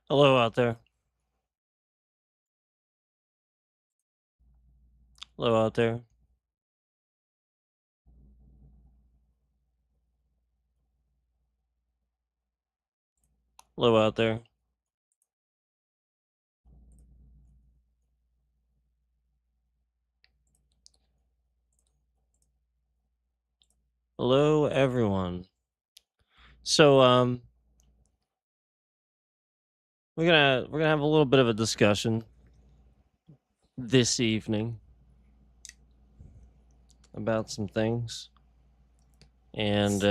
Hello out there. Hello out there. Hello out there. Hello everyone. So we're gonna have a little bit of a discussion this evening about some things. And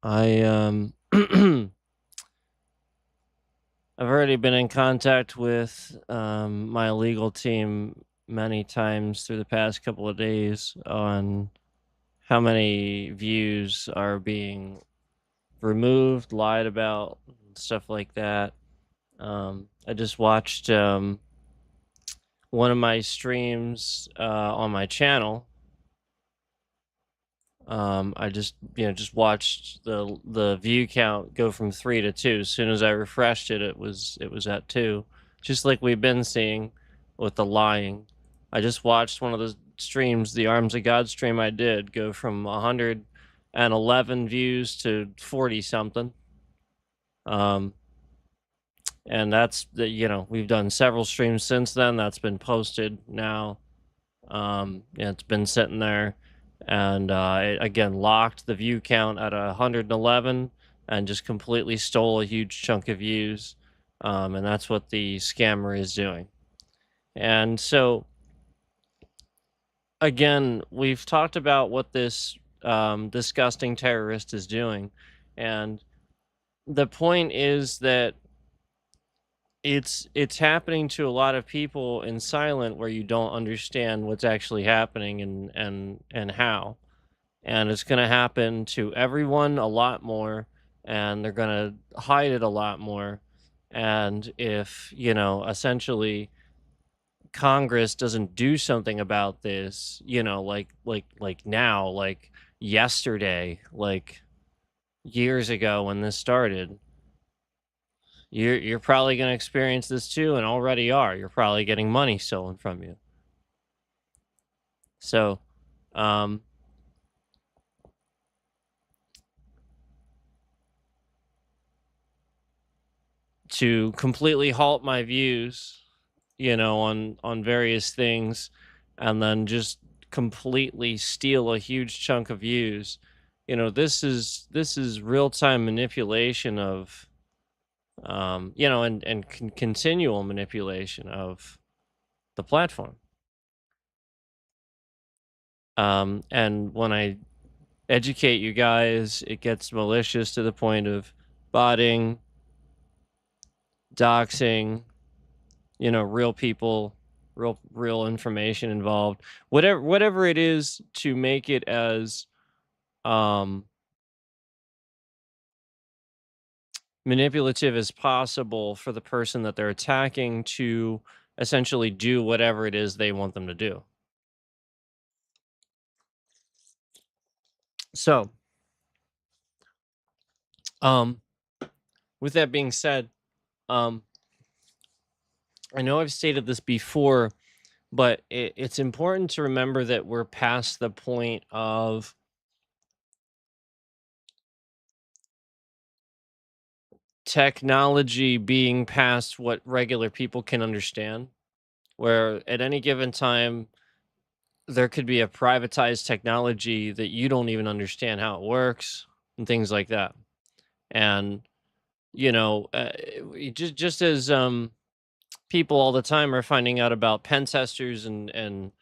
I I've already been in contact with my legal team many times through the past couple of days on how many views are being removed, lied about, stuff like that. I just watched one of my streams on my channel. I just watched the view count go from 3 to 2. As soon as I refreshed it, it was at 2, just like we've been seeing with the lying. I just watched one of the streams, the Arms of God stream I did, go from 111 views to 40 something. And we've done several streams since then. That's been posted now. Yeah, it's been sitting there, and it again locked the view count at 111 and just completely stole a huge chunk of views. And that's what the scammer is doing. And so again, we've talked about what this disgusting terrorist is doing, and the point is that it's happening to a lot of people in silent, where you don't understand what's actually happening and how. And it's going to happen to everyone a lot more, and they're going to hide it a lot more. And if, essentially Congress doesn't do something about this, like now, like yesterday, like years ago when this started, you're probably going to experience this too, and already are. You're probably getting money stolen from you. So, um, to completely halt my views, on various things, and then just completely steal a huge chunk of views, this is real time manipulation of, and continual manipulation of the platform. And when I educate you guys, it gets malicious to the point of botting, doxing, real people, real information involved. Whatever it is to make it as um manipulative as possible for the person that they're attacking to essentially do whatever it is they want them to do. So, um with that being said, um I know I've stated this before, but it's important to remember that we're past the point of technology being past what regular people can understand, where at any given time there could be a privatized technology that you don't even understand how it works and things like that. And just as people all the time are finding out about pen testers and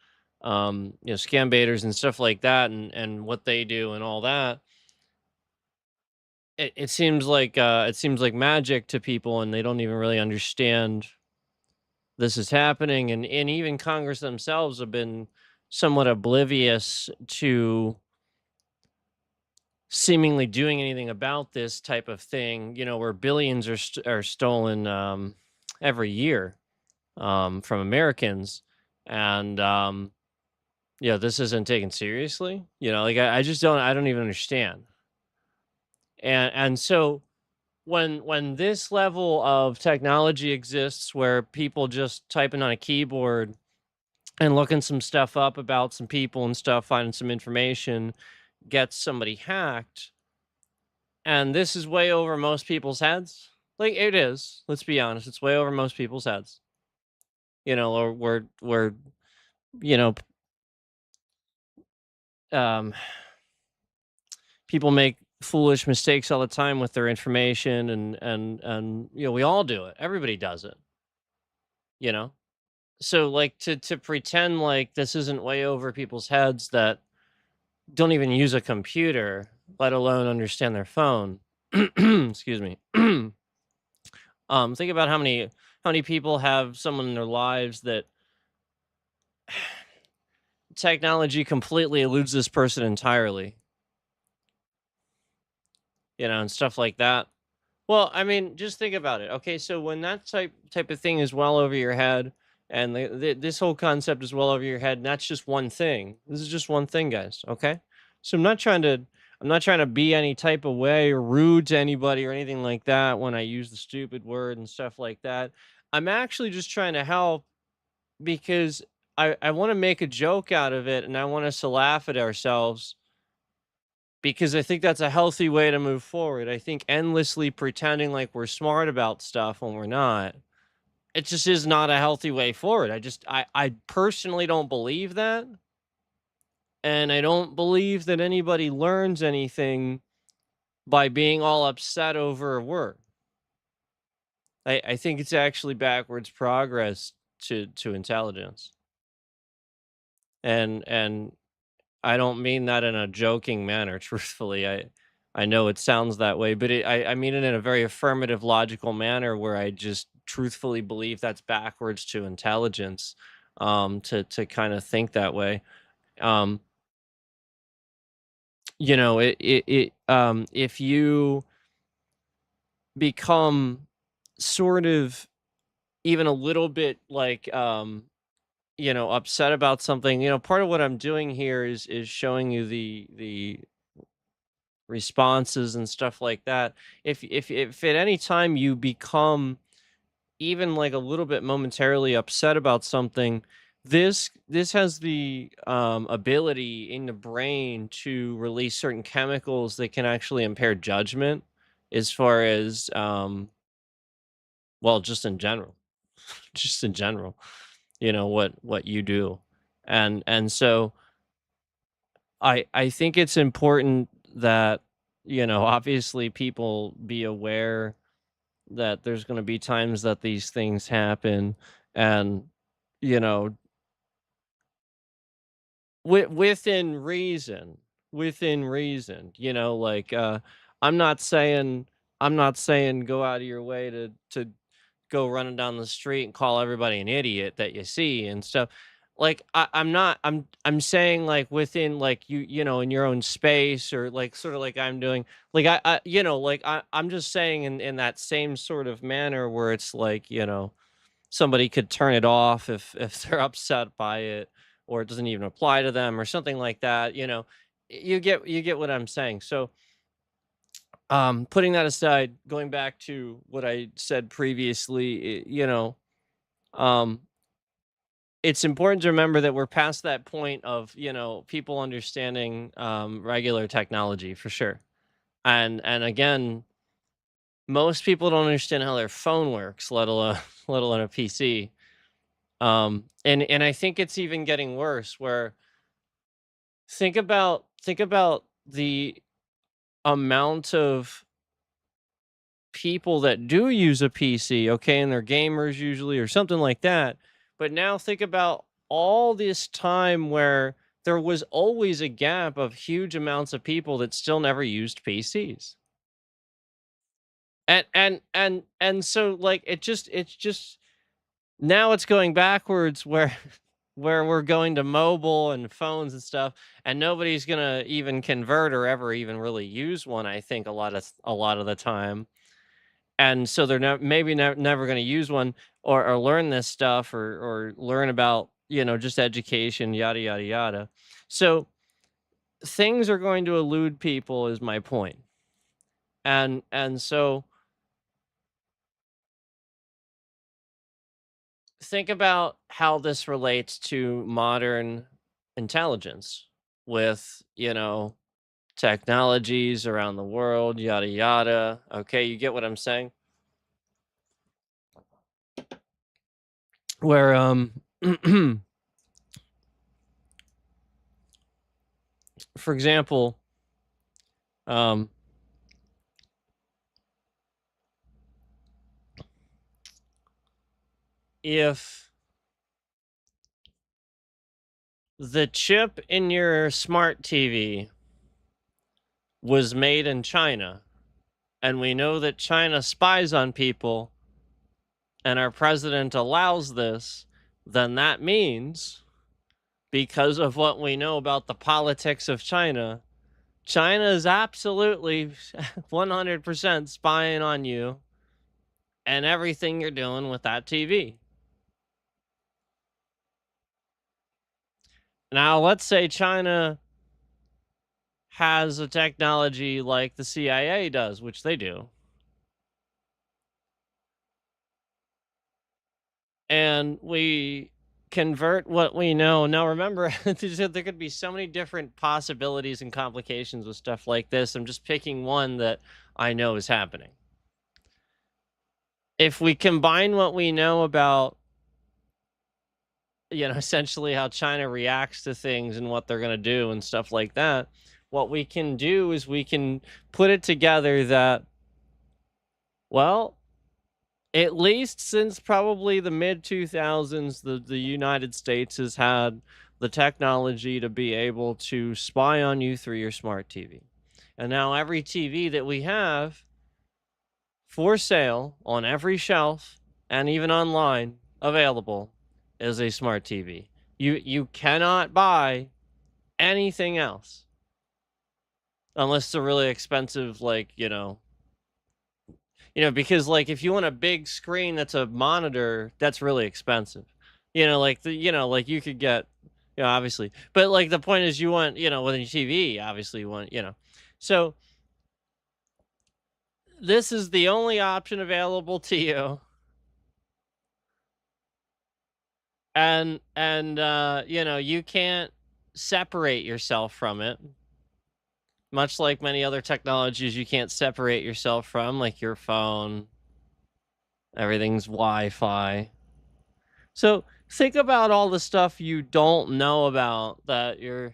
scam baiters and stuff like that, and what they do and all that. It seems like magic to people, and they don't even really understand this is happening. And even Congress themselves have been somewhat oblivious to seemingly doing anything about this type of thing, where billions are stolen every year from Americans. And this isn't taken seriously. Like I don't even understand. And so when this level of technology exists where people just typing on a keyboard and looking some stuff up about some people and stuff, finding some information, gets somebody hacked, and this is way over most people's heads. Like it is, let's be honest, it's way over most people's heads. Or we're you know, um people make foolish mistakes all the time with their information, and we all do it. Everybody does it, you know? So like to pretend like this isn't way over people's heads that don't even use a computer, let alone understand their phone. Excuse me. Think about how many people have someone in their lives that technology completely eludes this person entirely, and stuff like that. Well, I mean, just think about it. Okay, so when that type of thing is well over your head, and this whole concept is well over your head, and that's just one thing. This is just one thing, guys. Okay, so I'm not trying to be any type of way or rude to anybody or anything like that when I use the stupid word and stuff like that. I'm actually just trying to help because I want to make a joke out of it, and I want us to laugh at ourselves because I think that's a healthy way to move forward. I think endlessly pretending like we're smart about stuff when we're not, it just is not a healthy way forward. I personally don't believe that. And I don't believe that anybody learns anything by being all upset over a word. I think it's actually backwards progress to intelligence. And I don't mean that in a joking manner, truthfully. I know it sounds that way, but I mean it in a very affirmative, logical manner where I just truthfully believe that's backwards to intelligence, to kind of think that way. Um, if you become sort of even a little bit like upset about something, part of what I'm doing here is showing you the responses and stuff like that. If at any time you become even like a little bit momentarily upset about something, this has the ability in the brain to release certain chemicals that can actually impair judgment as far as well, just in general. Just in general, what you do. And so I think it's important that, obviously people be aware that there's going to be times that these things happen, and you know within reason, like i'm not saying I'm not saying go out of your way to go running down the street and call everybody an idiot that you see and stuff. Like I'm not I'm saying like within like in your own space, or like sort of like I'm doing, like like I'm just saying in that same sort of manner where it's like, somebody could turn it off if they're upset by it, or it doesn't even apply to them or something like that. You get what I'm saying. So putting that aside, going back to what I said previously, um it's important to remember that we're past that point of, people understanding regular technology for sure. And again, most people don't understand how their phone works, let alone let alone a PC. And I think it's even getting worse where think about the amount of people that do use a PC, okay, and they're gamers usually or something like that. But now think about all this time where there was always a gap of huge amounts of people that still never used PCs. And so like it's just now it's going backwards where where we're going to mobile and phones and stuff, and nobody's going to even convert or ever even really use one, I think a lot of the time. And so they're maybe never going to use one, or learn this stuff, or learn about, just education, yada yada yada. So things are going to elude people is my point. And so think about how this relates to modern intelligence with, technologies around the world, yada yada. Okay, you get what I'm saying? Where for example, um if the chip in your smart TV was made in China, and we know that China spies on people, and our president allows this, then that means, because of what we know about the politics of China, China is absolutely 100% spying on you and everything you're doing with that TV. Now, let's say China has a technology like the CIA does, which they do. And we convert what we know. Now, remember, there could be so many different possibilities and complications with stuff like this. I'm just picking one that I know is happening. If we combine what we know about, essentially how China reacts to things and what they're going to do and stuff like that, what we can do is we can put it together that, well, at least since probably the mid 2000s, the United States has had the technology to be able to spy on you through your smart TV. And now every TV that we have for sale on every shelf and even online available is a smart TV. You cannot buy anything else unless it's a really expensive, like, because like if you want a big screen that's a monitor, that's really expensive. Like you could get, obviously. But like the point is you want, with a TV, obviously you want, So this is the only option available to you. And you can't separate yourself from it. Much like many other technologies you can't separate yourself from, like your phone. Everything's Wi-Fi. So think about all the stuff you don't know about that you're.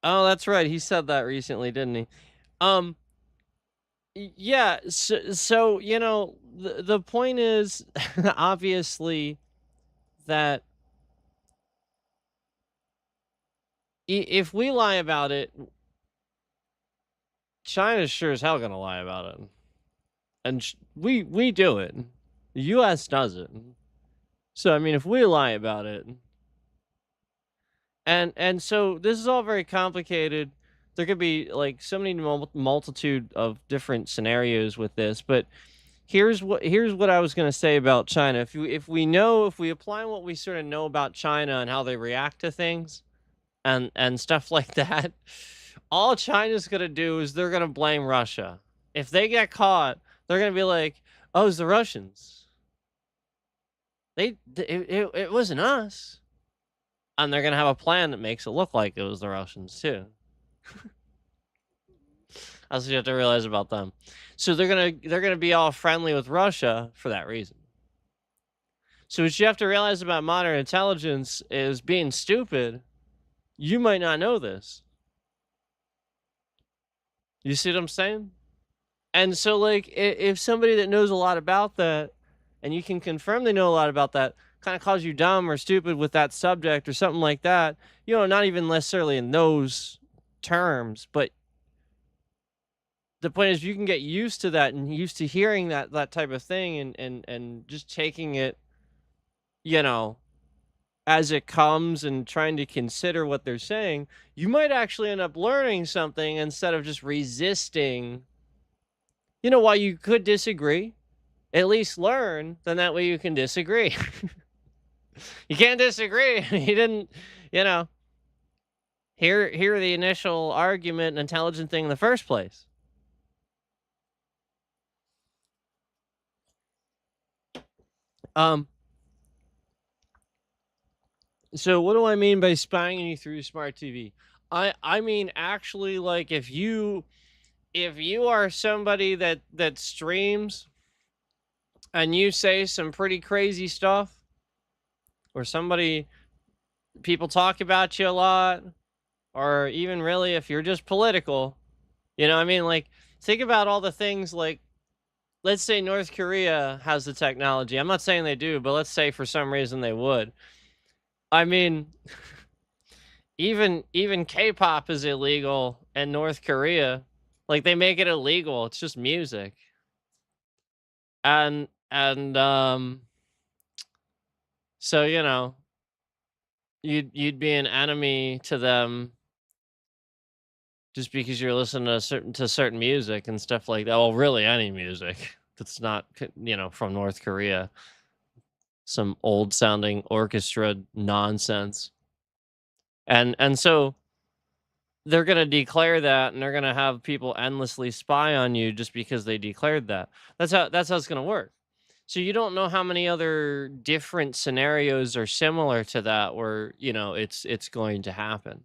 Oh, that's right. He said that recently, didn't he? Um, yeah. So the point is, obviously, that if we lie about it, China's sure as hell gonna lie about it, and we do it. The U.S. does it. So I mean, if we lie about it, and so this is all very complicated. There could be like so many multitude of different scenarios with this, but here's what I was going to say about China. If we apply what we sort of know about China and how they react to things and stuff like that, all China's going to do is they're going to blame Russia. If they get caught, they're going to be like, "Oh, it's the Russians. It wasn't us." And they're gonna have a plan that makes it look like it was the Russians too. That's what you have to realize about them. So they're gonna be all friendly with Russia for that reason. So what you have to realize about modern intelligence is being stupid. You might not know this. You see what I'm saying? And so like if somebody that knows a lot about that, and you can confirm they know a lot about that, kind of calls you dumb or stupid with that subject or something like that, not even necessarily in those terms, but the point is you can get used to that and used to hearing that type of thing and just taking it, you know, as it comes and trying to consider what they're saying. You might actually end up learning something instead of just resisting. While you could disagree, at least learn, then that way you can disagree. You can't disagree. You didn't, you know, hear the initial argument and intelligent thing in the first place. Um, so what do I mean by spying you through smart TV? I mean actually like if you are somebody that streams and you say some pretty crazy stuff or somebody people talk about you a lot or even really if you're just political, you know what I mean? Like think about all the things like let's say North Korea has the technology. I'm not saying they do, but let's say for some reason they would. I mean, even K-pop is illegal in North Korea. Like they make it illegal. It's just music. And so, you know, you'd be an enemy to them just because you're listening to certain music and stuff like that. Well, really any music that's not from North Korea. Some old sounding orchestra nonsense. And so they're going to declare that and they're going to have people endlessly spy on you just because they declared that. That's how it's going to work. So you don't know how many other different scenarios are similar to that where, it's going to happen.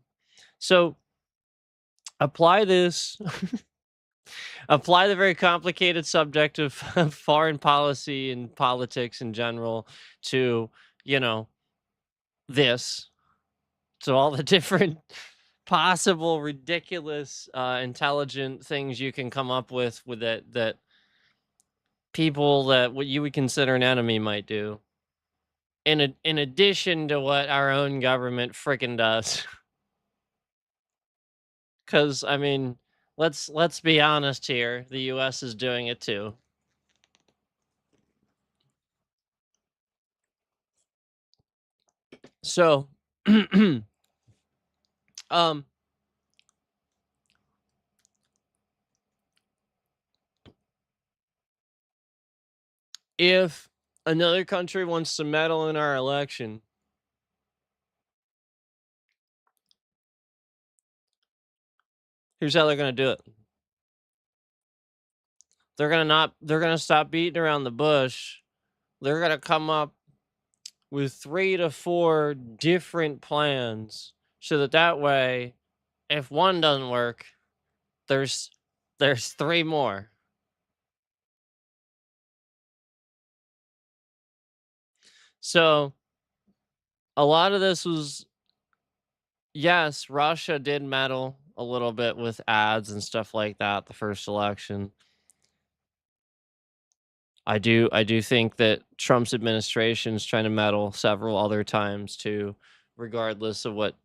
So apply this apply the very complicated subject of foreign policy and politics in general to, you know, this. So all the different possible ridiculous intelligent things you can come up with that people that what you would consider an enemy might do in addition to what our own government freaking does. Cuz I mean, let's be honest here, the US is doing it too. So um if another country wants to meddle in our election, here's how they're going to do it. They're going to stop beating around the bush. They're going to come up with 3 to 4 different plans so that way if one doesn't work, there's there's 3 more. So, a lot of this was yes, Russia did meddle a little bit with ads and stuff like that the first election. I do think that Trump's administration is trying to meddle several other times too, regardless of what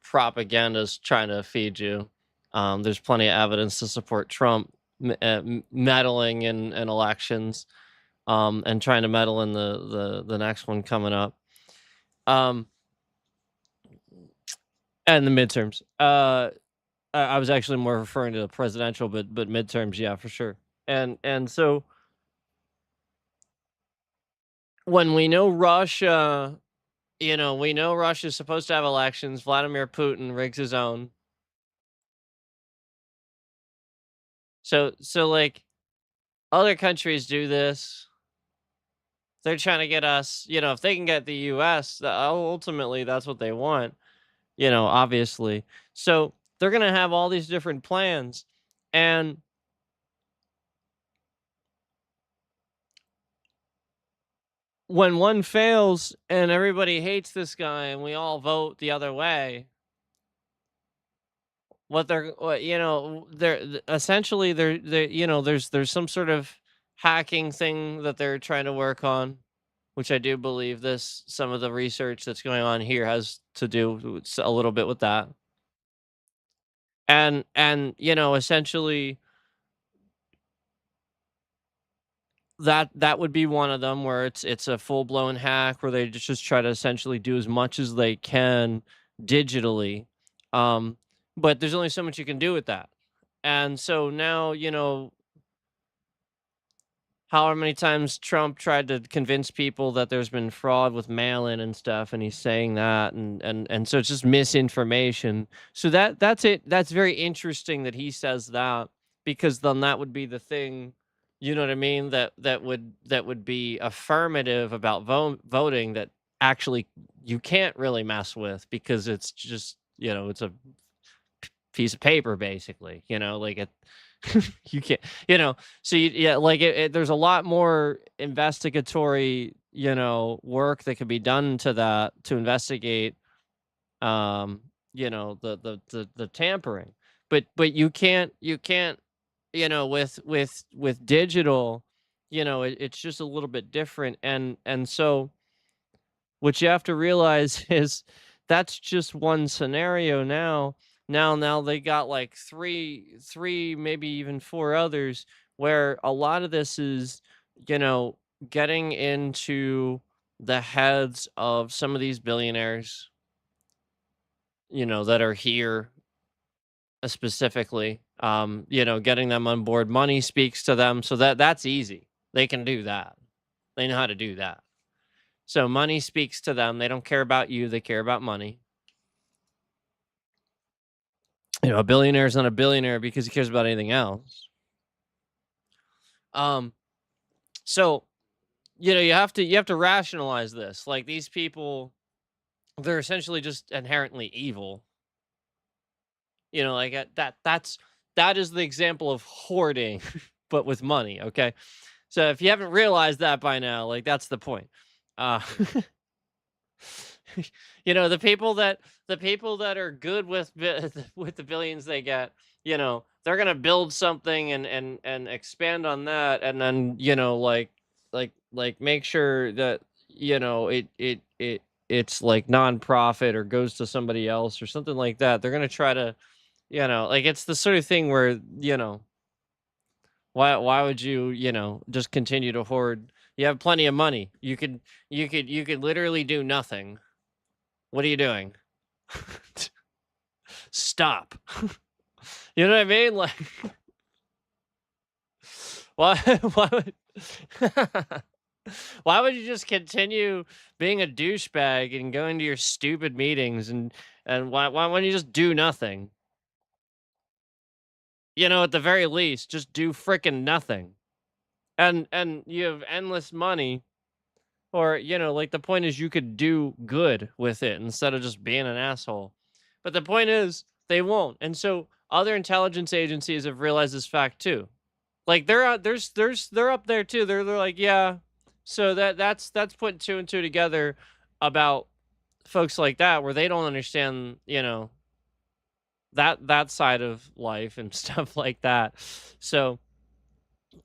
propaganda is trying to feed you. There's plenty of evidence to support Trump meddling in elections, and trying to meddle in the next one coming up, um, and the midterms. I was actually more referring to the presidential, but midterms, yeah, for sure. And so when we know Russia, we know Russia's supposed to have elections. Vladimir Putin rigs his own. So like other countries do this. They're trying to get us, if they can get the US, ultimately that's what they want, obviously. So they're going to have all these different plans. And when one fails and everybody hates this guy and we all vote the other way, essentially there's some sort of hacking thing that they're trying to work on, which I do believe some of the research that's going on here has to do a little bit with that. And essentially that would be one of them where it's a full-blown hack where they just try to essentially do as much as they can digitally. Um, but there's only so much you can do with that. And so now, however many times Trump tried to convince people that there's been fraud with mail-in and stuff, and he's saying that, and so it's just misinformation. So that's it. That's very interesting that he says that because then that would be the thing, You know what I mean? That would be affirmative about voting that actually you can't really mess with because it's just, it's a piece of paper basically, like it you can't, so yeah, like there's a lot more investigatory, work that could be done to that to investigate um the tampering, but you can't with digital, it's just a little bit different, and so what you have to realize is that's just one scenario now. Now they got like three, maybe even four others where a lot of this is, you know, getting into the heads of some of these billionaires, that are here specifically. Getting them on board. Money speaks to them, so that's easy. They can do that. They know how to do that. So money speaks to them. They don't care about you, they care about money. A billionaire is not a billionaire because he cares about anything else. Um, so you have to rationalize this. Like these people, they're essentially just inherently evil. Like that is the example of hoarding, but with money. Okay, so if you haven't realized that by now, like that's the point. Uh, the people that are good with with the billions they get, they're gonna build something and expand on that, and then like make sure that it's like nonprofit or goes to somebody else or something like that. They're gonna try to, like it's the sort of thing where why would you just continue to hoard? You have plenty of money. You could literally do nothing. What are you doing? Stop. You know what I mean? Like, why? Why would? Why would you just continue being a douchebag and going to your stupid meetings and why wouldn't you just do nothing? At the very least, just do frickin' nothing. And you have endless money, or like the point is you could do good with it instead of just being an asshole. But the point is they won't. And so other intelligence agencies have realized this fact too. Like they're out they're up there too. They're like, yeah. So that's putting two and two together about folks like that where they don't understand, that side of life and stuff like that. So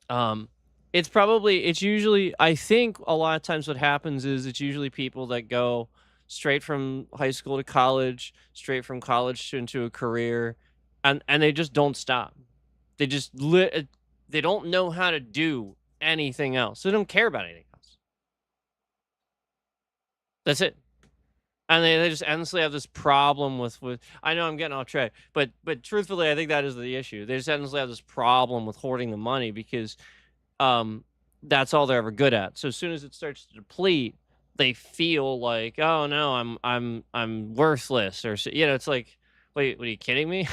um it's usually, I think a lot of times what happens is it's usually people that go straight from high school to college, straight from college into a career, and they just don't stop. They just they don't know how to do anything else. They don't care about anything else. That's it. And they just endlessly have this problem with I know I'm getting off track, but truthfully, I think that is the issue. They just endlessly have this problem with hoarding the money because um that's all they're ever good at. So as soon as it starts to deplete, they feel like, oh no, I'm worthless, or it's like, wait, what are you kidding me?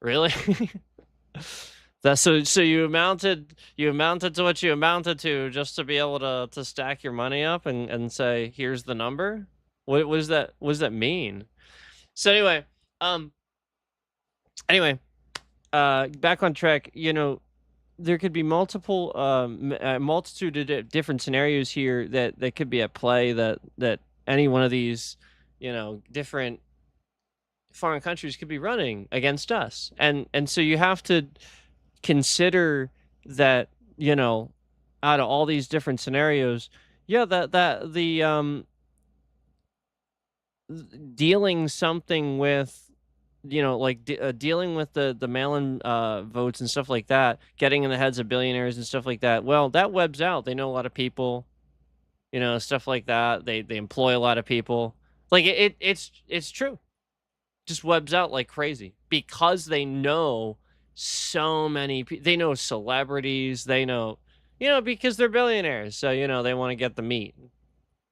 Really? That's so you amounted to what you amounted to just to be able to stack your money up and say, here's the number? What does that mean? So um anyway, back on track, there could be a multitude of different scenarios here that could be at play, that any one of these, different foreign countries could be running against us, and so you have to consider that, out of all these different scenarios, yeah, that the dealing something with, like dealing with the mail-in votes and stuff like that, getting in the heads of billionaires and stuff like that. Well, that webs out. They know a lot of people, stuff like that. They employ a lot of people. Like it's true. Just webs out like crazy because they know so many. They know celebrities. They know, because they're billionaires. So they want to get the meat,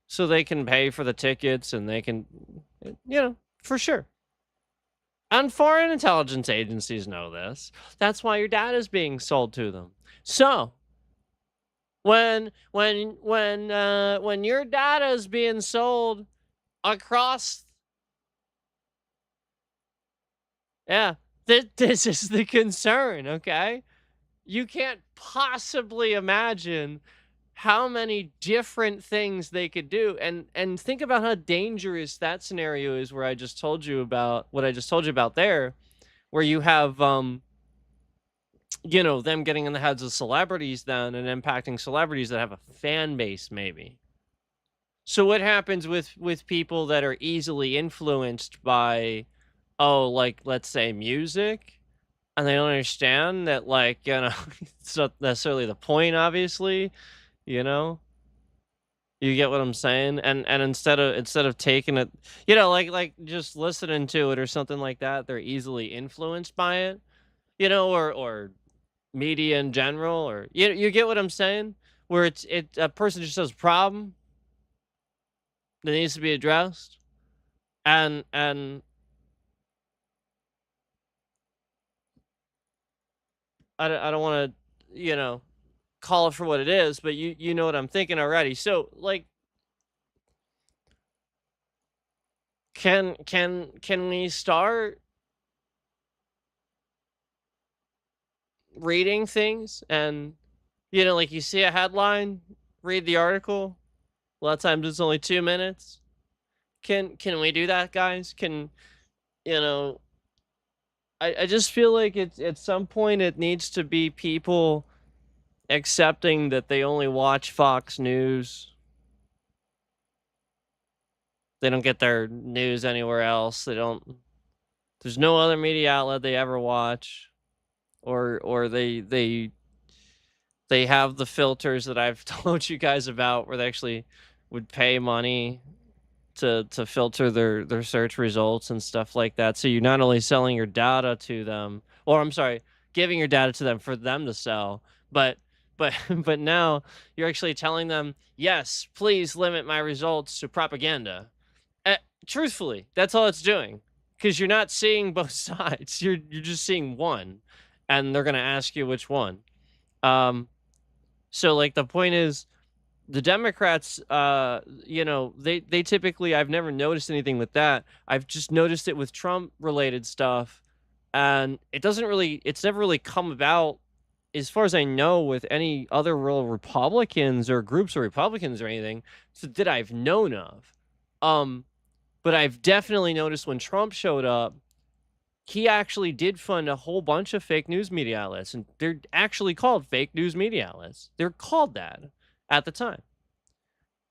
so they can pay for the tickets and they can, for sure. And foreign intelligence agencies know this. That's why your data is being sold to them. So when your data is being sold across, yeah, this is the concern, okay? You can't possibly imagine how many different things they could do, and think about how dangerous that scenario is where I just told you about what I just told you about there, where you have them getting in the heads of celebrities then and impacting celebrities that have a fan base maybe. So what happens with people that are easily influenced by, oh, like, let's say music, and they don't understand that, like, it's not necessarily the point, obviously, you know? You get what I'm saying? And instead of taking it, like just listening to it or something like that, they're easily influenced by it, or media in general, or you get what I'm saying? Where a person just has a problem that needs to be addressed, and I don't want to, call it for what it is, but you know what I'm thinking already. So, like, can we start reading things, and like, you see a headline, read the article. A lot of times it's only 2 minutes. Can we do that, guys? You know I just feel like it's at some point it needs to be people accepting that they only watch Fox News. They don't get their news anywhere else. There's no other media outlet they ever watch, or they have the filters that I've told you guys about, where they actually would pay money to filter their search results and stuff like that. So you're not only selling your data to them, or I'm sorry, giving your data to them for them to sell, but but now you're actually telling them, yes, please limit my results to propaganda. Uh, Truthfully, that's all it's doing, because you're not seeing both sides. You're just seeing one, and they're gonna ask you which one. Um, so, like, the point is, the Democrats, they typically, I've never noticed anything with that. I've just noticed it with Trump related stuff, and it's never really come about, as far as I know, with any other real Republicans or groups of Republicans or anything, that I've known of. Um, but I've definitely noticed when Trump showed up, he actually did fund a whole bunch of fake news media outlets, and they're actually called fake news media outlets. They're called that at the time.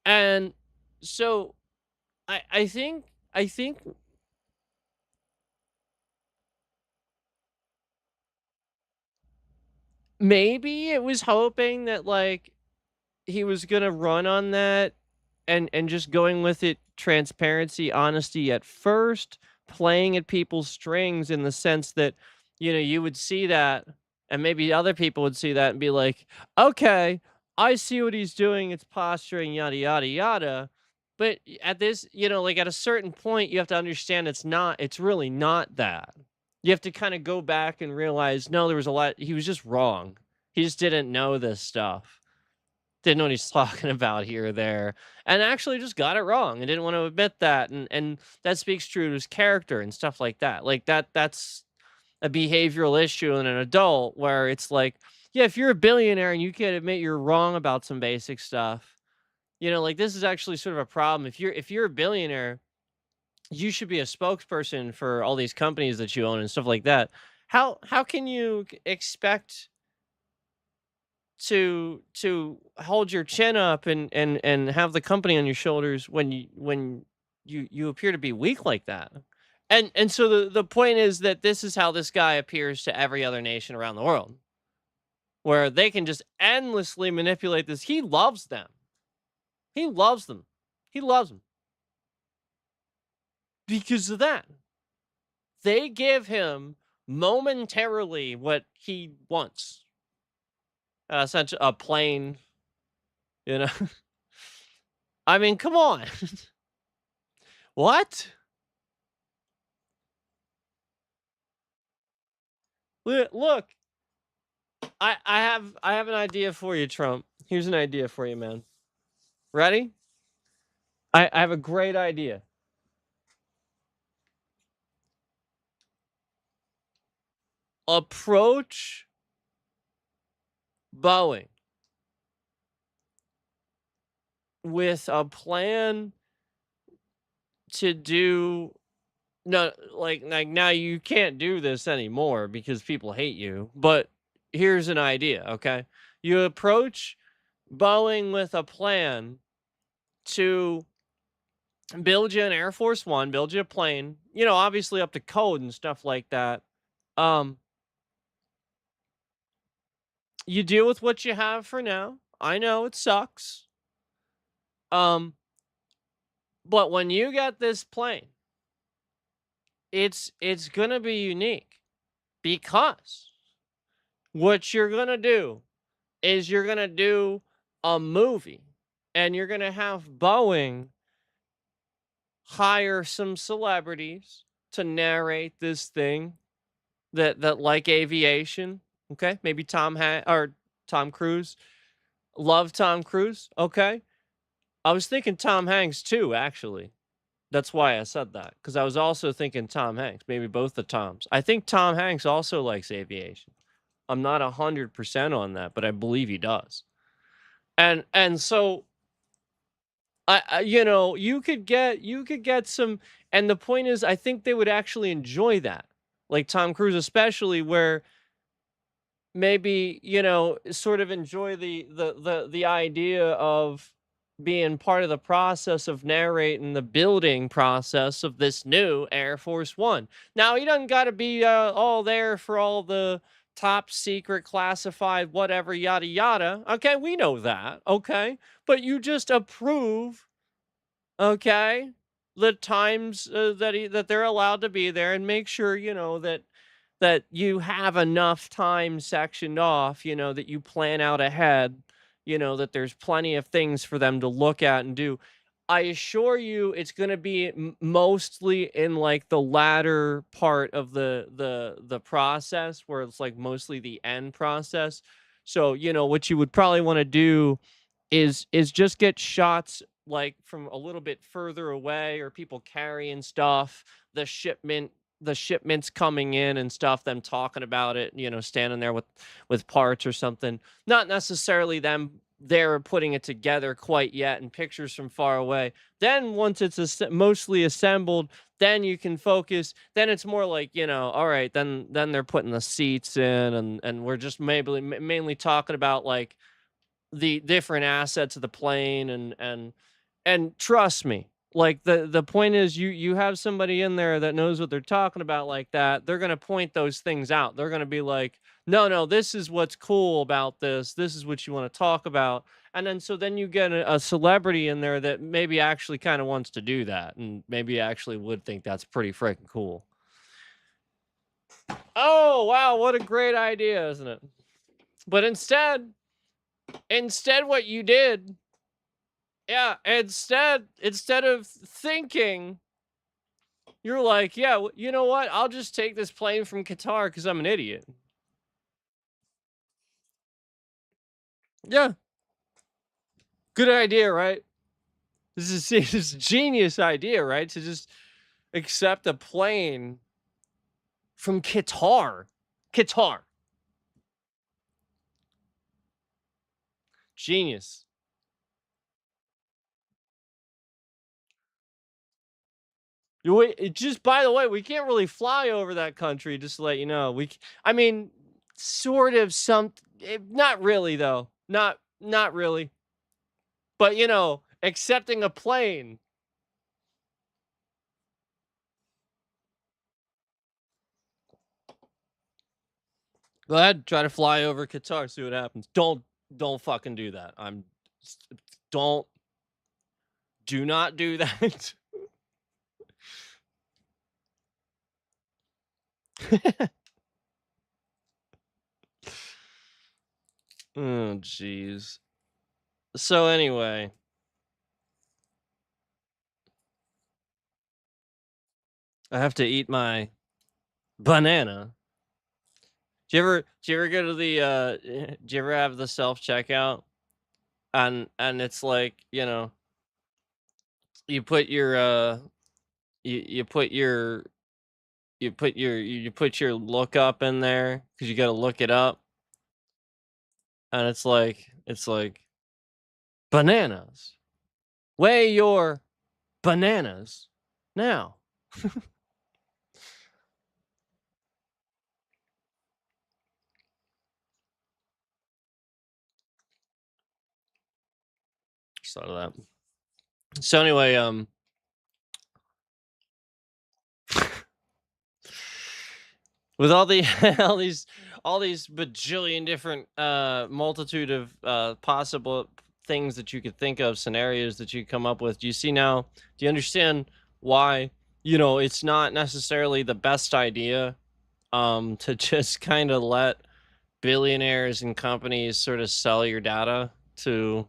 And so I think maybe it was hoping that, like, he was gonna run on that, and just going with it, transparency, honesty at first, playing at people's strings in the sense that, you would see that, and maybe other people would see that and be like, "Okay, I see what he's doing, it's posturing, yada, yada, yada." But at this, like, at a certain point, you have to understand it's really not that. You have to kinda go back and realize, no, there was a lot he was just wrong. He just didn't know this stuff. Didn't know what he's talking about here or there, and actually just got it wrong and didn't want to admit that, and that speaks true to his character and stuff like that. Like, that's a behavioral issue in an adult, where it's like, yeah, if you're a billionaire and you can't admit you're wrong about some basic stuff, like, this is actually sort of a problem. If you're a billionaire, you should be a spokesperson for all these companies that you own and stuff like that. How can you expect to hold your chin up and have the company on your shoulders when you appear to be weak like that? And so the point is that this is how this guy appears to every other nation around the world, where they can just endlessly manipulate this. He loves them. He loves them. He loves them because of that. They give him momentarily what he wants. Such a plane, you know. I mean, come on. What? Look, I have an idea for you, Trump. Here's an idea for you, man. Ready? I have a great idea. Approach Boeing with a plan to do no like now you can't do this anymore because people hate you. But here's an idea, okay? You approach Boeing with a plan to build you an Air Force One, build you a plane, obviously up to code and stuff like that. Um, you deal with what you have for now. I know it sucks. Um, but when you get this plane, it's gonna be unique because what you're gonna do is you're gonna do a movie and you're gonna have Boeing hire some celebrities to narrate this thing that like aviation. Okay, maybe Tom Cruise. Love Tom Cruise. Okay, I was thinking Tom Hanks too. Actually, that's why I said that because I was also thinking Tom Hanks. Maybe both the Toms. I think Tom Hanks also likes aviation. I'm not 100% on that, but I believe he does. And so you could get some, and the point is I think they would actually enjoy that. Like Tom Cruise especially, where maybe, sort of enjoy the idea of being part of the process of narrating the building process of this new Air Force One. Now, he doesn't got to be all there for all the top secret classified whatever yada yada. Okay, we know that. Okay, but you just approve, okay, the times that they're allowed to be there, and make sure that you have enough time sectioned off, that you plan out ahead, that there's plenty of things for them to look at and do. I assure you it's going to be mostly in like the latter part of the process, where it's like mostly the end process. So, what you would probably want to do is just get shots like from a little bit further away, or people carrying stuff, the shipments coming in and stuff, them talking about it, standing there with parts or something. Not necessarily them there putting it together quite yet, and pictures from far away. Then once it's mostly assembled, then you can focus. Then it's more like, all right, then they're putting the seats in, and we're just maybe mainly talking about like the different assets of the plane, and trust me, like the point is, you have somebody in there that knows what they're talking about. Like that, they're going to point those things out. They're going to be like, no, this is what's cool about this is what you want to talk about. And then you get a celebrity in there that maybe actually kind of wants to do that, and maybe actually would think that's pretty freaking cool. Oh wow, what a great idea, isn't it? But instead what you did, yeah, instead of thinking, you're like, yeah, you know what? I'll just take this plane from Qatar because I'm an idiot. Yeah, good idea, right? This is a genius idea, right? To just accept a plane from Qatar. Qatar. Genius. Just by the way, we can't really fly over that country. Just to let you know, I mean, sort of not really though. Not really. But accepting a plane. Go ahead, try to fly over Qatar, see what happens. Don't fucking do that. Don't do not do that. Oh jeez. So anyway, I have to eat my banana. Do you ever go to the do you ever have the self checkout and it's like, you put your you put your you put your lookup in there because you got to look it up, and it's like bananas. Weigh your bananas now. Just thought of that. So anyway, with all the all these bajillion different multitude of possible things that you could think of, scenarios that you come up with, do you see now? Do you understand why it's not necessarily the best idea to just kind of let billionaires and companies sort of sell your data to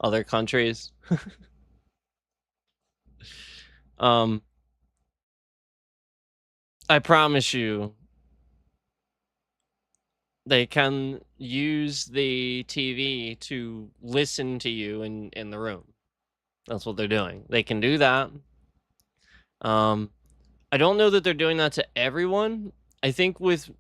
other countries? um I promise you they can use the TV to listen to you in the room. That's what they're doing. They can do that. Um, I don't know that they're doing that to everyone. I think with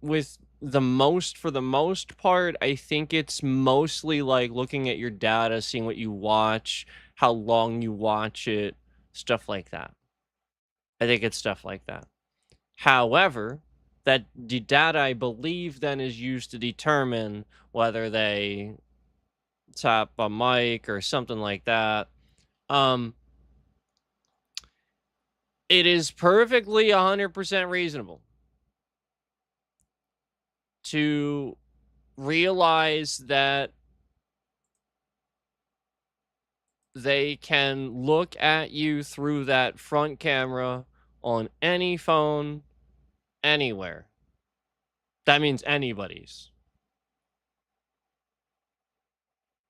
the most for the most part, I think it's mostly like looking at your data, seeing what you watch, how long you watch it, stuff like that. I think it's stuff like that. However, that the data I believe then is used to determine whether they tap a mic or something like that. Um, it is perfectly 100% reasonable to realize that they can look at you through that front camera on any phone anywhere. That means anybody's.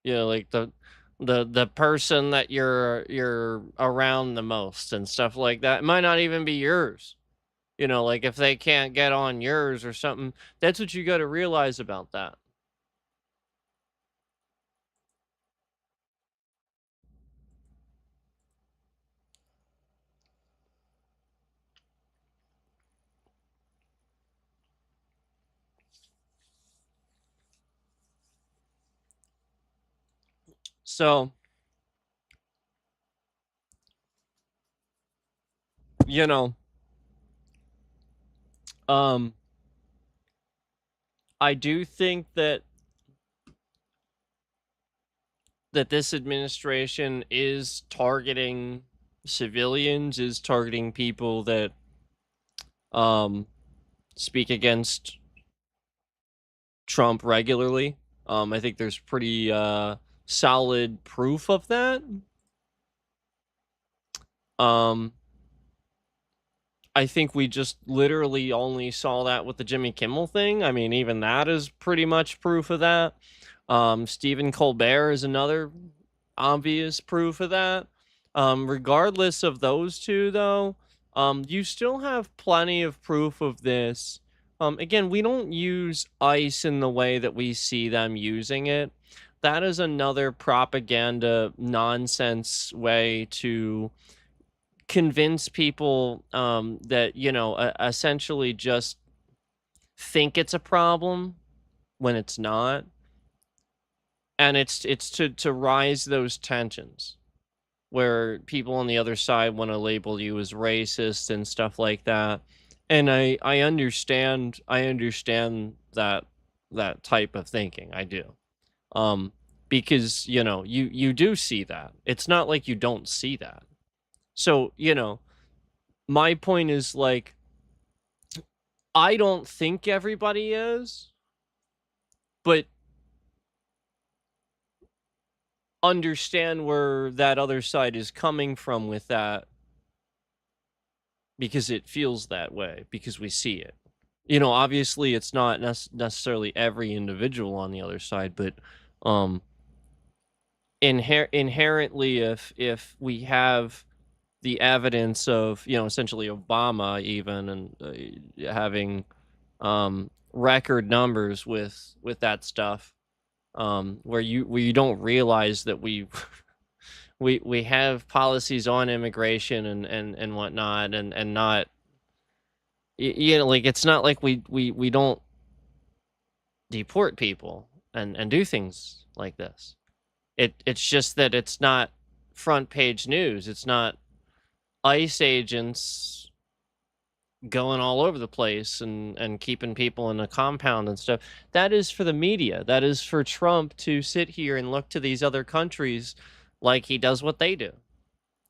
Like the person that you're around the most and stuff like that. It might not even be yours. Like if they can't get on yours or something, that's what you got to realize about that. So, you know, um I do think that this administration is targeting civilians, is targeting people that um speak against Trump regularly. I think there's pretty solid proof of that. Um I think we just literally only saw that with the Jimmy Kimmel thing. I mean, even that is pretty much proof of that. Stephen Colbert is another obvious proof of that. Regardless of those two, though, you still have plenty of proof of this. Again, we don't use ICE in the way that we see them using it. That is another propaganda nonsense way to convince people that essentially just think it's a problem when it's not, and it's to rise those tensions where people on the other side want to label you as racist and stuff like that. And I understand that type of thinking. I do. um because you do see that. It's not like you don't see that. So my point is, like, I don't think everybody is, but understand where that other side is coming from with that, because it feels that way, because we see it. Obviously it's not necessarily every individual on the other side, but um inherently, if we have the evidence of essentially Obama even, and having record numbers with that stuff, where you don't realize that we we have policies on immigration and whatnot, and not you know, like, it's not like we don't deport people and do things like this. It's just that it's not front page news. It's not ICE agents going all over the place and keeping people in a compound and stuff. That is for the media. That is for Trump to sit here and look to these other countries like he does what they do.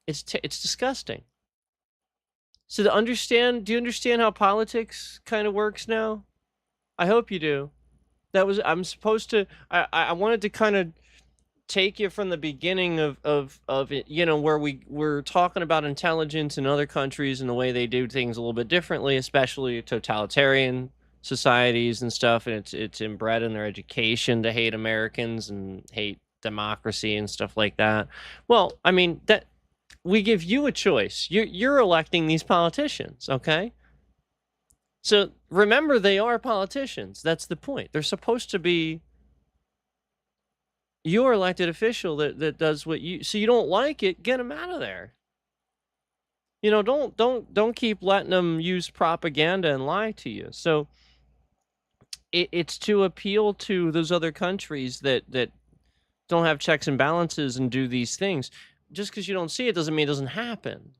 It's disgusting. So do you understand how politics kind of works now? I hope you do. That was I'm supposed to I wanted to kind of take you from the beginning of it, you know, where we're talking about intelligence in other countries and the way they do things a little bit differently, especially totalitarian societies and stuff, and it's inbred in their education to hate Americans and hate democracy and stuff like that. Well, I mean, that we give you a choice. You're electing these politicians, okay? So remember, they are politicians. That's the point. They're supposed to be your elected official that does what you. So you don't like it, get them out of there. You know, don't keep letting them use propaganda and lie to you. So it's to appeal to those other countries that don't have checks and balances and do these things. Just because you don't see it doesn't mean it doesn't happen.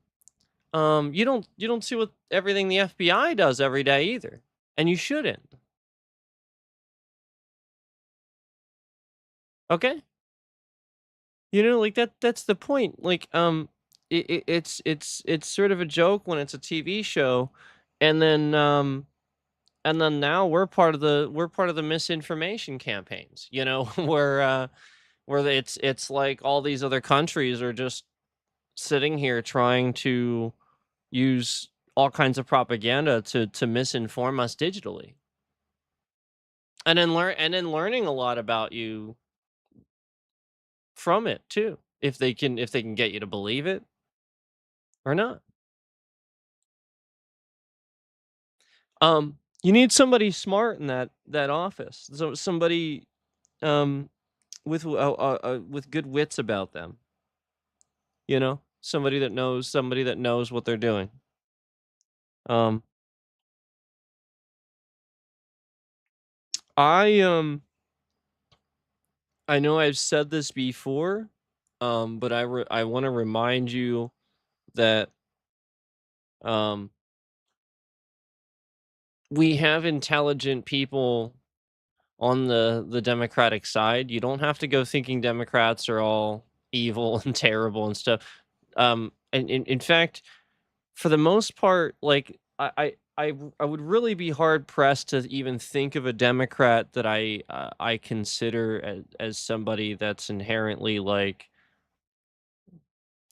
You don't see what everything the FBI does every day either, and you shouldn't. Okay, you know, like that's the point. Like, it's sort of a joke when it's a TV show, and then now we're part of the misinformation campaigns. You know, where it's like all these other countries are just sitting here trying to use all kinds of propaganda to misinform us digitally, and then learning a lot about you from it too, if they can get you to believe it or not. You need somebody smart in that office, so somebody um with good wits about them, you know, somebody that knows what they're doing. Um, I I know I've said this before, but I want to remind you that um we have intelligent people on the Democratic side. You don't have to go thinking Democrats are all evil and terrible and stuff. And in fact, for the most part, like I would really be hard pressed to even think of a Democrat that I consider as somebody that's inherently like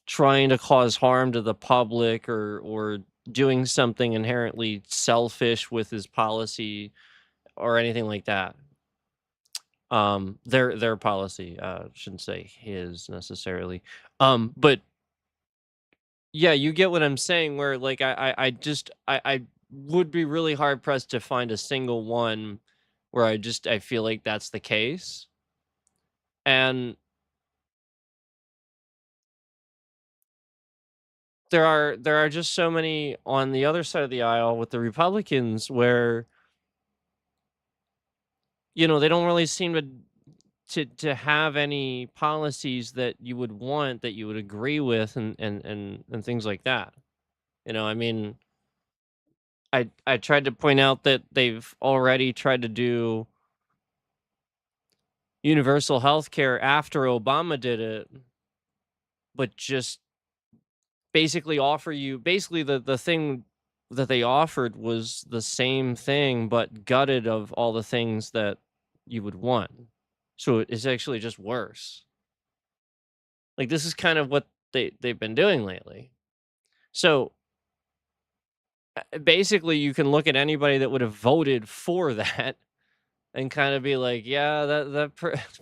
trying to cause harm to the public or doing something inherently selfish with his policy or anything like that. Their policy, shouldn't say his necessarily. But yeah, you get what I'm saying, where like I just I would be really hard pressed to find a single one where I feel like that's the case. And there are just so many on the other side of the aisle with the Republicans where, you know, they don't really seem to have any policies that you would want, that you would agree with, and things like that. You know, I mean, I tried to point out that they've already tried to do universal health care after Obama did it, but just basically offer you basically the thing that they offered was the same thing, but gutted of all the things that you would want. So it's actually just worse. Like, this is kind of what they've been doing lately. So basically, you can look at anybody that would have voted for that and kind of be like, yeah,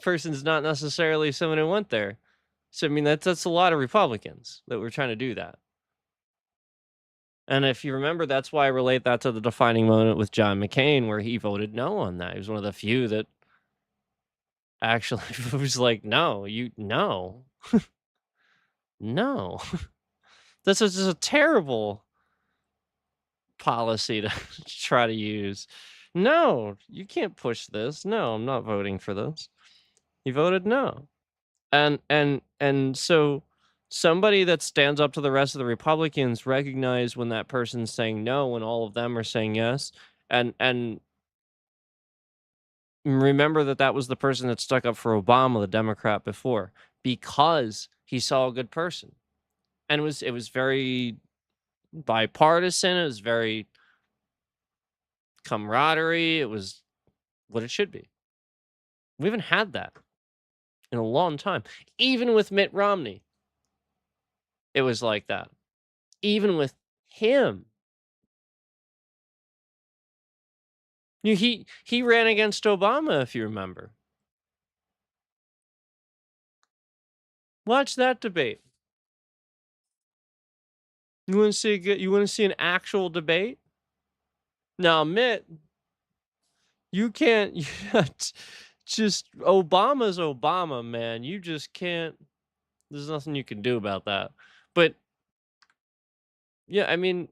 person's not necessarily someone who went there. So I mean, that's a lot of Republicans that were trying to do that. And if you remember, that's why I relate that to the defining moment with John McCain, where he voted no on that. He was one of the few that actually was like, "No, no, no. This is just a terrible policy to try to use. No, you can't push this. No, I'm not voting for this." He voted no. And so somebody that stands up to the rest of the Republicans recognize when that person's saying no when all of them are saying yes, and remember that that was the person that stuck up for Obama, the Democrat, before, because he saw a good person. And it was very bipartisan, it was very camaraderie, it was what it should be. We haven't had that in a long time. Even with Mitt Romney, it was like that. Even with him. He ran against Obama, if you remember. Watch that debate. You wanna see an actual debate? Now, Mitt, you can't you just Obama's Obama, man. You just can't there's nothing you can do about that. But yeah, I mean,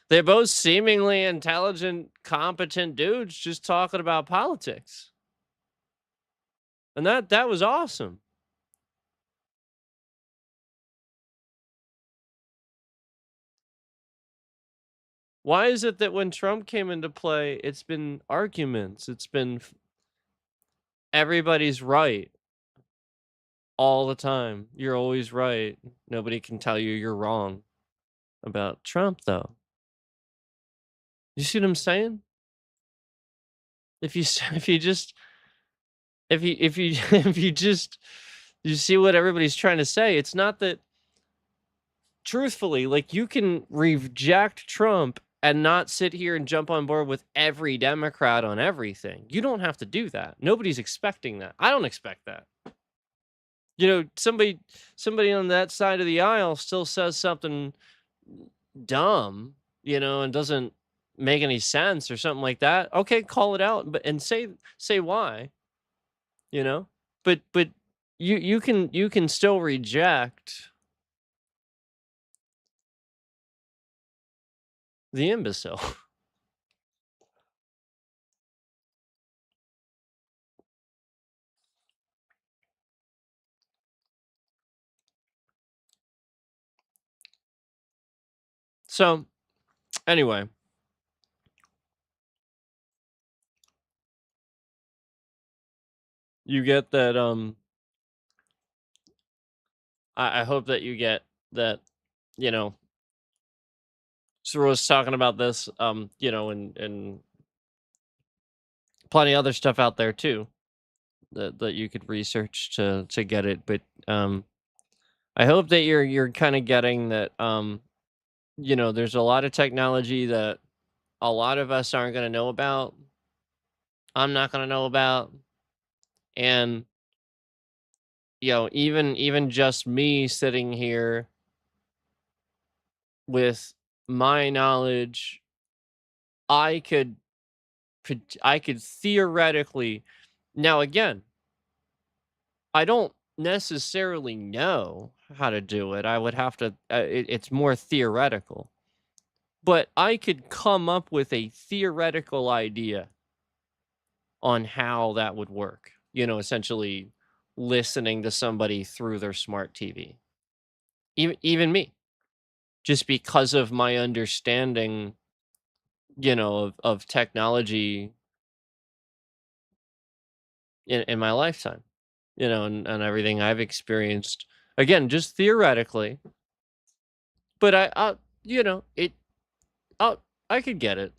they're both seemingly intelligent, competent dudes just talking about politics. And that was awesome. Why is it that when Trump came into play, it's been arguments, it's been everybody's right all the time. You're always right. Nobody can tell you you're wrong about Trump, though. You see what I'm saying? If you if you just if you if you just you see what everybody's trying to say, it's not that truthfully, like you can reject Trump and not sit here and jump on board with every Democrat on everything. You don't have to do that. Nobody's expecting that. I don't expect that. Somebody on that side of the aisle still says something dumb, and doesn't make any sense or something like that. Okay, call it out, but and say why, you know? But you can still reject the imbecile. So, anyway, you get that I hope that you get that, you know, Saru's talking about this, and plenty other stuff out there too that you could research to get it. But I hope that you're kind of getting that there's a lot of technology that a lot of us aren't going to know about. I'm not going to know about. And even just me sitting here with my knowledge, I could I could theoretically. Now again, I don't necessarily know how to do it. I would have to it's more theoretical. But I could come up with a theoretical idea on how that would work. Essentially listening to somebody through their smart TV. Even me, just because of my understanding, of technology in my lifetime, and everything I've experienced. Again, just theoretically, but it, I, I could get it.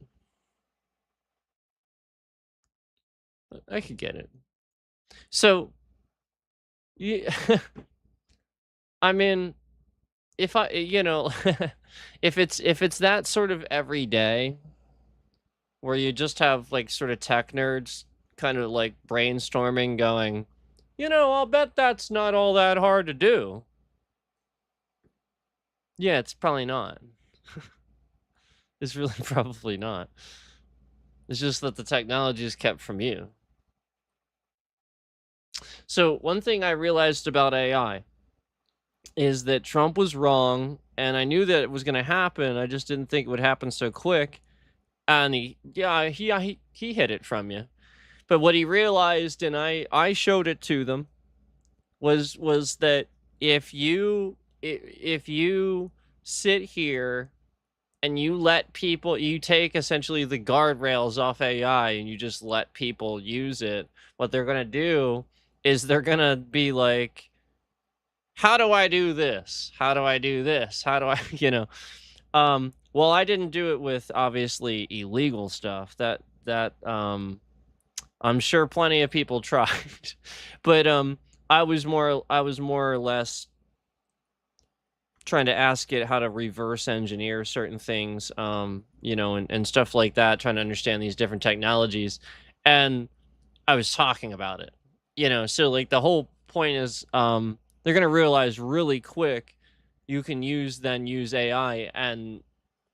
I could get it. So, yeah, I mean, if I, if it's that sort of every day where you just have like sort of tech nerds kind of like brainstorming, going, I'll bet that's not all that hard to do. Yeah, it's probably not. It's really probably not. It's just that the technology is kept from you. So, one thing I realized about AI is that Trump was wrong, and I knew that it was gonna happen, I just didn't think it would happen so quick, and he hid it from you. But what he realized, and I showed it to them, was that if you sit here and you let people you take essentially the guardrails off AI and you just let people use it, what they're gonna do is they're gonna be like, "How do I do this? How do I do this? How do I," well, I didn't do it with obviously illegal stuff. I'm sure plenty of people tried, but I was more or less trying to ask it how to reverse engineer certain things, and stuff like that, trying to understand these different technologies. And I was talking about it, so like the whole point is they're going to realize really quick you can use AI, and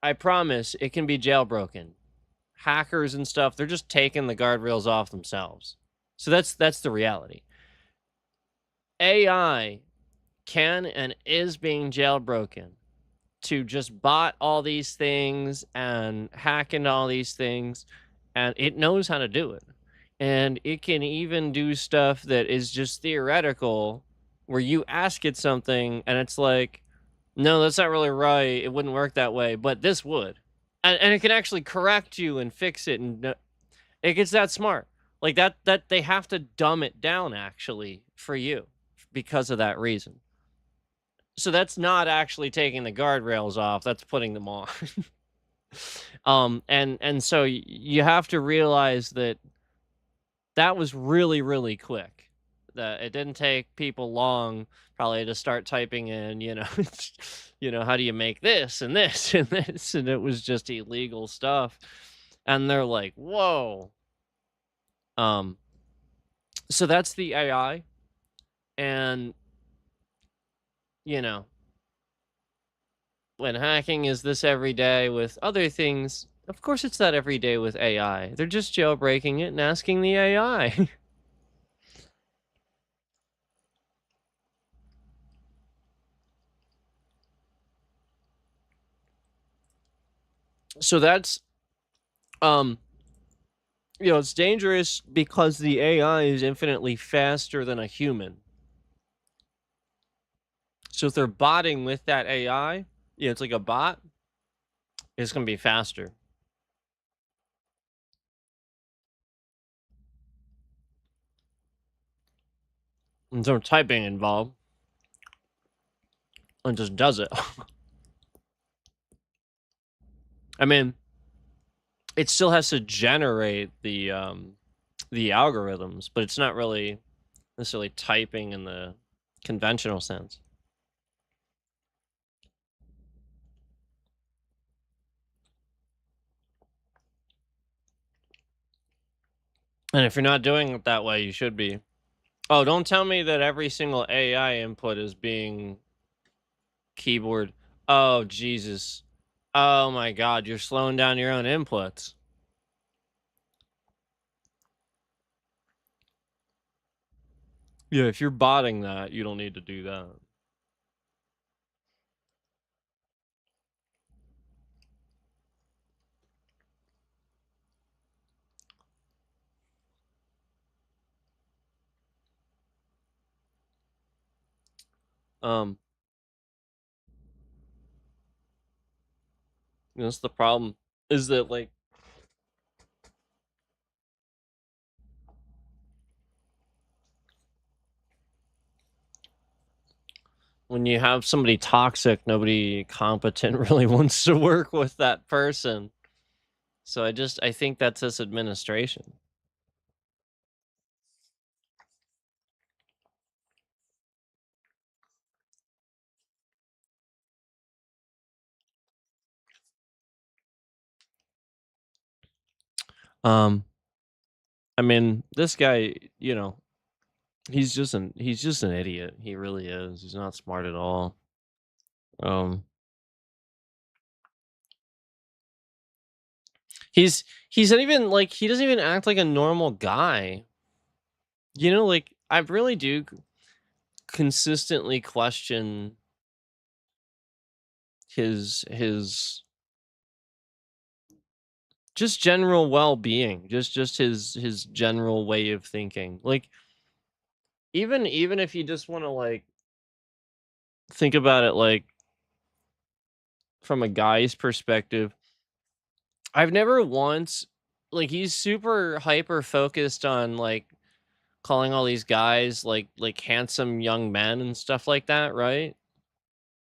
I promise it can be jailbroken. Hackers and stuff, they're just taking the guardrails off themselves. So that's the reality. AI can and is being jailbroken to just bot all these things and hack into all these things, and it knows how to do it. And it can even do stuff that is just theoretical, where you ask it something and it's like, no, that's not really right. It wouldn't work that way, but this would. And it can actually correct you and fix it. And it gets that smart. Like that they have to dumb it down actually for you because of that reason. So that's not actually taking the guardrails off, that's putting them on. And so you have to realize that that was really, really quick. That it didn't take people long probably to start typing in, how do you make this and this and this, and it was just illegal stuff. And they're like, "Whoa." Um, so that's the AI, and, you know, when hacking is this every day with other things, of course it's that every day with AI. They're just jailbreaking it and asking the AI. So that's um it's dangerous because the AI is infinitely faster than a human. So if they're botting with that AI, it's like a bot, it's gonna be faster. There's no typing involved. It just does it. I mean, it still has to generate the algorithms, but it's not really necessarily typing in the conventional sense. And if you're not doing it that way, you should be. Oh, don't tell me that every single AI input is being keyboard. Oh, Jesus. Oh my God, you're slowing down your own inputs. Yeah, if you're botting that, you don't need to do that. Um, that's the problem. Is that like when you have somebody toxic, nobody competent really wants to work with that person. So I think that's this administration. Um, I mean, this guy, he's just an idiot. He really is. He's not smart at all. Um, He's not even like he doesn't even act like a normal guy. You know, like I really do consistently question his just general well-being, just his general way of thinking. Like even if you just want to like think about it like from a guy's perspective, I've never once like he's super hyper focused on like calling all these guys like handsome young men and stuff like that, right?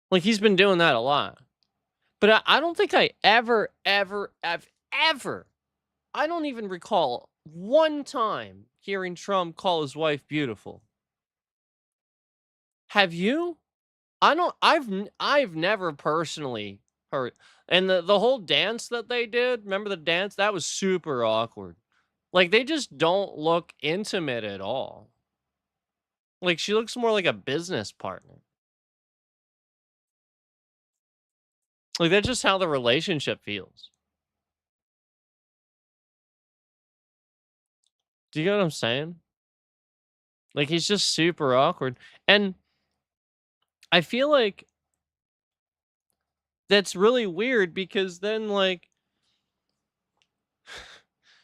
Like he's been doing that a lot. But I don't think I ever I don't even recall one time hearing Trump call his wife beautiful. Have you? I don't I've never personally heard, and the whole dance that they did, remember the dance? That was super awkward. Like they just don't look intimate at all. Like she looks more like a business partner. Like that's just how the relationship feels. Do you get what I'm saying? Like he's just super awkward. And I feel like that's really weird because then like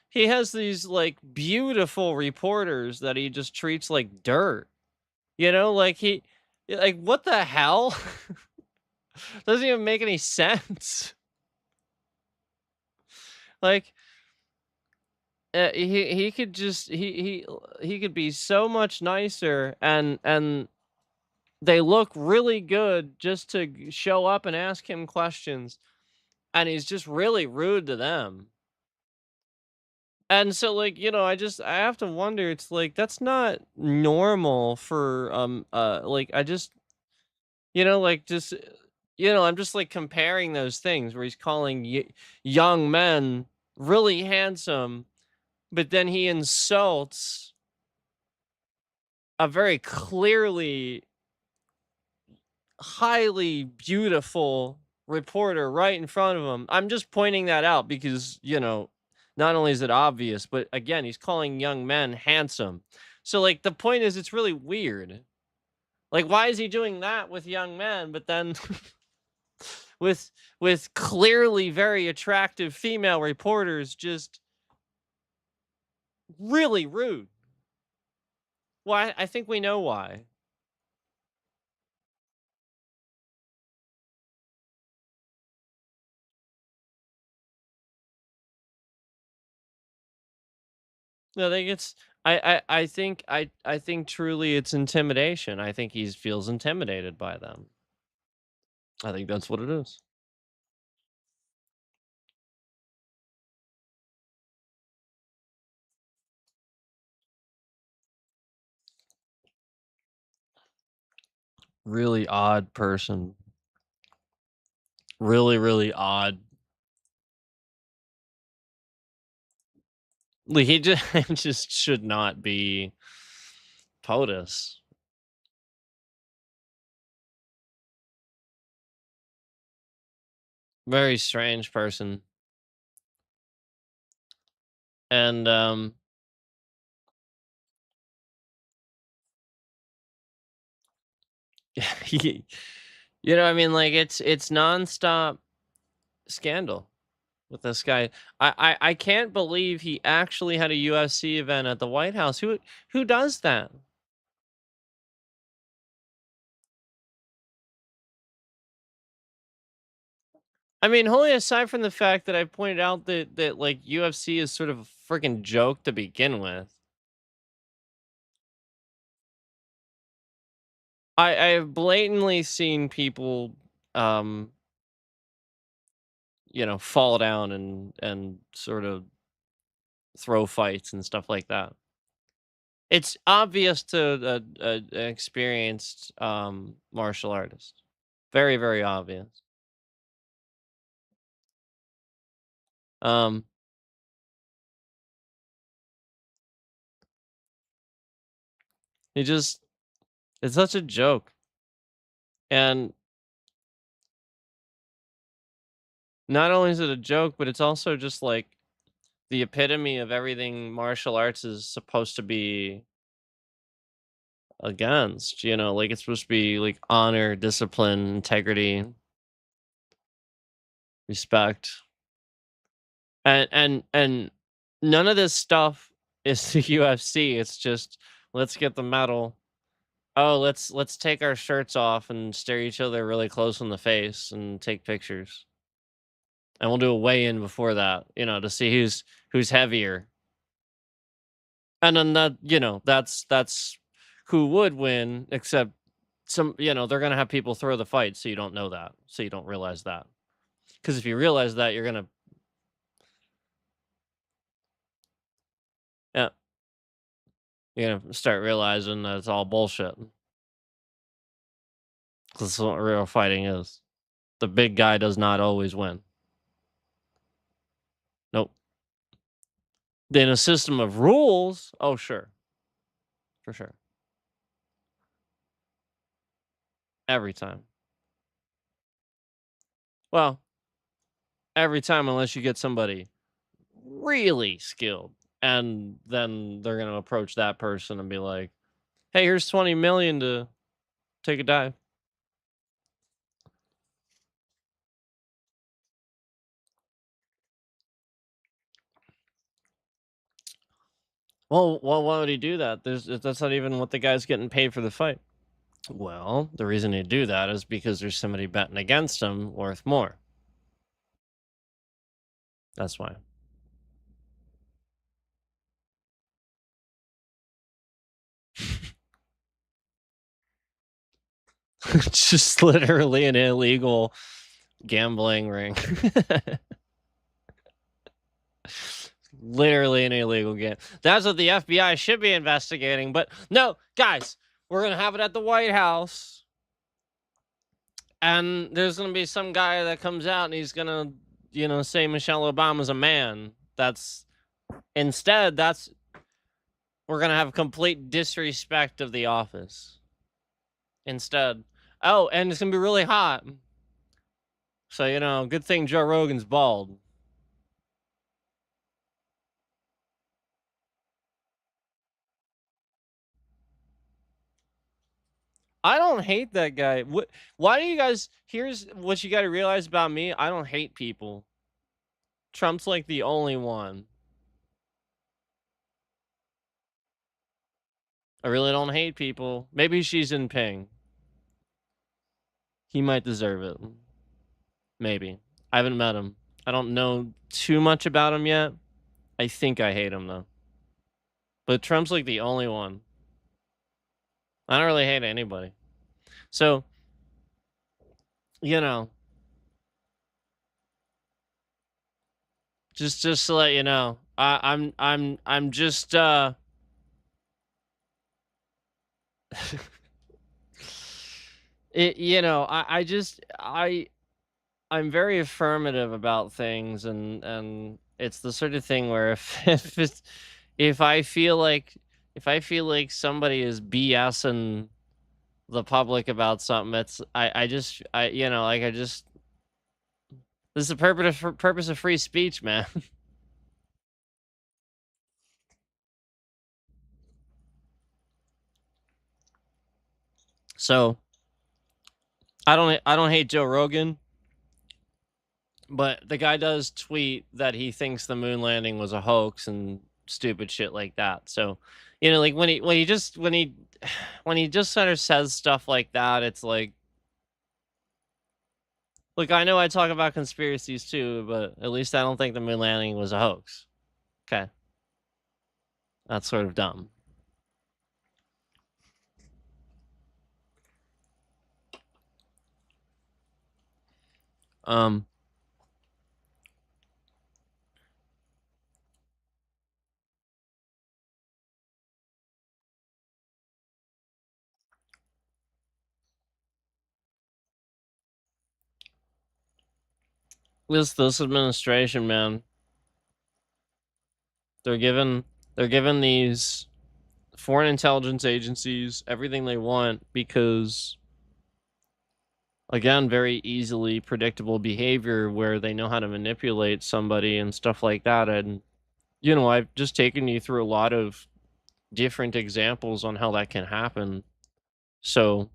he has these like beautiful reporters that he just treats like dirt. You know, like like what the hell? Doesn't even make any sense. Like he could just he could be so much nicer and they look really good just to show up and ask him questions, and he's just really rude to them. And so like, you know, I have to wonder, it's like that's not normal for like I just you know, like just you know, I'm just like comparing those things where he's calling young men really handsome, but then he insults a very clearly highly beautiful reporter right in front of him. I'm just pointing that out because, you know, not only is it obvious, but again, he's calling young men handsome. So like the point is it's really weird. Like why is he doing that with young men but then with clearly very attractive female reporters just really rude? Why? I think we know why. No, I think it's I think truly it's intimidation. I think he feels intimidated by them. I think that's what it is. Really odd person. Really, really odd. Like he just just should not be POTUS. Very strange person. And he, you know, I mean, like it's nonstop scandal with this guy. I can't believe he actually had a UFC event at the White House. Who does that? I mean, wholly aside from the fact that I pointed out that like UFC is sort of a freaking joke to begin with. I have blatantly seen people um you know, fall down and sort of throw fights and stuff like that. It's obvious to an experienced martial artist. Very, very obvious. Um, it just it's such a joke. And not only is it a joke, but it's also just like the epitome of everything martial arts is supposed to be against, like it's supposed to be like honor, discipline, integrity, respect. And none of this stuff is the UFC. It's just let's get the medal. Oh, let's take our shirts off and stare each other really close in the face and take pictures. And we'll do a weigh-in before that, to see who's heavier. And then that's who would win, except they're gonna have people throw the fight, so you don't know that. So you don't realize that. Because if you realize that, yeah, you're gonna start realizing that it's all bullshit. Because that's what real fighting is. The big guy does not always win. Nope. In a system of rules, oh sure. For sure. Every time. Well, every time unless you get somebody really skilled. And then they're gonna approach that person and be like, "Hey, here's 20 million to take a dive." Well, why would he do that? That's not even what the guy's getting paid for the fight. Well, the reason he'd do that is because there's somebody betting against him worth more. That's why. Just literally an illegal gambling ring. Literally an illegal game. That's what the FBI should be investigating. But no, guys, we're going to have it at the White House. And there's going to be some guy that comes out and he's going to, say Michelle Obama's a man. Instead, we're going to have complete disrespect of the office. Instead. Oh, and it's going to be really hot. So, good thing Joe Rogan's bald. I don't hate that guy. Why do you guys? Here's what you got to realize about me. I don't hate people. Trump's like the only one. I really don't hate people. Maybe Xi Jinping. He might deserve it. Maybe. I haven't met him. I don't know too much about him yet. I think I hate him though. But Trump's like the only one. I don't really hate anybody. So, just to let you know, I'm just I'm very affirmative about things, and it's the sort of thing where if I feel like somebody is BSing the public about something, it's I just this is the purpose of free speech, man. So I don't hate Joe Rogan, but the guy does tweet that he thinks the moon landing was a hoax and stupid shit like that. So, like when he just sort of says stuff like that, it's like, look, I know I talk about conspiracies too, but at least I don't think the moon landing was a hoax. Okay. That's sort of dumb. This administration, man, they're given these foreign intelligence agencies everything they want because, again, very easily predictable behavior where they know how to manipulate somebody and stuff like that. And I've just taken you through a lot of different examples on how that can happen. So,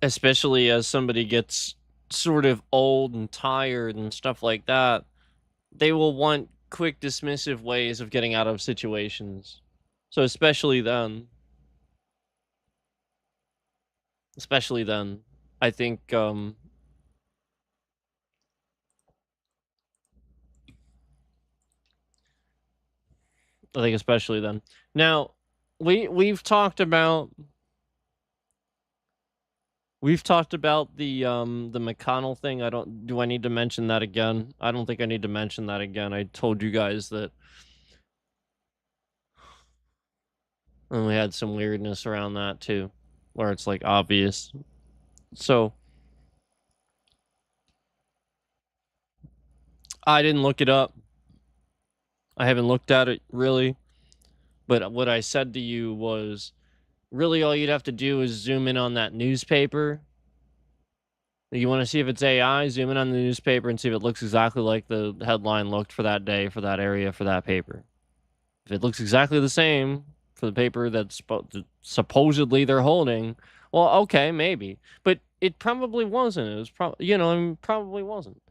especially as somebody gets sort of old and tired and stuff like that, they will want quick, dismissive ways of getting out of situations. So, especially then, I think, especially then. Now, we've talked about the McConnell thing. I need to mention that again? I don't think I need to mention that again. I told you guys that and we had some weirdness around that too, where it's like obvious. So I didn't look it up. I haven't looked at it really. But what I said to you was really all you'd have to do is zoom in on that newspaper. You want to see if it's AI, zoom in on the newspaper and see if it looks exactly like the headline looked for that day, for that area, for that paper. If it looks exactly the same for the paper that's supposedly they're holding, well, okay, maybe. But it probably wasn't. It was probably, probably wasn't.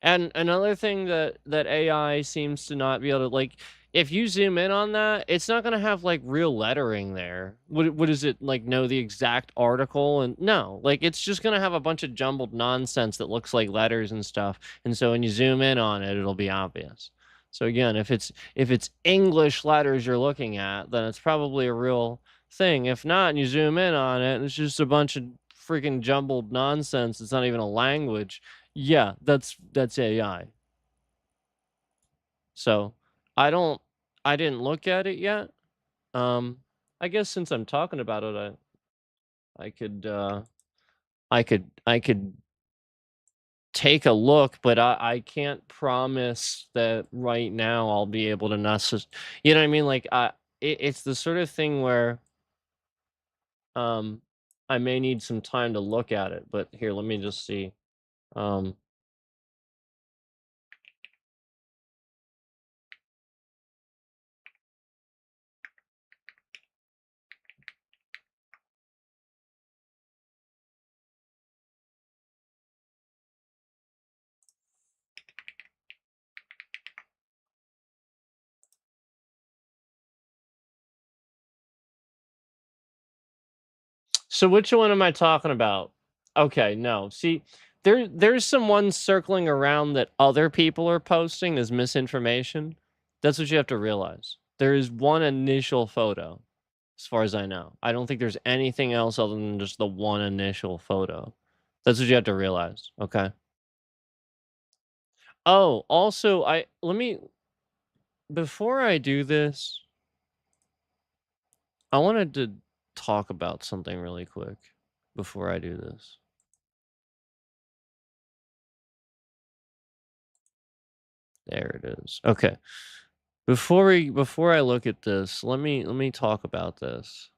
And another thing that AI seems to not be able to like, if you zoom in on that, it's not gonna have like real lettering there. What is it like? Know the exact article and no, like it's just gonna have a bunch of jumbled nonsense that looks like letters and stuff. And so when you zoom in on it, it'll be obvious. So again, if it's English letters you're looking at, then it's probably a real thing. If not, and you zoom in on it, and it's just a bunch of freaking jumbled nonsense. It's not even a language. Yeah, that's AI. So I don't I didn't look at it yet. Um I guess since I'm talking about it, I could I could take a look, but I can't promise that right now I'll be able to you know what I mean? Like it's the sort of thing where um I may need some time to look at it, but here, let me just see. Um So which one am I talking about? Okay, no. See, there's some ones circling around that other people are posting as misinformation. That's what you have to realize. There is one initial photo, as far as I know. I don't think there's anything else other than just the one initial photo. That's what you have to realize. Okay. Oh, also, I let me before I do this, I wanted to talk about something really quick before I do this. There it is. Okay. Before I look at this, let me talk about this.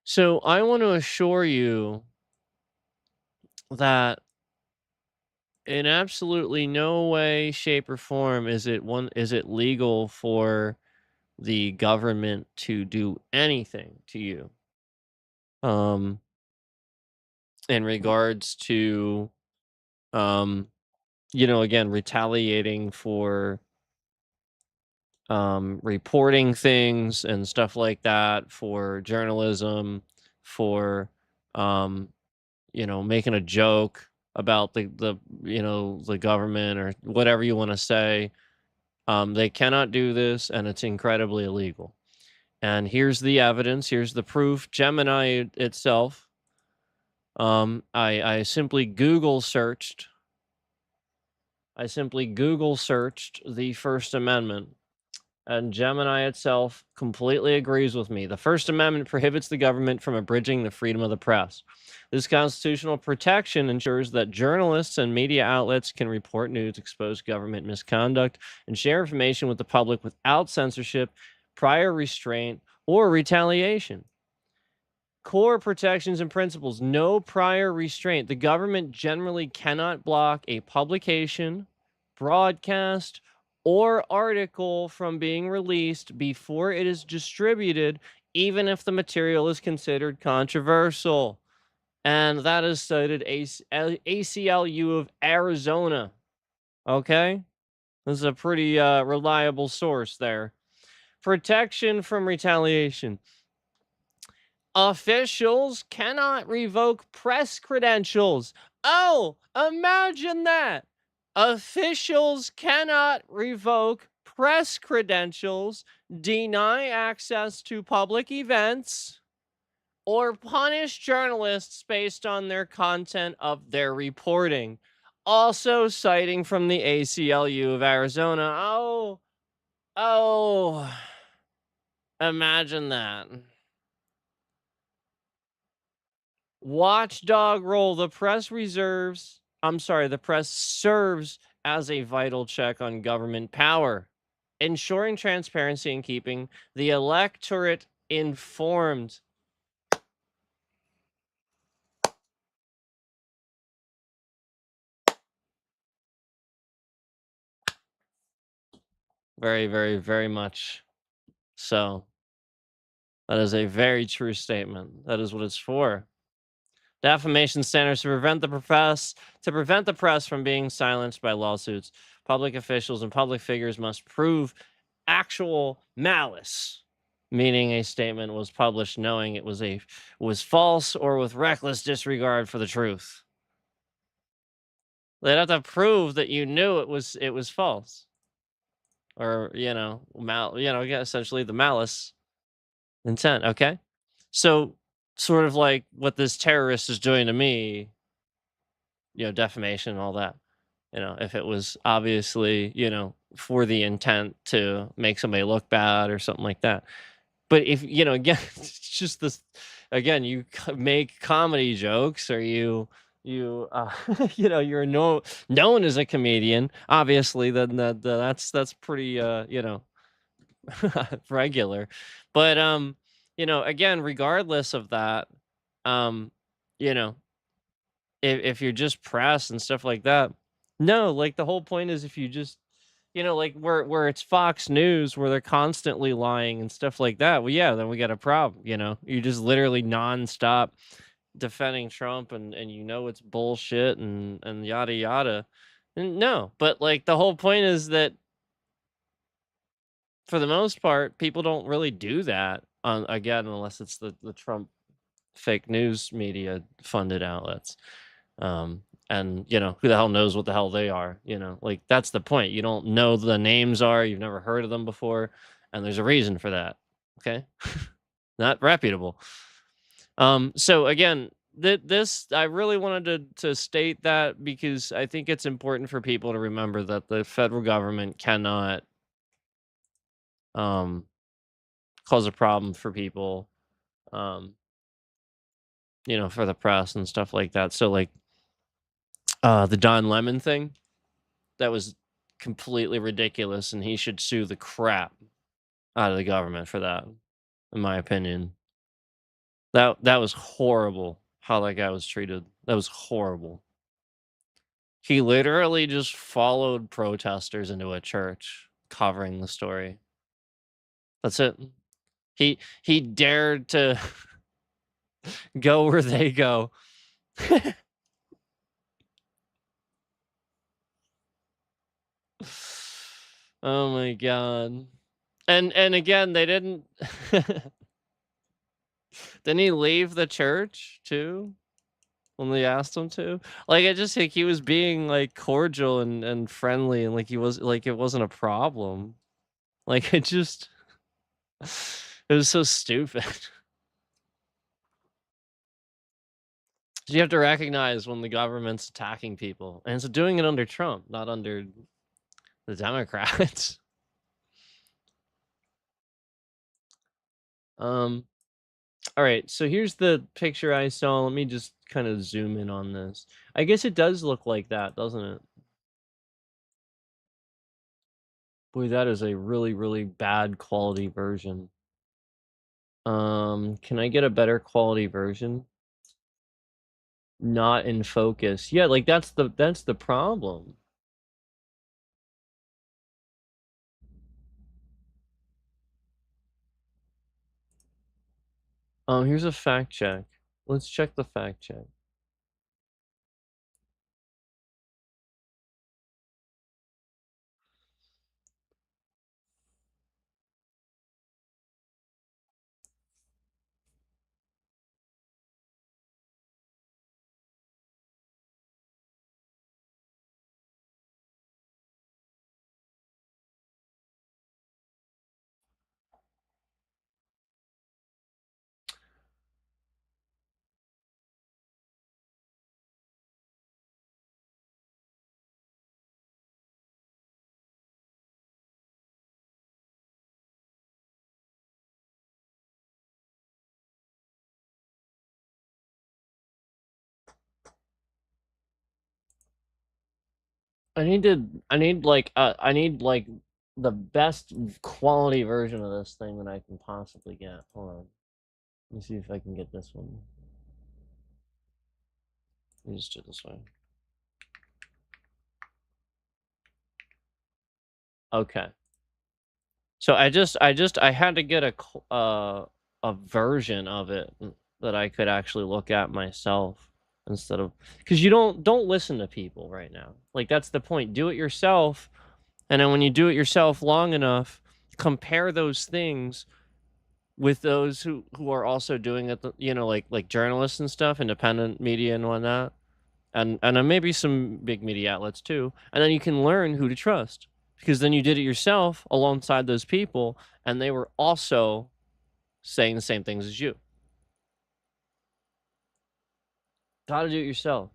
So I want to assure you that in absolutely no way, shape, or form is it legal for the government to do anything to you. Um in regards to um again retaliating for reporting things and stuff like that, for journalism, for um, making a joke about the government or whatever you want to say. They cannot do this, and it's incredibly illegal. And here's the evidence. Here's the proof. Gemini itself. I simply Google searched. I simply Google searched the First Amendment. And Gemini itself completely agrees with me. The First Amendment prohibits the government from abridging the freedom of the press. This constitutional protection ensures that journalists and media outlets can report news, expose government misconduct, and share information with the public without censorship, prior restraint, or retaliation. Core protections and principles. No prior restraint. The government generally cannot block a publication, broadcast, or article from being released before it is distributed, even if the material is considered controversial. And that is cited ACLU of Arizona. Okay? This is a pretty reliable source there. Protection from retaliation. Officials cannot revoke press credentials. Oh, imagine that. Officials cannot revoke press credentials, deny access to public events, or punish journalists based on their content of their reporting. Also citing from the ACLU of Arizona. Oh, imagine that. Watchdog role. The press serves as a vital check on government power, ensuring transparency and keeping the electorate informed. Very, very, very much so. That is a very true statement. That is what it's for. Defamation standards to prevent the press from being silenced by lawsuits. Public officials and public figures must prove actual malice, meaning a statement was published knowing it was false or with reckless disregard for the truth. They'd have to prove that you knew it was false, or essentially the malice intent. Okay, so sort of like what this terrorist is doing to me, defamation and all that. If it was obviously, for the intent to make somebody look bad or something like that. But if, again, it's just this, again, you make comedy jokes, or you, you're known as a comedian, obviously, then that's pretty, regular. But, again, regardless of that, um, you know, if you're just press and stuff like that, no, like the whole point is if you just, like where it's Fox News where they're constantly lying and stuff like that. Well, yeah, then we got a problem. You just literally nonstop defending Trump, and it's bullshit and yada yada. And no, but like the whole point is that for the most part, people don't really do that on again unless it's the Trump fake news media funded outlets. Um, and who the hell knows what the hell they are? Like that's the point. You don't know the names are, you've never heard of them before, and there's a reason for that. Okay, not reputable. So again, this I really wanted to state that because I think it's important for people to remember that the federal government cannot um cause a problem for people, um, for the press and stuff like that. So like the Don Lemon thing, that was completely ridiculous, and he should sue the crap out of the government for that, in my opinion. That was horrible how that guy was treated. That was horrible. He literally just followed protesters into a church covering the story. That's it. He dared to go where they go. Oh my god. And again, they didn't didn't he leave the church too when they asked him to? Like I just think he was being like cordial and friendly, and like he was like it wasn't a problem. Like it just it was so stupid. You have to recognize when the government's attacking people, and it's doing it under Trump, not under the Democrats. um all right, so here's the picture I saw. Let me just kind of zoom in on this. I guess it does look like that, doesn't it? Boy, that is a really, really bad quality version. Can I get a better quality version? Not in focus. Yeah, like that's the problem. Here's a fact check. Let's check the fact check. I need like the best quality version of this thing that I can possibly get. Hold on. Let me see if I can get this one. Let me just do it this way. Okay. So I had to get a version of it that I could actually look at myself instead of, because you don't listen to people right now. Like that's the point. Do it yourself, and then when you do it yourself long enough, compare those things with those who are also doing it, you know, like journalists and stuff, independent media and whatnot, and then maybe some big media outlets too, and then you can learn who to trust because then you did it yourself alongside those people, and they were also saying the same things as you. Got to do it yourself.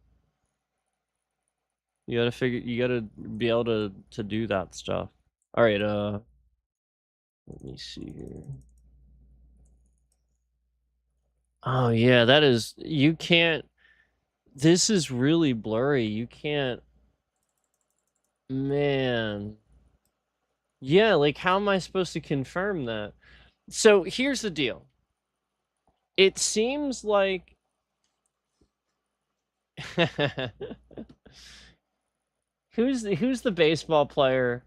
You got to figure. You got to be able to do that stuff. All right. Let me see here. Oh yeah, that is. You can't. This is really blurry. You can't. Man. Yeah, like how am I supposed to confirm that? So here's the deal. It seems like who's the baseball player?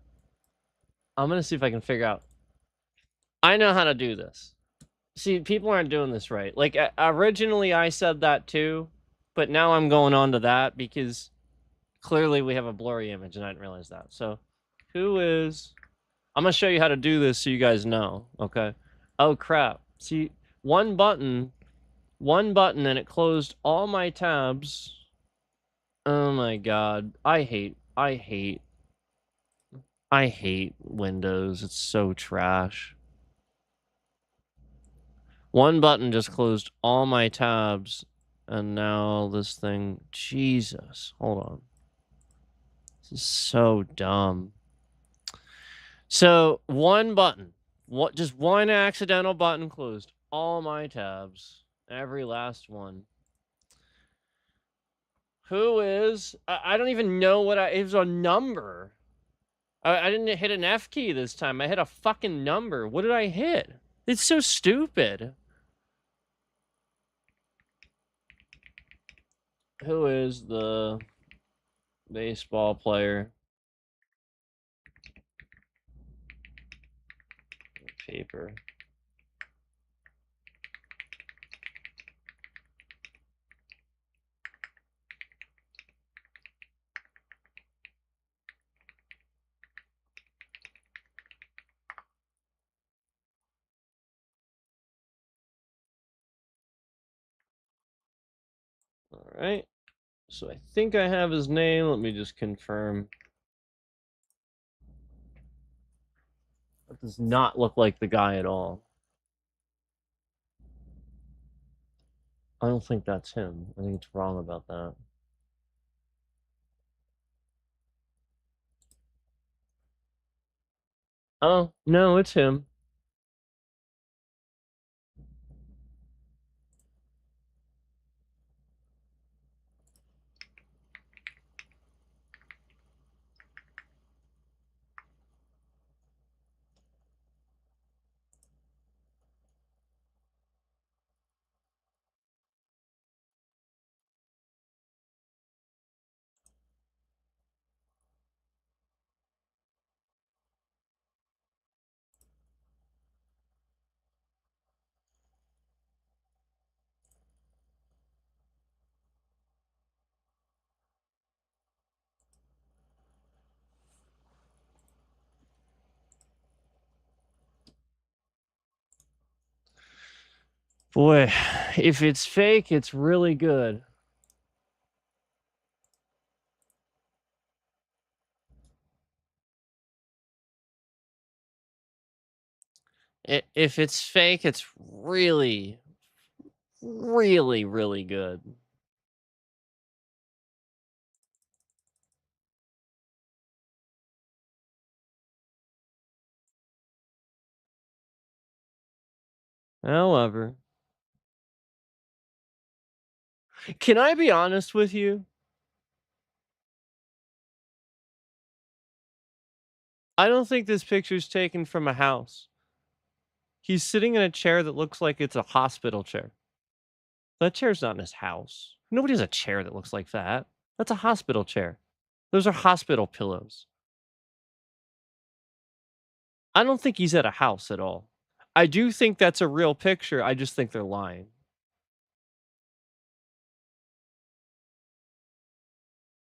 I'm gonna see if I can figure out. I know how to do this. See, people aren't doing this right. Like originally, I said that too, but now I'm going on to that because clearly we have a blurry image, and I didn't realize that. So, who is? I'm gonna show you how to do this so you guys know. Okay. Oh crap! See, one button, and it closed all my tabs. Oh my god. I hate Windows. It's so trash. One button just closed all my tabs, and now this thing. Jesus. Hold on. This is so dumb. So, one button. Just one accidental button closed all my tabs. Every last one. Who is? I don't even know what it was a number. I didn't hit an F key this time. I hit a fucking number. What did I hit? It's so stupid. Who is the baseball player? Paper. All right. So I think I have his name. Let me just confirm. That does not look like the guy at all. I don't think that's him. I think it's wrong about that. Oh, no, it's him. Boy, if it's fake, it's really good. If it's fake, it's really, really, really good. However, can I be honest with you? I don't think this picture's taken from a house. He's sitting in a chair that looks like it's a hospital chair. That chair's not in his house. Nobody has a chair that looks like that. That's a hospital chair. Those are hospital pillows. I don't think he's at a house at all. I do think that's a real picture. I just think they're lying.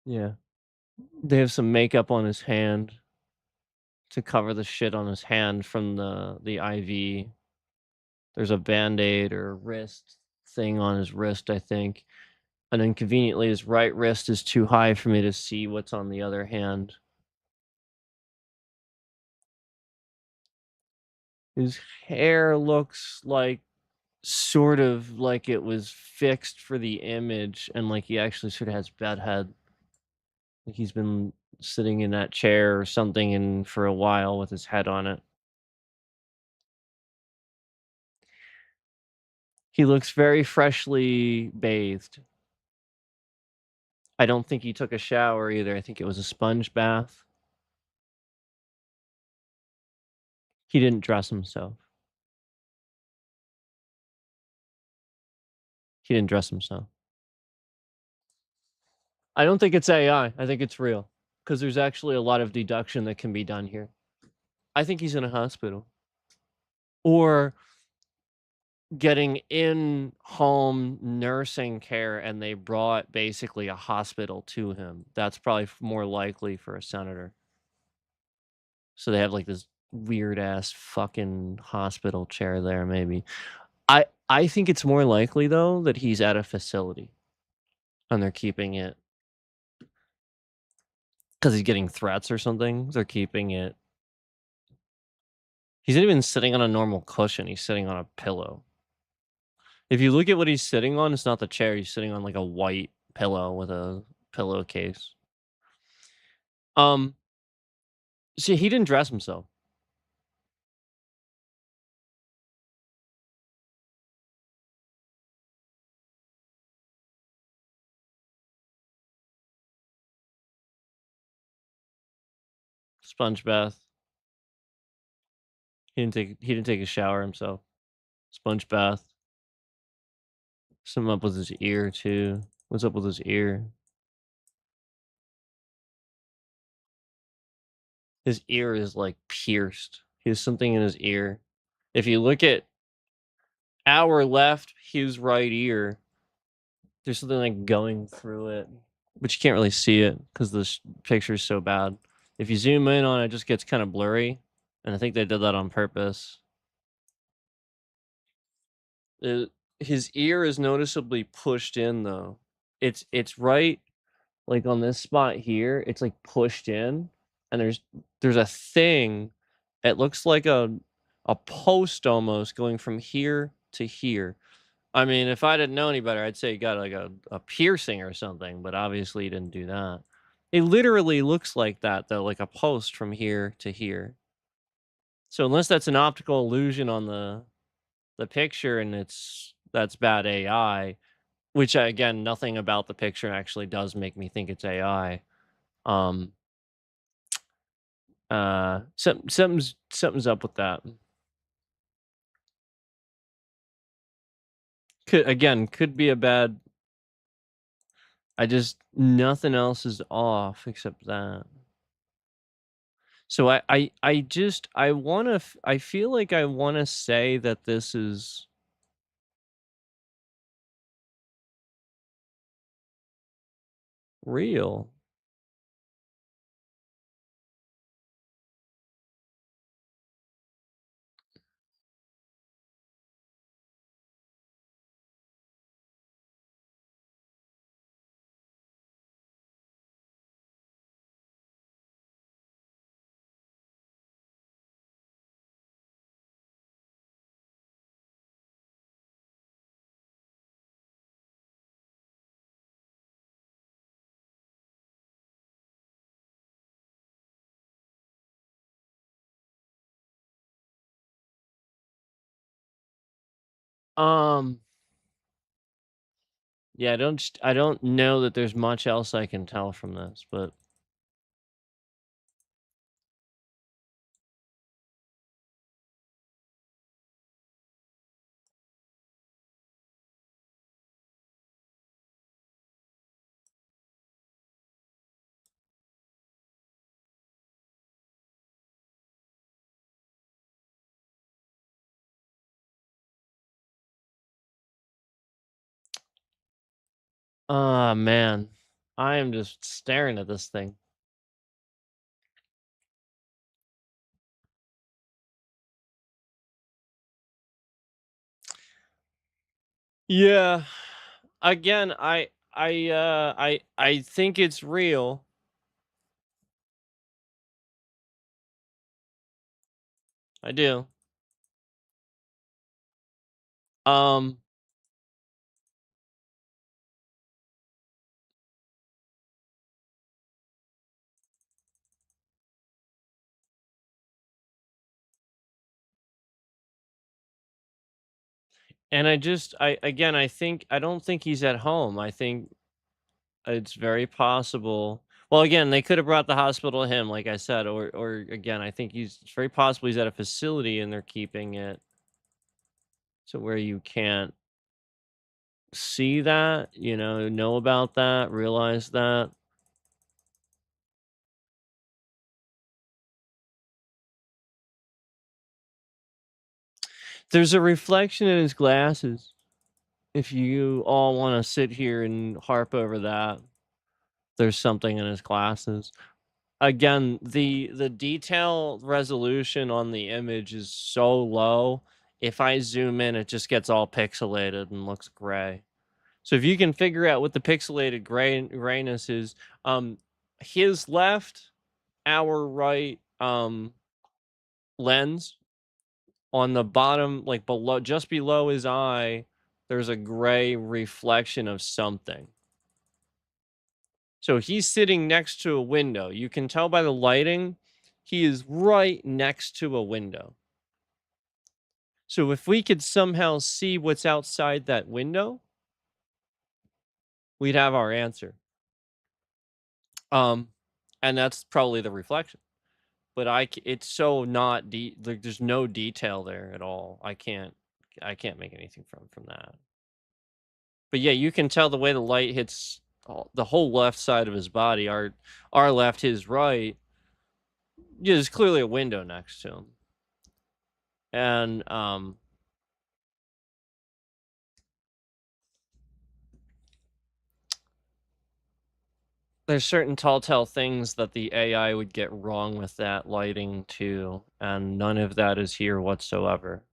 Yeah. They have some makeup on his hand to cover the shit on his hand from the IV. There's a band-aid or wrist thing on his wrist, I think. And then conveniently, his right wrist is too high for me to see what's on the other hand. His hair looks like sort of like it was fixed for the image, and like he actually sort of has bedhead. Like he's been sitting in that chair or something and for a while with his head on it. He looks very freshly bathed. I don't think he took a shower either. I think it was a sponge bath. He didn't dress himself. He didn't dress himself. I don't think it's AI. I think it's real because there's actually a lot of deduction that can be done here. I think he's in a hospital or getting in home nursing care and they brought basically a hospital to him. That's probably more likely for a senator. So they have like this weird ass fucking hospital chair there maybe. I think it's more likely though that he's at a facility and they're keeping it because he's getting threats or something. They're keeping it. He's not even sitting on a normal cushion. He's sitting on a pillow. If you look at what he's sitting on, it's not the chair. He's sitting on like a white pillow with a pillowcase. Um, See, he didn't dress himself. Sponge bath. He didn't take a shower himself. Sponge bath. Something up with his ear too. What's up with his ear? His ear is like pierced. He has something in his ear. If you look at our left, his right ear, there's something like going through it, but you can't really see it because the picture is so bad. If you zoom in on it, it just gets kind of blurry, and I think they did that on purpose. It, his ear is noticeably pushed in though. It's right like on this spot here. It's like pushed in, and there's a thing. It looks like a post almost going from here to here. I mean, if I didn't know any better, I'd say he got like a piercing or something, but obviously he didn't do that. It literally looks like that though, like a post from here to here. So unless that's an optical illusion on the picture and that's bad AI, which again, nothing about the picture actually does make me think it's AI. Um something's up with that. Could be a bad. I just nothing else is off except that. So I just I want to I feel like I want to say that this is real. Um, yeah, I don't know that there's much else I can tell from this, but ah, man, I am just staring at this thing. Yeah. Again, I think it's real. I do. Um, and I again, I don't think he's at home. I think it's very possible. Well, again, they could have brought the hospital to him, like I said, or again, I think it's very possible he's at a facility and they're keeping it to where you can't see that, know about that, realize that. There's a reflection in his glasses. If you all want to sit here and harp over that, there's something in his glasses. Again, the detail resolution on the image is so low. If I zoom in, it just gets all pixelated and looks gray. So if you can figure out what the pixelated grayness is, his left, our right lens on the bottom, like below, just below his eye, there's a gray reflection of something. So he's sitting next to a window. You can tell by the lighting, he is right next to a window. So if we could somehow see what's outside that window, we'd have our answer. Um, and that's probably the reflection. But it's so not like there's no detail there at all. I can't make anything from that. But yeah, you can tell the way the light hits the whole left side of his body. Our left, his right. Yeah, there's clearly a window next to him, and there's certain telltale things that the AI would get wrong with that lighting too, and none of that is here whatsoever.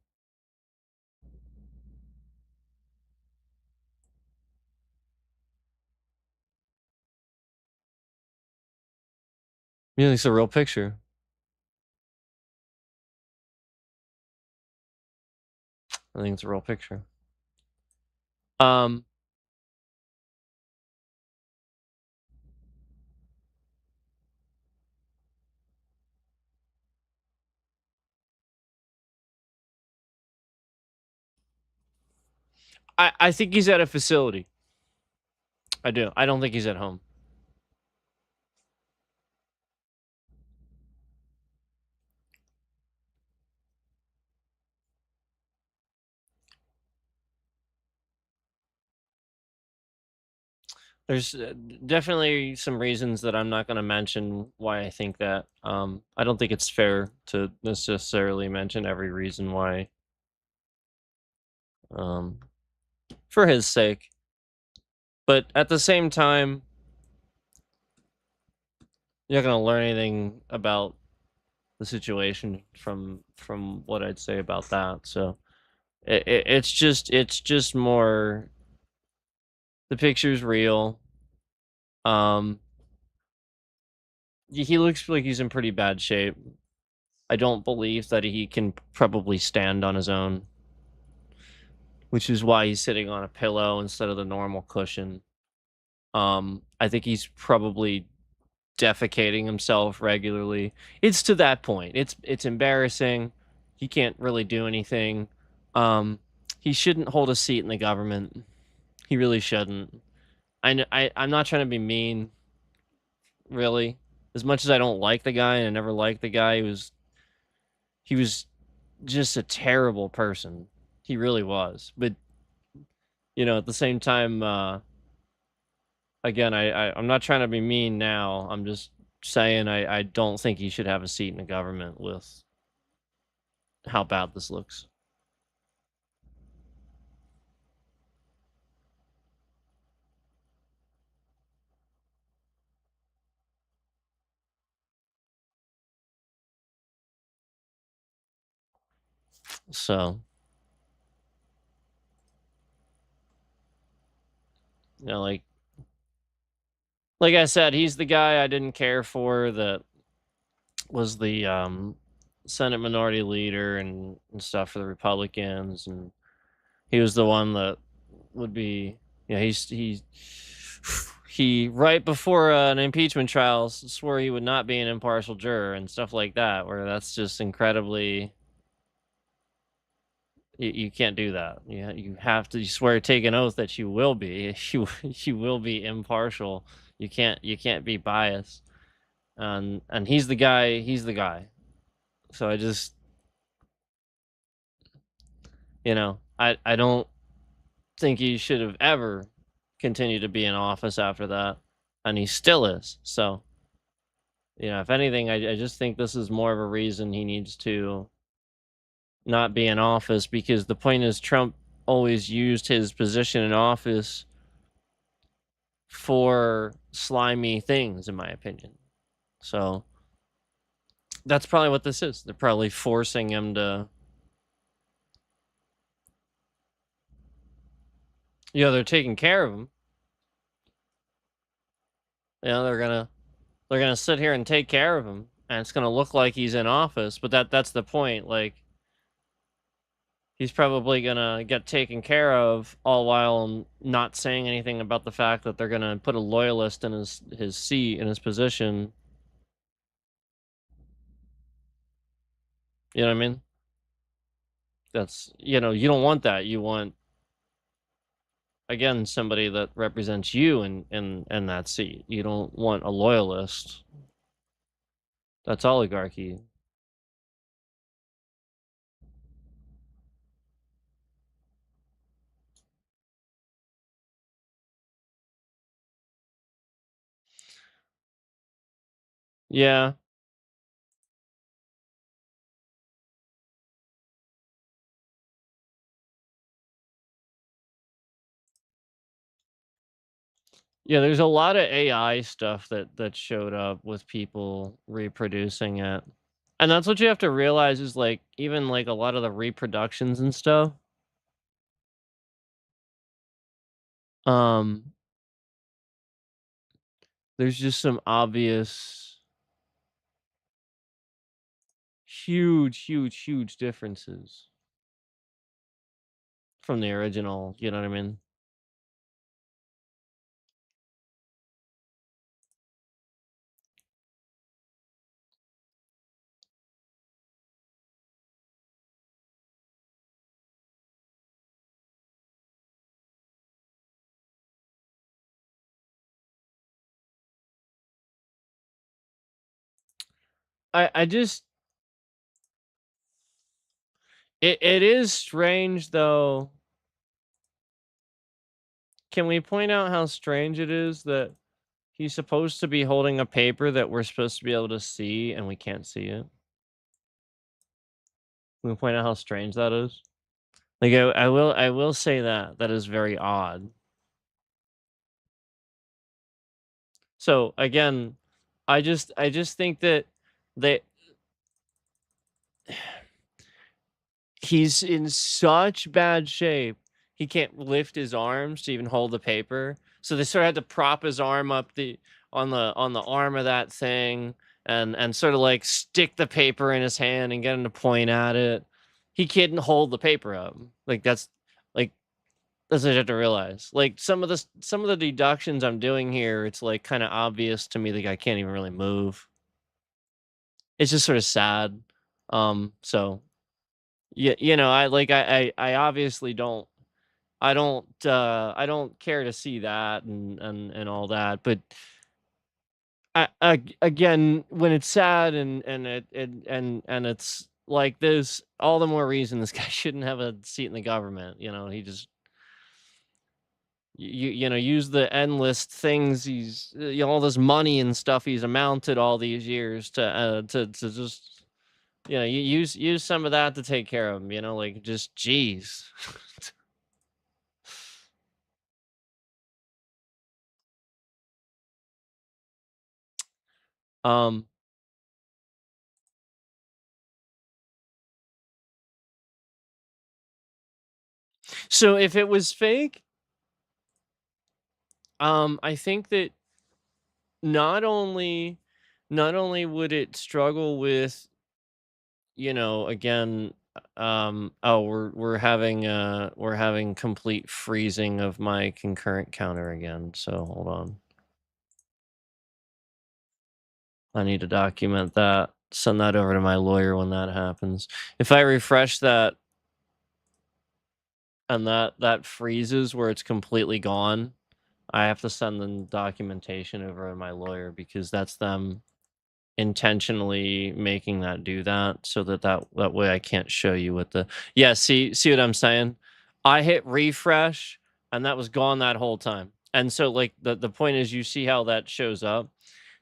You think it's a real picture? I think it's a real picture. Um, I think he's at a facility. I do. I don't think he's at home. There's definitely some reasons that I'm not going to mention why I think that. I don't think it's fair to necessarily mention every reason why. Um, for his sake, but at the same time, you're not going to learn anything about the situation from what I'd say about that. So it's just more the picture's real. Um, he looks like he's in pretty bad shape. I don't believe that he can probably stand on his own, which is why he's sitting on a pillow instead of the normal cushion. I think he's probably defecating himself regularly. It's to that point. It's embarrassing. He can't really do anything. Um, he shouldn't hold a seat in the government. He really shouldn't. I'm not trying to be mean, really. As much as I don't like the guy and I never liked the guy, he was just a terrible person. He really was. But at the same time, again, I'm not trying to be mean now. I'm just saying I don't think he should have a seat in the government with how bad this looks. So, like I said, he's the guy I didn't care for that was the Senate Minority Leader and stuff for the Republicans, and he was the one that would be he right before an impeachment trial swore he would not be an impartial juror and stuff like that, where that's just incredibly you can't do that. You have to swear, take an oath that you will be you will be impartial. You can't be biased. And he's the guy. So I just I don't think he should have ever continued to be in office after that, and he still is. So if anything, I just think this is more of a reason he needs to not be in office, because the point is Trump always used his position in office for slimy things, in my opinion. So that's probably what this is. They're probably forcing him to. They're taking care of him. They're gonna sit here and take care of him, and it's gonna look like he's in office. But that's the point. Like, he's probably gonna get taken care of, all while not saying anything about the fact that they're gonna put a loyalist in his seat, in his position. You know what I mean? That's you don't want that. You want, again, somebody that represents you in that seat. You don't want a loyalist. That's oligarchy. Yeah. Yeah, there's a lot of AI stuff that showed up with people reproducing it. And that's what you have to realize is, like, even like a lot of the reproductions and stuff, um there's just some obvious huge differences from the original, you know what I mean? I just it is strange though. Can we point out how strange it is that he's supposed to be holding a paper that we're supposed to be able to see and we can't see it? Can we point out how strange that is? Like, I will say that that is very odd. So again, I just think that they he's in such bad shape. He can't lift his arms to even hold the paper. So they sort of had to prop his arm up on the arm of that thing, and sort of like stick the paper in his hand and get him to point at it. He couldn't hold the paper up. Like that's what you have to realize. Like, some of the deductions I'm doing here, it's like kind of obvious to me the guy can't even really move. It's just sort of sad. So Yeah, I like I obviously don't I don't care to see that and all that, but again, when it's sad and it's like this, all the more reason this guy shouldn't have a seat in the government. He just use the endless things all this money and stuff he's amounted all these years to just use some of that to take care of him. Like just geez. um. So if it was fake, I think that not only not only would it struggle with, again, oh, we're having complete freezing of my concurrent counter again. So hold on. I need to document that. Send that over to my lawyer when that happens. If I refresh that and that freezes where it's completely gone, I have to send the documentation over to my lawyer because that's them intentionally making that do that so that way I can't show you what the yeah, see what I'm saying? I hit refresh and that was gone that whole time. And so like the point is you see how that shows up.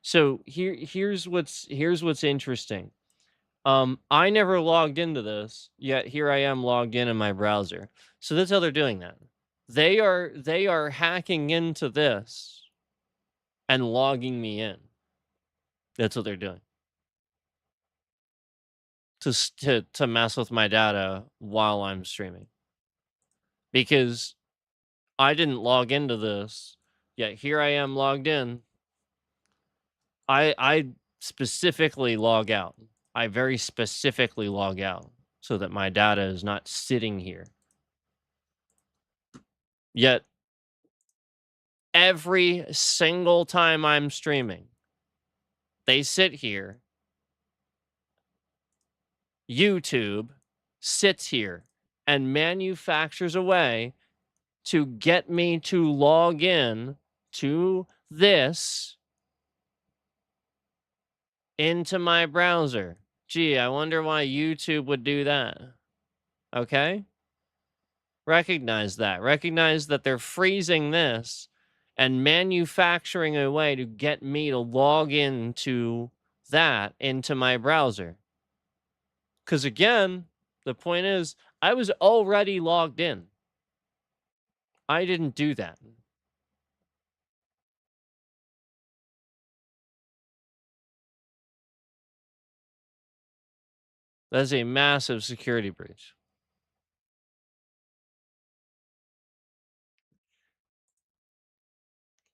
So here's what's interesting. I never logged into this, yet here I am logged in my browser. So that's how they're doing that. They are hacking into this and logging me in. That's what they're doing. To mess with my data while I'm streaming. Because I didn't log into this, yet here I am logged in. I specifically log out. I very specifically log out so that my data is not sitting here. Yet every single time I'm streaming, they sit here. YouTube sits here and manufactures a way to get me to log in to this into my browser. Gee, I wonder why YouTube would do that. Okay? Recognize that. Recognize that they're freezing this and manufacturing a way to get me to log into that into my browser. Because again, the point is, I was already logged in. I didn't do that. That's a massive security breach.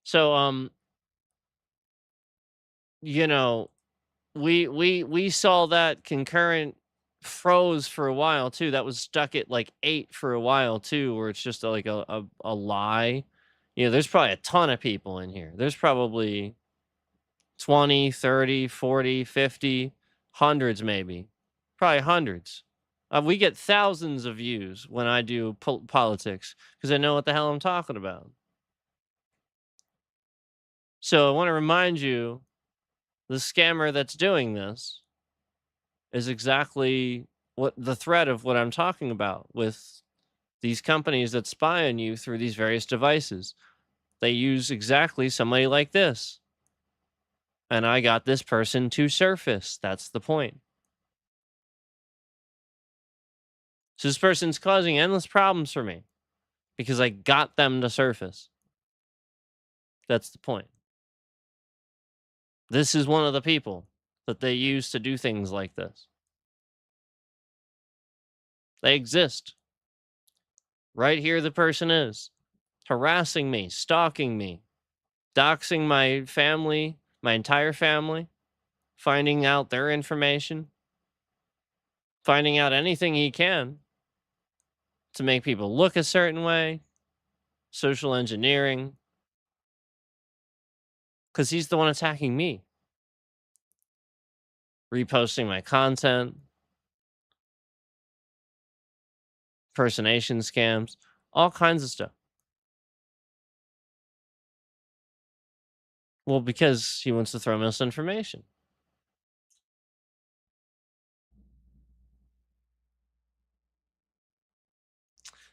So, you know, we saw that concurrent froze for a while too. That was stuck at like 8 for a while too, where it's just like a lie. There's probably a ton of people in here. There's probably 20, 30, 40, 50, hundreds maybe. Probably hundreds. We get thousands of views when I do politics because I know what the hell I'm talking about. So I want to remind you, the scammer that's doing this is exactly what the threat of what I'm talking about with these companies that spy on you through these various devices. They use exactly somebody like this. And I got this person to surface. That's the point. So this person's causing endless problems for me because I got them to surface. That's the point. This is one of the people that they use to do things like this. They exist. Right here, the person is harassing me, stalking me, doxing my family, my entire family, finding out their information, finding out anything he can to make people look a certain way, social engineering, because he's the one attacking me, reposting my content. impersonation scams, all kinds of stuff. Well, because he wants to throw misinformation.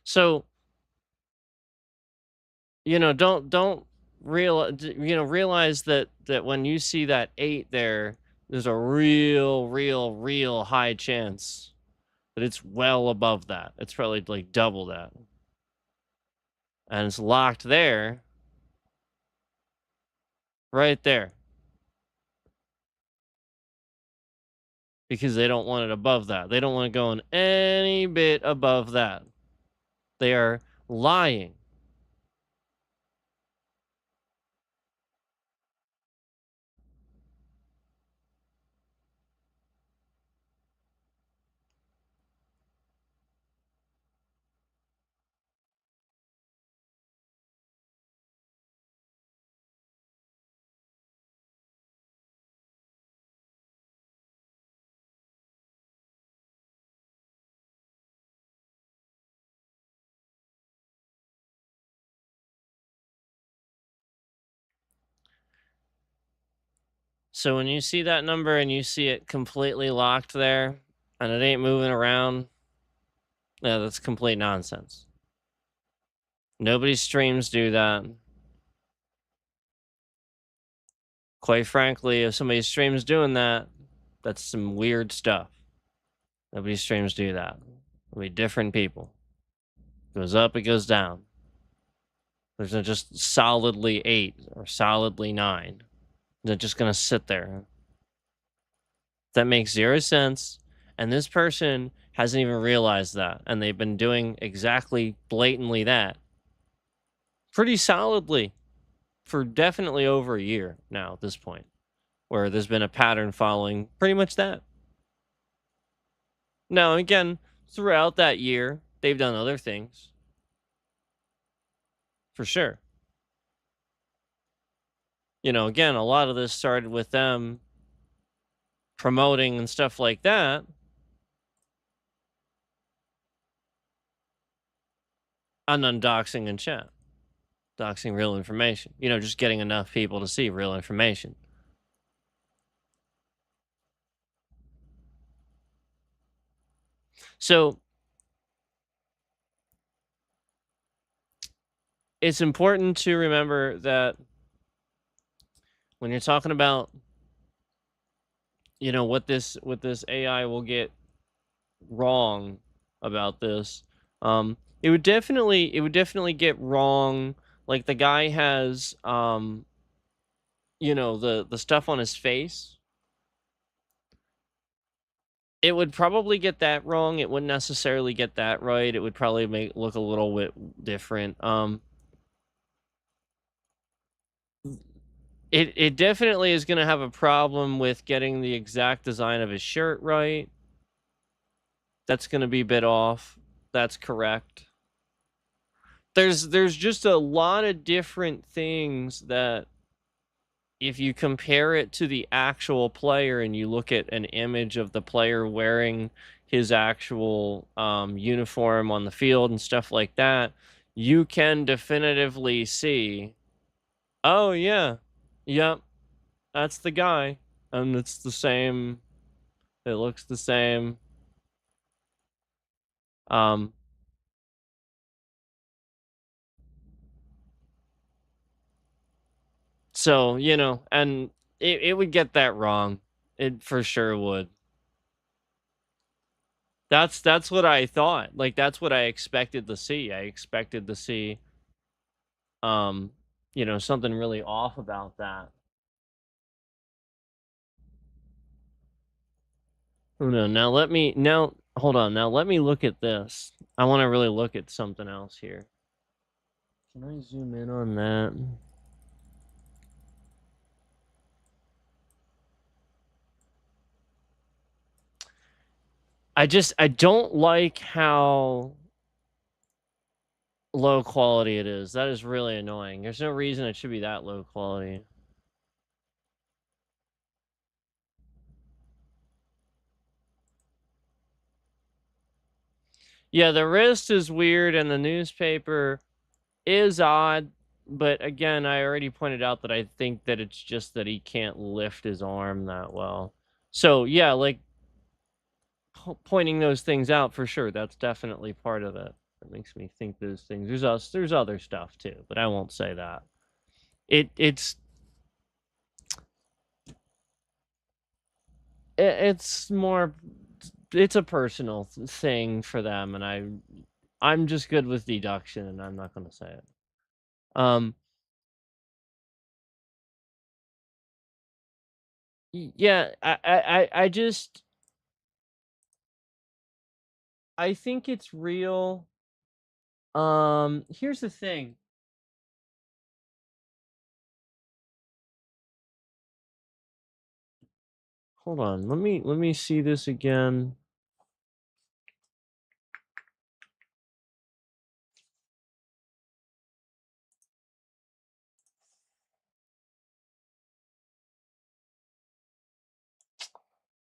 So, don't realize that when you see that 8 there, there's a real high chance that it's well above that. It's probably like double that. And it's locked there, right there, because they don't want it above that. They don't want to go in any bit above that. They are lying. So when you see that number and you see it completely locked there and it ain't moving around, yeah, that's complete nonsense. Nobody's streams do that. Quite frankly, if somebody's streams doing that, that's some weird stuff. Nobody's streams do that. It'll be different people. Goes up, it goes down. There's not just solidly 8 or solidly 9. They're just gonna sit there. That makes zero sense. And this person hasn't even realized that. And they've been doing exactly blatantly that pretty solidly for definitely over a year now at this point, where there's been a pattern following pretty much that. Now, again, throughout that year, they've done other things for sure. Again, a lot of this started with them promoting and stuff like that. And undoxing in chat, doxing real information, just getting enough people to see real information. So it's important to remember that when you're talking about, what this AI will get wrong about this, it would definitely get wrong. Like the guy has, the stuff on his face. It would probably get that wrong. It wouldn't necessarily get that right. It would probably make look a little bit different. It definitely is going to have a problem with getting the exact design of his shirt right. That's going to be a bit off. That's correct. There's just a lot of different things that if you compare it to the actual player and you look at an image of the player wearing his actual uniform on the field and stuff like that, you can definitively see, oh yeah, yep, that's the guy, and it's the same. It looks the same. Um, so and it would get that wrong. It for sure would. That's what I thought. Like that's what I expected to see. I expected to see um, something really off about that. Oh no, now hold on. Now let me look at this. I want to really look at something else here. Can I zoom in on that? I don't like how low quality it is. That is really annoying. There's no reason it should be that low quality. Yeah, the wrist is weird and the newspaper is odd, but again, I already pointed out that I think that it's just that he can't lift his arm that well. So, yeah, like pointing those things out for sure, that's definitely part of it. It makes me think those things. There's other stuff too, but I won't say that. It's it's more it's a personal thing for them, and I'm just good with deduction, and I'm not going to say it. Um, yeah, I just I think it's real. Here's the thing. Hold on, let me see this again.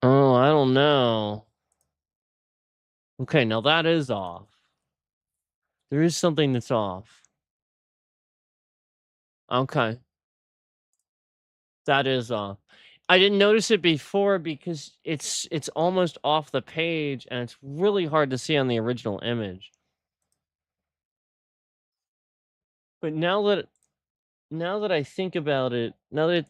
Oh, I don't know. Okay, now that is off. There is something that's off. Okay, that is off. I didn't notice it before because it's almost off the page and it's really hard to see on the original image. But now that I think about it, now that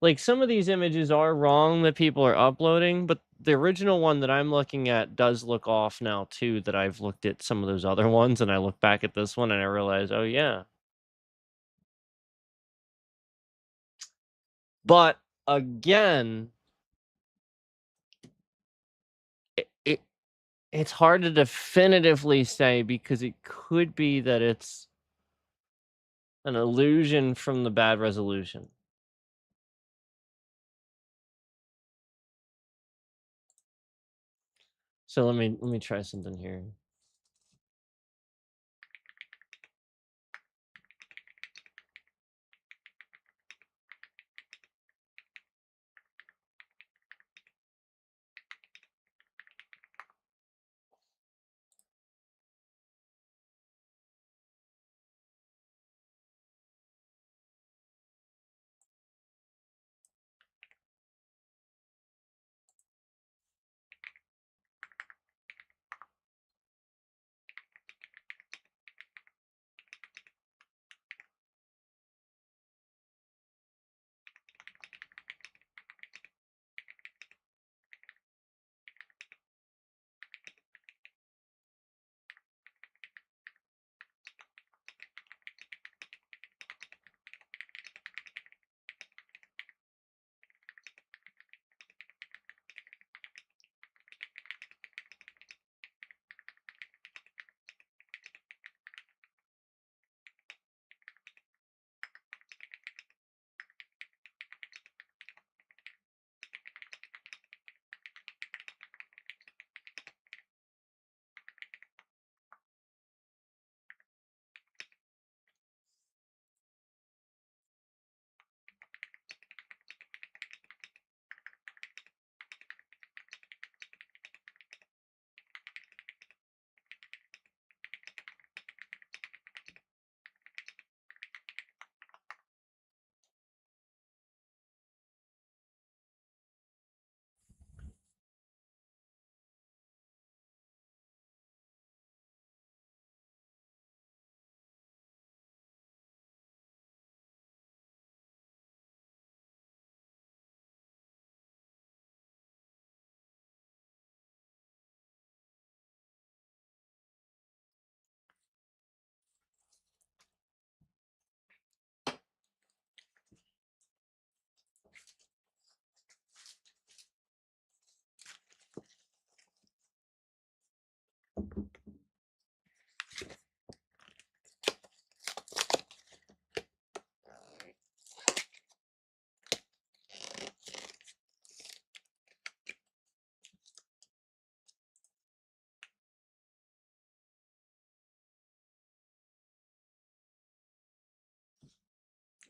like some of these images are wrong that people are uploading, but the original one that I'm looking at does look off now too. That I've looked at some of those other ones and I look back at this one and I realize, oh yeah. But again, it it's hard to definitively say because it could be that it's an illusion from the bad resolution. So let me try something here.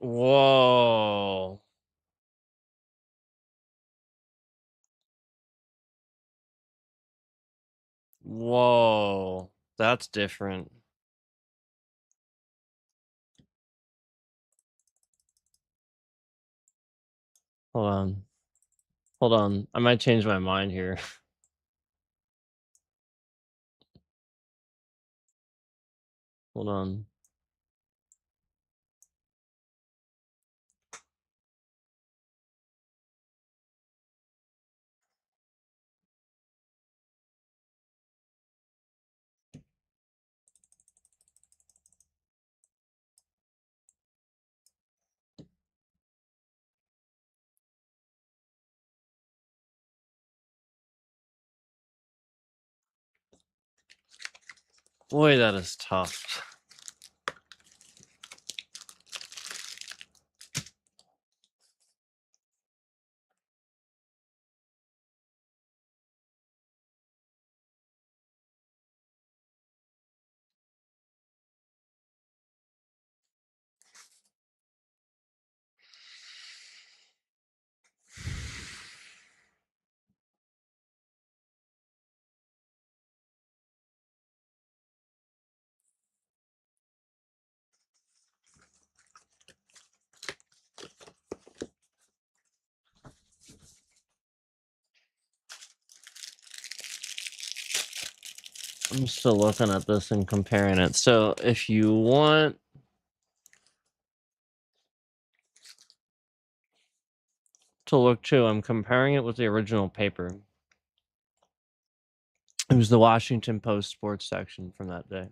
Whoa. Whoa. That's different. Hold on. Hold on. I might change my mind here. Hold on. Boy, that is tough. I'm still looking at this and comparing it. So if you want to look too, I'm comparing it with the original paper. It was the Washington Post sports section from that day.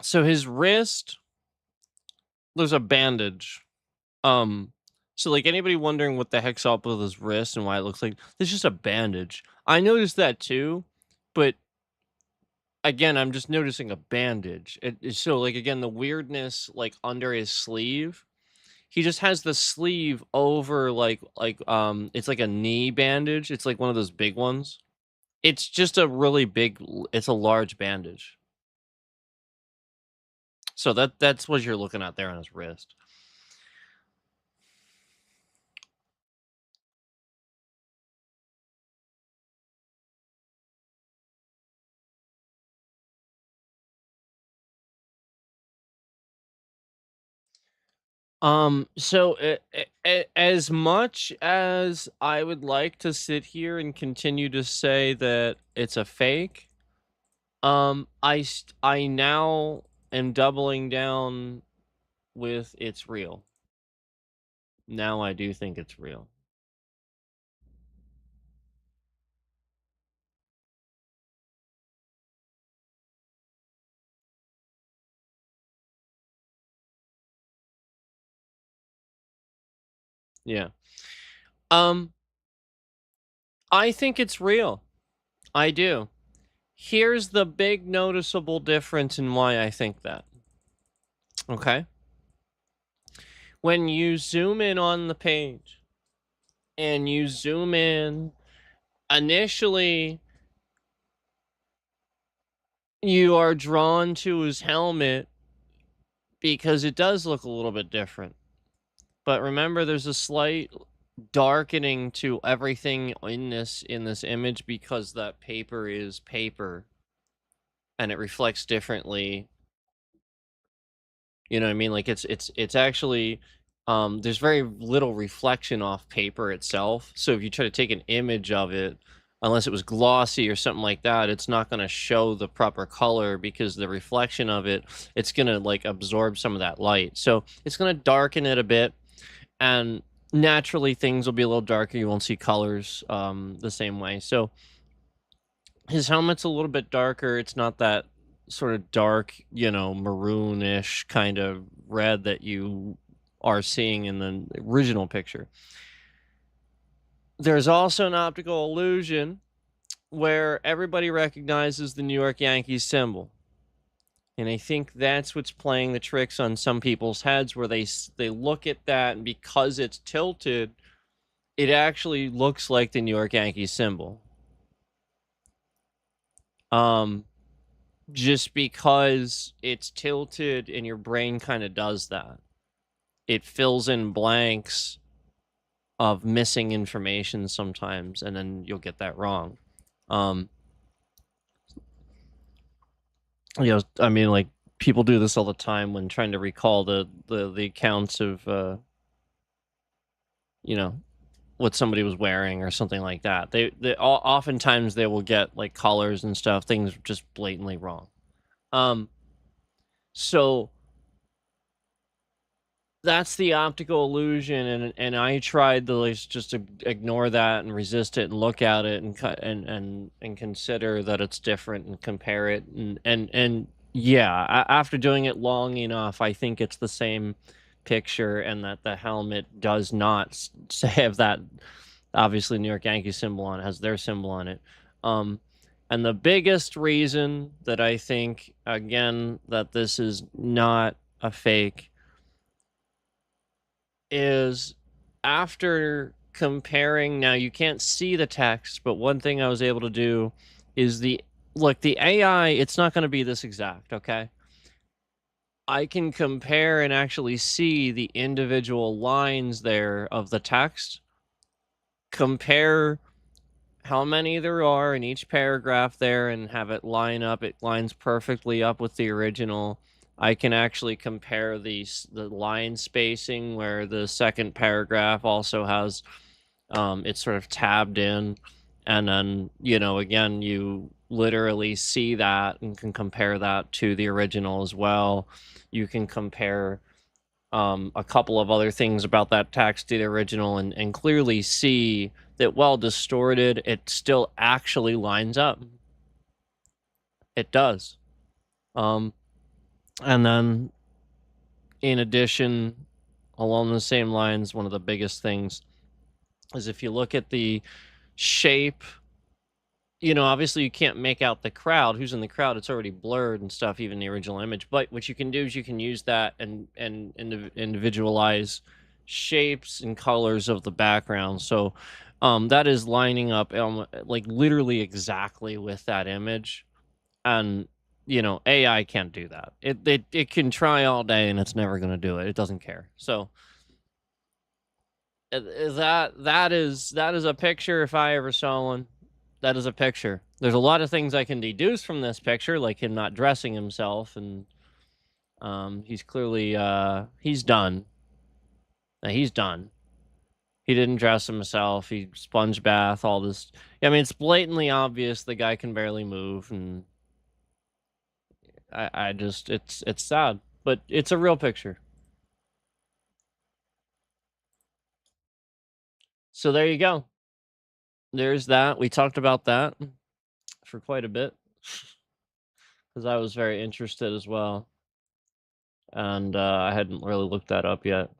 So his wrist, there's a bandage. Um, so like anybody wondering what the heck's up with his wrist and why it looks like there's just a bandage. I noticed that too, but again, I'm just noticing a bandage. So like again, the weirdness like under his sleeve. He just has the sleeve over it's like a knee bandage. It's like one of those big ones. It's just a really it's a large bandage. So that's what you're looking at there on his wrist. So as much as I would like to sit here and continue to say that it's a fake, I now am doubling down with it's real. Now I do think it's real. Yeah. Um, I think it's real. I do. Here's the big noticeable difference in why I think that. Okay. When you zoom in on the page and you zoom in, initially you are drawn to his helmet because it does look a little bit different. But remember, there's a slight darkening to everything in this image because that paper is paper and it reflects differently. You know what I mean? Like it's actually there's very little reflection off paper itself. So if you try to take an image of it, unless it was glossy or something like that, it's not going to show the proper color because the reflection of it, it's going to like absorb some of that light. So it's going to darken it a bit, and naturally things will be a little darker. You won't see colors the same way. So his helmet's a little bit darker. It's not that sort of dark, maroonish kind of red that you are seeing in the original picture. There's also an optical illusion where everybody recognizes the New York Yankees symbol. And I think that's what's playing the tricks on some people's heads, where they look at that, and because it's tilted, it actually looks like the New York Yankees symbol. Just because it's tilted and your brain kind of does that. It fills in blanks of missing information sometimes, and then you'll get that wrong. I mean, like, people do this all the time when trying to recall the accounts of what somebody was wearing or something like that. Oftentimes they will get like colors and stuff, things just blatantly wrong. So that's the optical illusion, and I tried to like just to ignore that and resist it and look at it and and consider that it's different and compare it, and yeah, after doing it long enough, I think it's the same picture, and that the helmet does not have that obviously New York Yankee symbol on it, has their symbol on it. Um, and the biggest reason that I think, again, that this is not a fake is after comparing. Now you can't see the text, but one thing I was able to do is the AI, it's not going to be this exact, okay? I can compare and actually see the individual lines there of the text, compare how many there are in each paragraph there, and have it line up. It lines perfectly up with the original. I can actually compare the line spacing, where the second paragraph also has it's sort of tabbed in, and then again, you literally see that and can compare that to the original as well. You can compare a couple of other things about that text to the original, and clearly see that while distorted, it still actually lines up. It does. Um, and then, in addition, along the same lines, one of the biggest things is if you look at the shape, obviously you can't make out the crowd, who's in the crowd. It's already blurred and stuff, even the original image. But what you can do is you can use that and individualize shapes and colors of the background. So that is lining up like literally exactly with that image. And AI can't do that. It can try all day, and it's never going to do it. It doesn't care. So that is a picture, if I ever saw one. That is a picture. There's a lot of things I can deduce from this picture, like him not dressing himself, and he's clearly he's done. He's done. He didn't dress himself. He sponge bath, all this. I mean, it's blatantly obvious the guy can barely move, and I just it's sad, but it's a real picture. So there you go. There's that. We talked about that for quite a bit because I was very interested as well, and I hadn't really looked that up yet.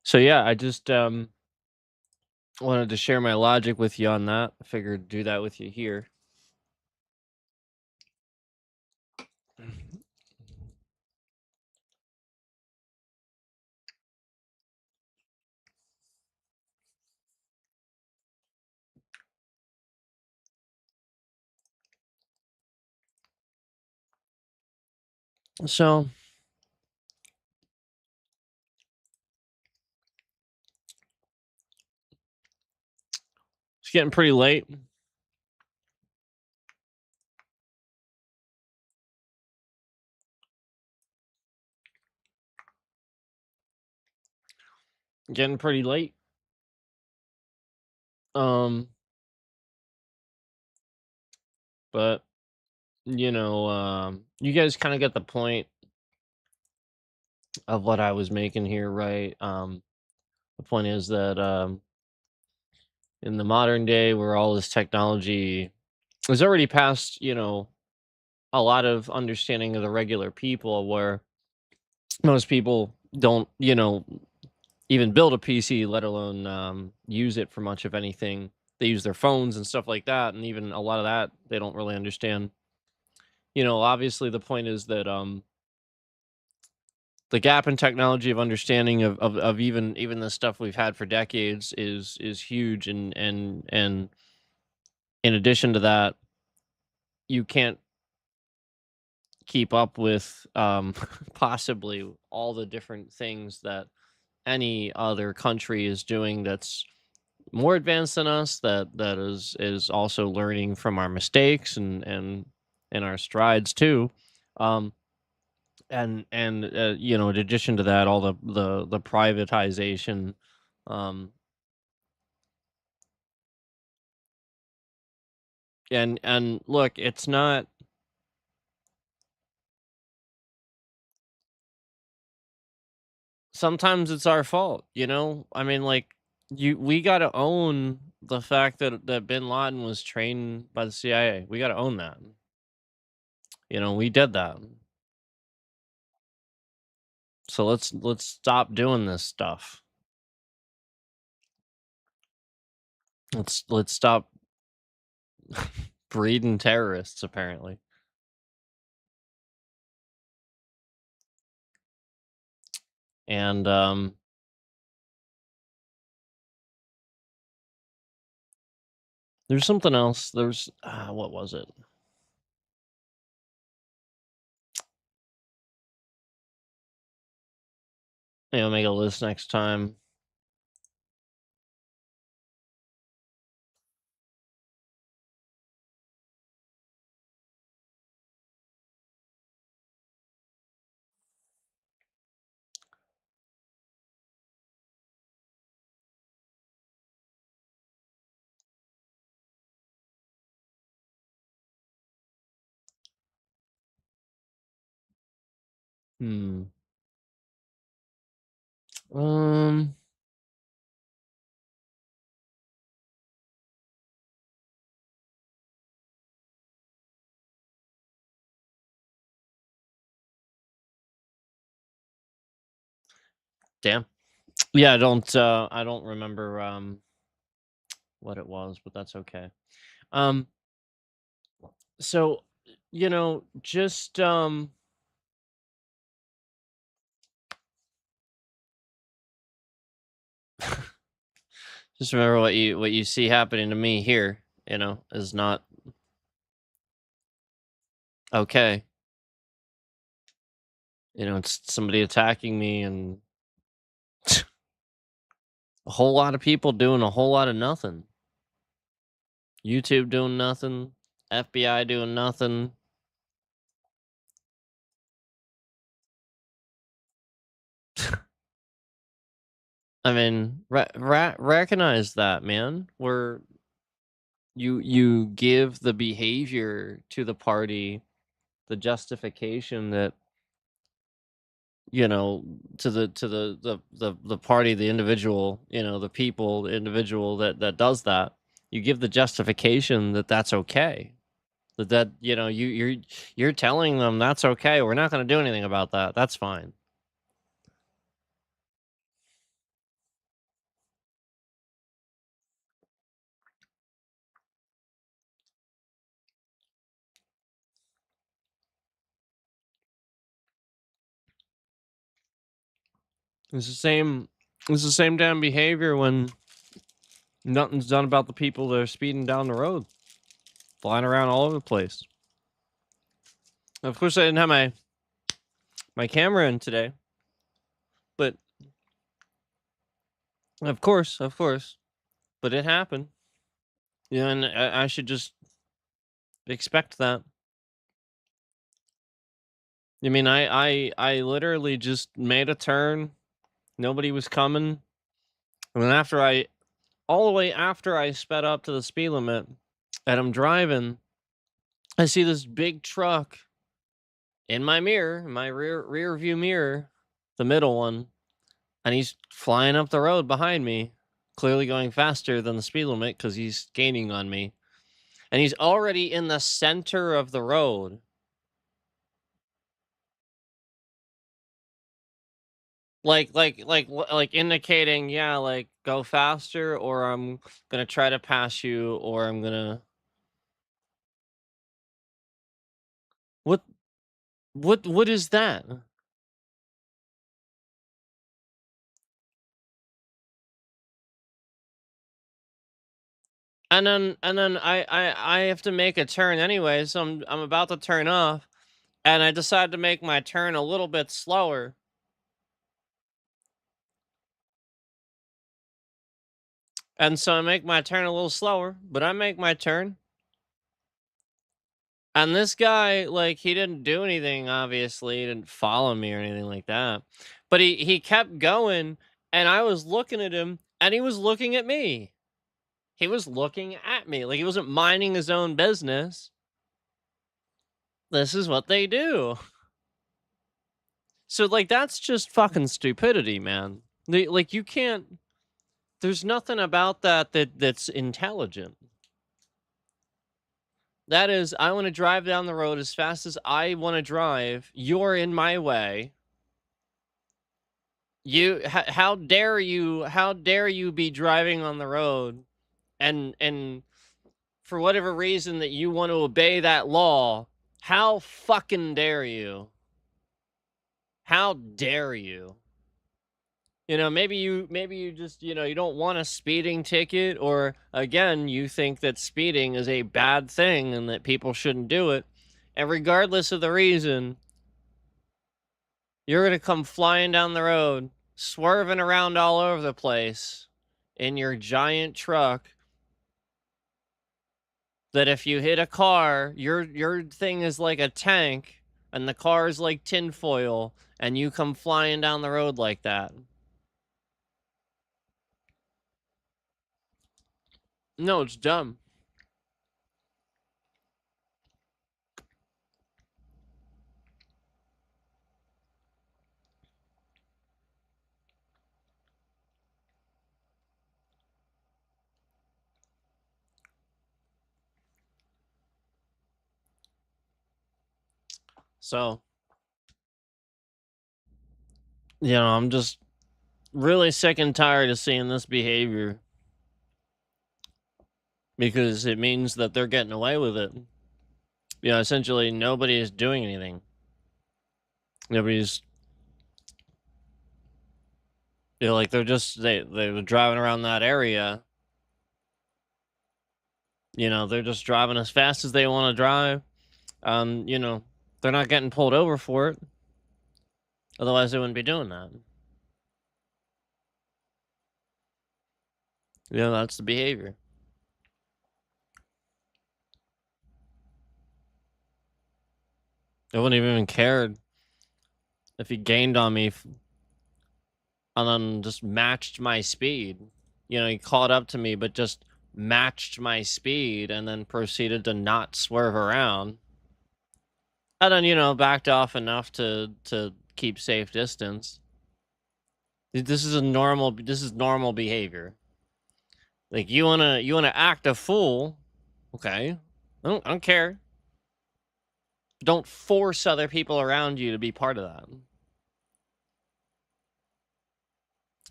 So yeah, I just wanted to share my logic with you on that. I figured do that with you here. So it's getting pretty late. Getting pretty late. Um, but you guys kind of get the point of what I was making here, right? The point is that in the modern day, where all this technology is already past, a lot of understanding of the regular people, where most people don't, even build a PC, let alone use it for much of anything. They use their phones and stuff like that, and even a lot of that they don't really understand. Obviously, the point is that the gap in technology of understanding of even the stuff we've had for decades is huge, and in addition to that, you can't keep up with possibly all the different things that any other country is doing that's more advanced than us, that is also learning from our mistakes and our strides too. Um and and in addition to that, all the privatization. Um and and look, it's not, sometimes it's our fault, I mean, like, we got to own the fact that bin Laden was trained by the CIA. We got to own that. We did that. So let's stop doing this stuff. Let's stop breeding terrorists, apparently. And there's something else. There's what was it? Maybe I'll make a list next time. Hmm. Um. Damn. Yeah, I don't remember what it was, but that's okay. Um. So, just just remember what you see happening to me here. Is not okay. It's somebody attacking me, and a whole lot of people doing a whole lot of nothing. YouTube doing nothing. FBI doing nothing. I mean, recognize that, man. Where you give the behavior to the party the justification that, you know to the party, the individual, the people, the individual that does that. You give the justification that that's okay. That you're telling them that's okay. We're not going to do anything about that. That's fine. It's the same. It's the same damn behavior when nothing's done about the people that are speeding down the road, flying around all over the place. Of course, I didn't have my camera in today, but of course, but it happened. And I should just expect that. I mean, I literally just made a turn. Nobody was coming, and then after I all the way after I sped up to the speed limit and I'm driving, I see this big truck in my mirror, in my rear view mirror, the middle one, and he's flying up the road behind me, clearly going faster than the speed limit because he's gaining on me. And he's already in the center of the road. Like indicating, yeah, like go faster or I'm gonna try to pass you or I'm gonna what what is that? And then I have to make a turn anyway, so I'm about to turn off and I decide to make my turn a little bit slower. And so I make my turn a little slower, but I make my turn. And this guy, like, he didn't do anything, obviously. He didn't follow me or anything like that. But he kept going, and I was looking at him, and he was looking at me. He was looking at me. Like, he wasn't minding his own business. This is what they do. So, like, that's just fucking stupidity, man. Like, you can't. There's nothing about that's intelligent. That is, I want to drive down the road as fast as I want to drive. You're in my way. How dare you? How dare you be driving on the road, and for whatever reason that you want to obey that law? How fucking dare you? How dare you? You know, maybe you just, you don't want a speeding ticket, or again, you think that speeding is a bad thing and that people shouldn't do it. And regardless of the reason, you're going to come flying down the road, swerving around all over the place in your giant truck that if you hit a car, your thing is like a tank and the car is like tinfoil and you come flying down the road like that. No, it's dumb. So, I'm just really sick and tired of seeing this behavior because it means that they're getting away with it. Essentially nobody is doing anything. Nobody's, like they're just they were driving around that area. They're just driving as fast as they want to drive. They're not getting pulled over for it. Otherwise they wouldn't be doing that. That's the behavior. I wouldn't have even cared if he gained on me and then just matched my speed. He caught up to me, but just matched my speed and then proceeded to not swerve around. And then, backed off enough to keep safe distance. This is normal behavior. Like you wanna act a fool, okay? I don't care. Don't force other people around you to be part of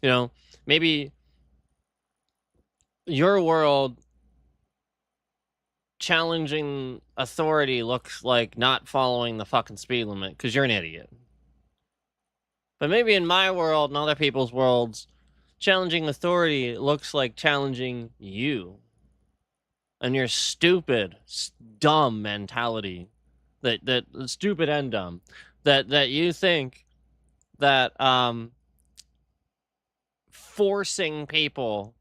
that. Maybe your world challenging authority looks like not following the fucking speed limit because you're an idiot. But maybe in my world and other people's worlds, challenging authority looks like challenging you and your stupid, dumb mentality. That stupid and dumb. That you think that forcing people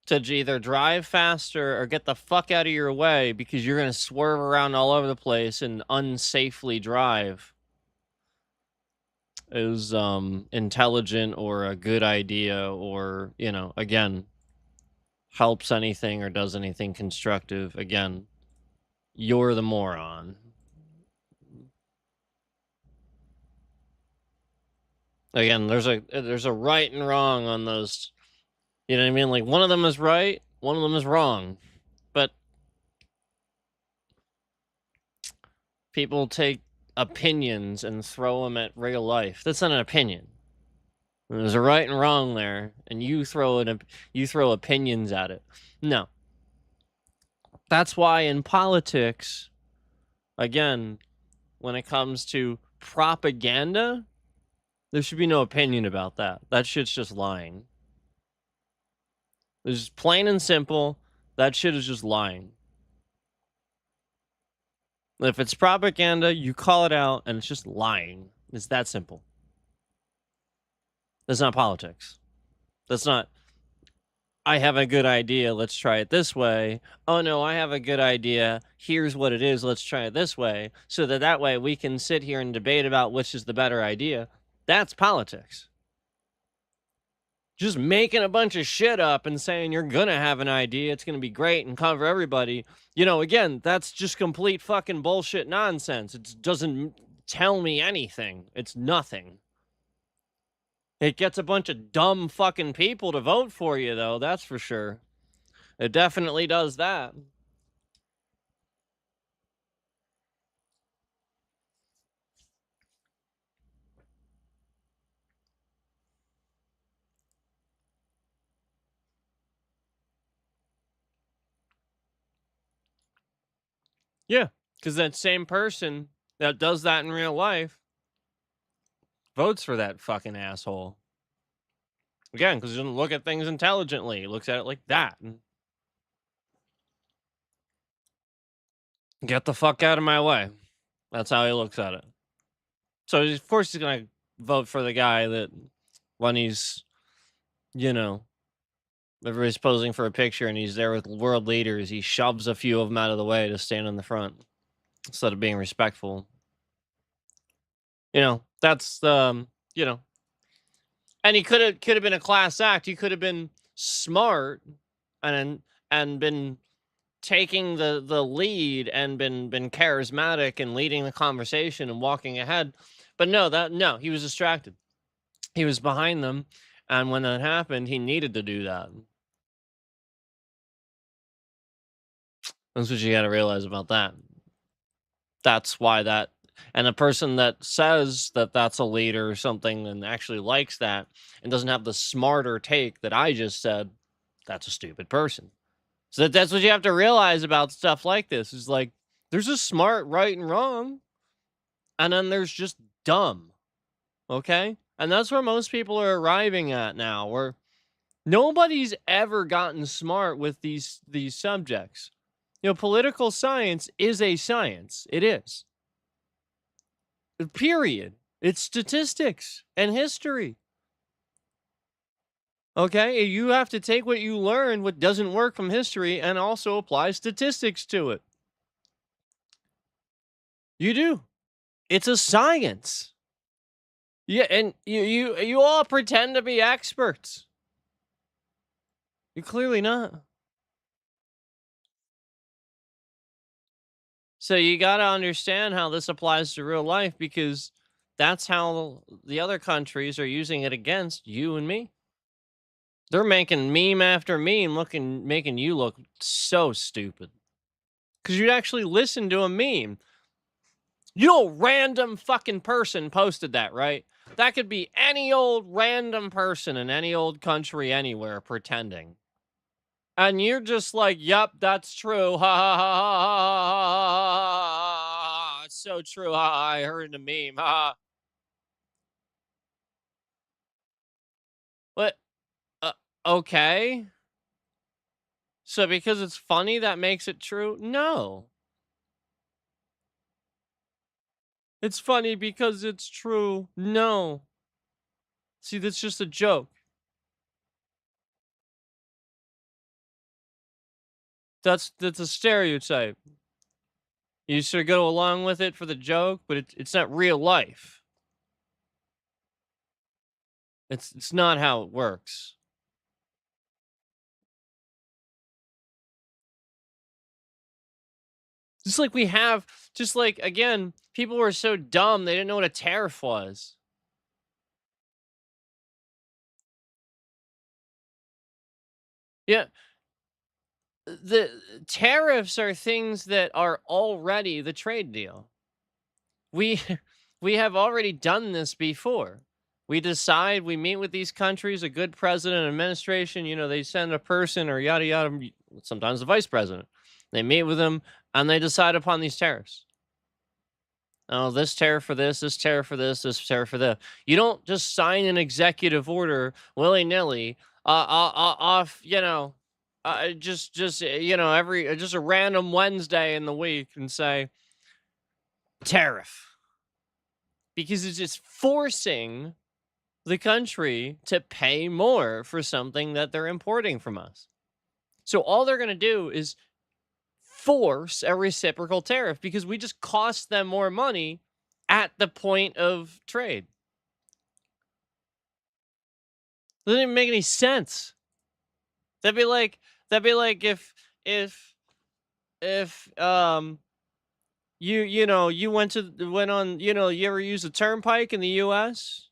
to either drive faster or get the fuck out of your way because you're going to swerve around all over the place and unsafely drive is intelligent or a good idea or, again, helps anything or does anything constructive, again, you're the moron. Again, there's a right and wrong on those. You know what I mean? Like one of them is right, one of them is wrong. But people take opinions and throw them at real life. That's not an opinion. There's a right and wrong there, and you throw opinions at it. No. That's why in politics, again, when it comes to propaganda, there should be no opinion about that. That shit's just lying. It's plain and simple. That shit is just lying. If it's propaganda, you call it out, and it's just lying. It's that simple. That's not politics. That's not, I have a good idea, let's try it this way. Oh no, I have a good idea, here's what it is, let's try it this way. So that way we can sit here and debate about which is the better idea. That's politics. Just making a bunch of shit up and saying you're gonna have an idea, it's gonna be great and cover everybody. Again, that's just complete fucking bullshit nonsense. It doesn't tell me anything. It's nothing. It gets a bunch of dumb fucking people to vote for you, though, that's for sure. It definitely does that. Yeah, because that same person that does that in real life votes for that fucking asshole. Again, because he doesn't look at things intelligently. He looks at it like that. Get the fuck out of my way. That's how he looks at it. So, of course, he's going to vote for the guy that when he's, everybody's posing for a picture and he's there with world leaders, he shoves a few of them out of the way to stand in the front instead of being respectful. That's and he could have been a class act. He could have been smart and been taking the lead and been charismatic and leading the conversation and walking ahead. But no, he was distracted. He was behind them, and when that happened, he needed to do that. That's what you got to realize about that. That's why that, and a person that says that that's a leader or something and actually likes that and doesn't have the smarter take that I just said, that's a stupid person. So that's what you have to realize about stuff like this is like, there's a smart right and wrong, and then there's just dumb. Okay? And that's where most people are arriving at now, where nobody's ever gotten smart with these subjects. Political science is a science. It is. Period. It's statistics and history. Okay? You have to take what you learn, what doesn't work from history, and also apply statistics to it. You do. It's a science. Yeah, and you all pretend to be experts. You're clearly not. So you got to understand how this applies to real life, because that's how the other countries are using it against you and me. They're making meme after meme making you look so stupid. Because you'd actually listen to a meme. Random fucking person posted that, right? That could be any old random person in any old country anywhere pretending. And you're just like, yep, that's true. Ha ha ha ha ha ha. It's so true. Ha, I heard the meme. Ha. What? Okay. So because it's funny, that makes it true? No. It's funny because it's true. No. See, that's just a joke. That's a stereotype. You sort of go along with it for the joke, but it's not real life. It's not how it works. Just like we have, just like again, people were so dumb they didn't know what a tariff was. Yeah, the tariffs are things that are already the trade deal. We we have already done this before. We decide, we meet with these countries, a good president administration, they send a person or yada yada, sometimes the vice president. They meet with them and they decide upon these tariffs. Oh, this tariff for this tariff for this tariff for that. You don't just sign an executive order willy nilly, off, every just a random Wednesday in the week and say tariff, because it's just forcing the country to pay more for something that they're importing from us. So all they're going to do is force a reciprocal tariff because we just cost them more money at the point of trade. Doesn't even make any sense. That'd be like if you went on, you ever use a turnpike in the US?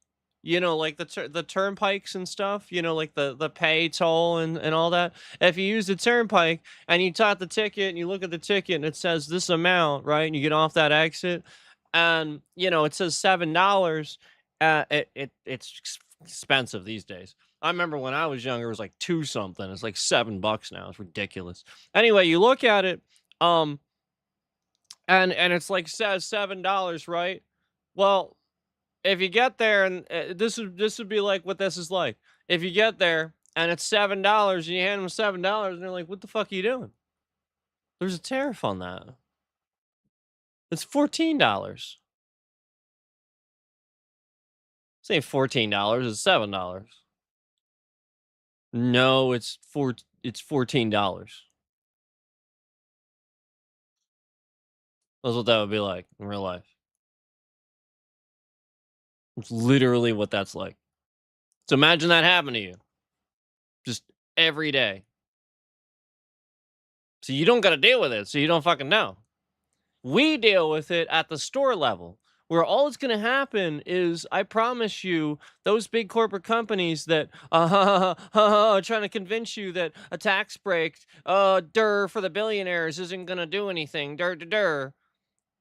Like the turnpikes and stuff, like the pay toll and all that. If you use the turnpike and you tot the ticket and you look at the ticket and it says this amount, right? And you get off that exit and it says $7. It's expensive these days. I remember when I was younger, it was like two something. It's like $7 now. It's ridiculous. Anyway, you look at it, and it's like says $7, right? Well, if you get there and this would be like what this is like. If you get there and it's $7 and you hand them $7 and they're like, "What the fuck are you doing?" There's a tariff on that. It's $14. It's ain't $14. It's $7. No, it's $14. That's what that would be like in real life. It's literally what that's like. So imagine that happened to you just every day. So you don't got to deal with it. So you don't fucking know. We deal with it at the store level, where all that's going to happen is, I promise you, those big corporate companies that are trying to convince you that a tax break, for the billionaires isn't going to do anything, dur.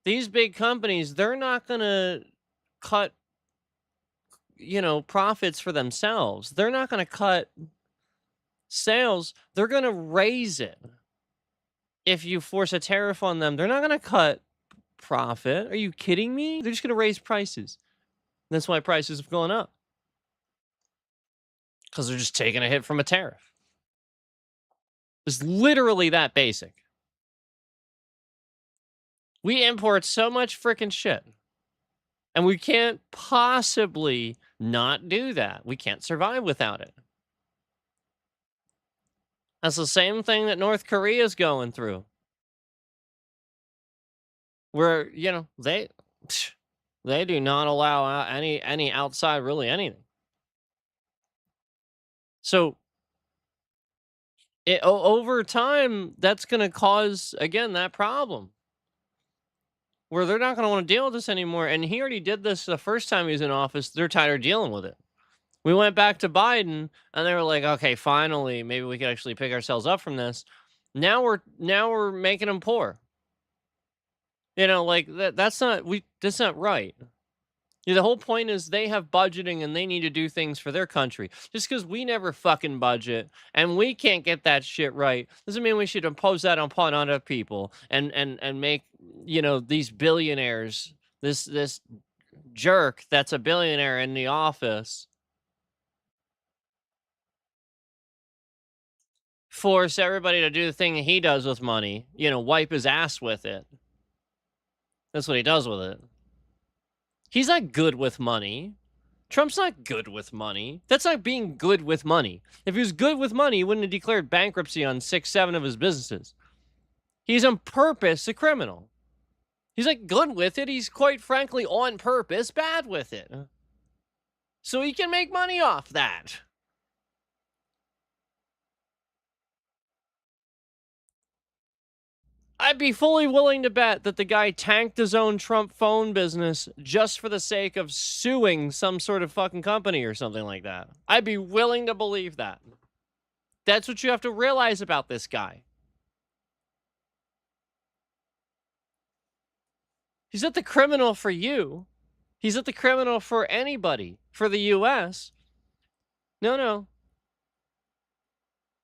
These big companies, they're not going to cut, profits for themselves. They're not going to cut sales. They're going to raise it. If you force a tariff on them, they're not going to cut profit. Are you kidding me? They're just going to raise prices. That's why prices have gone up. Because they're just taking a hit from a tariff. It's literally that basic. We import so much freaking shit. And we can't possibly not do that. We can't survive without it. That's the same thing that North Korea is going through. Where, they do not allow any outside, really anything. So over time, that's going to cause, again, that problem. Where they're not going to want to deal with this anymore. And he already did this the first time he was in office. They're tired of dealing with it. We went back to Biden and they were like, okay, finally, maybe we could actually pick ourselves up from this. Now we're making them poor. Like that's not right. The whole point is they have budgeting and they need to do things for their country. Just because we never fucking budget and we can't get that shit right doesn't mean we should impose that upon other people and make, these billionaires, this jerk that's a billionaire in the office, force everybody to do the thing he does with money, wipe his ass with it. That's what he does with it. He's not good with money. Trump's not good with money. That's not being good with money. If he was good with money, he wouldn't have declared bankruptcy on 6-7 of his businesses. He's on purpose a criminal. He's good with it. He's quite frankly on purpose bad with it. so he can make money off that. I'd be fully willing to bet that the guy tanked his own Trump phone business just for the sake of suing some sort of fucking company or something like that. I'd be willing to believe that. That's what you have to realize about this guy. He's not the criminal for you. He's not the criminal for anybody. For the U.S. No.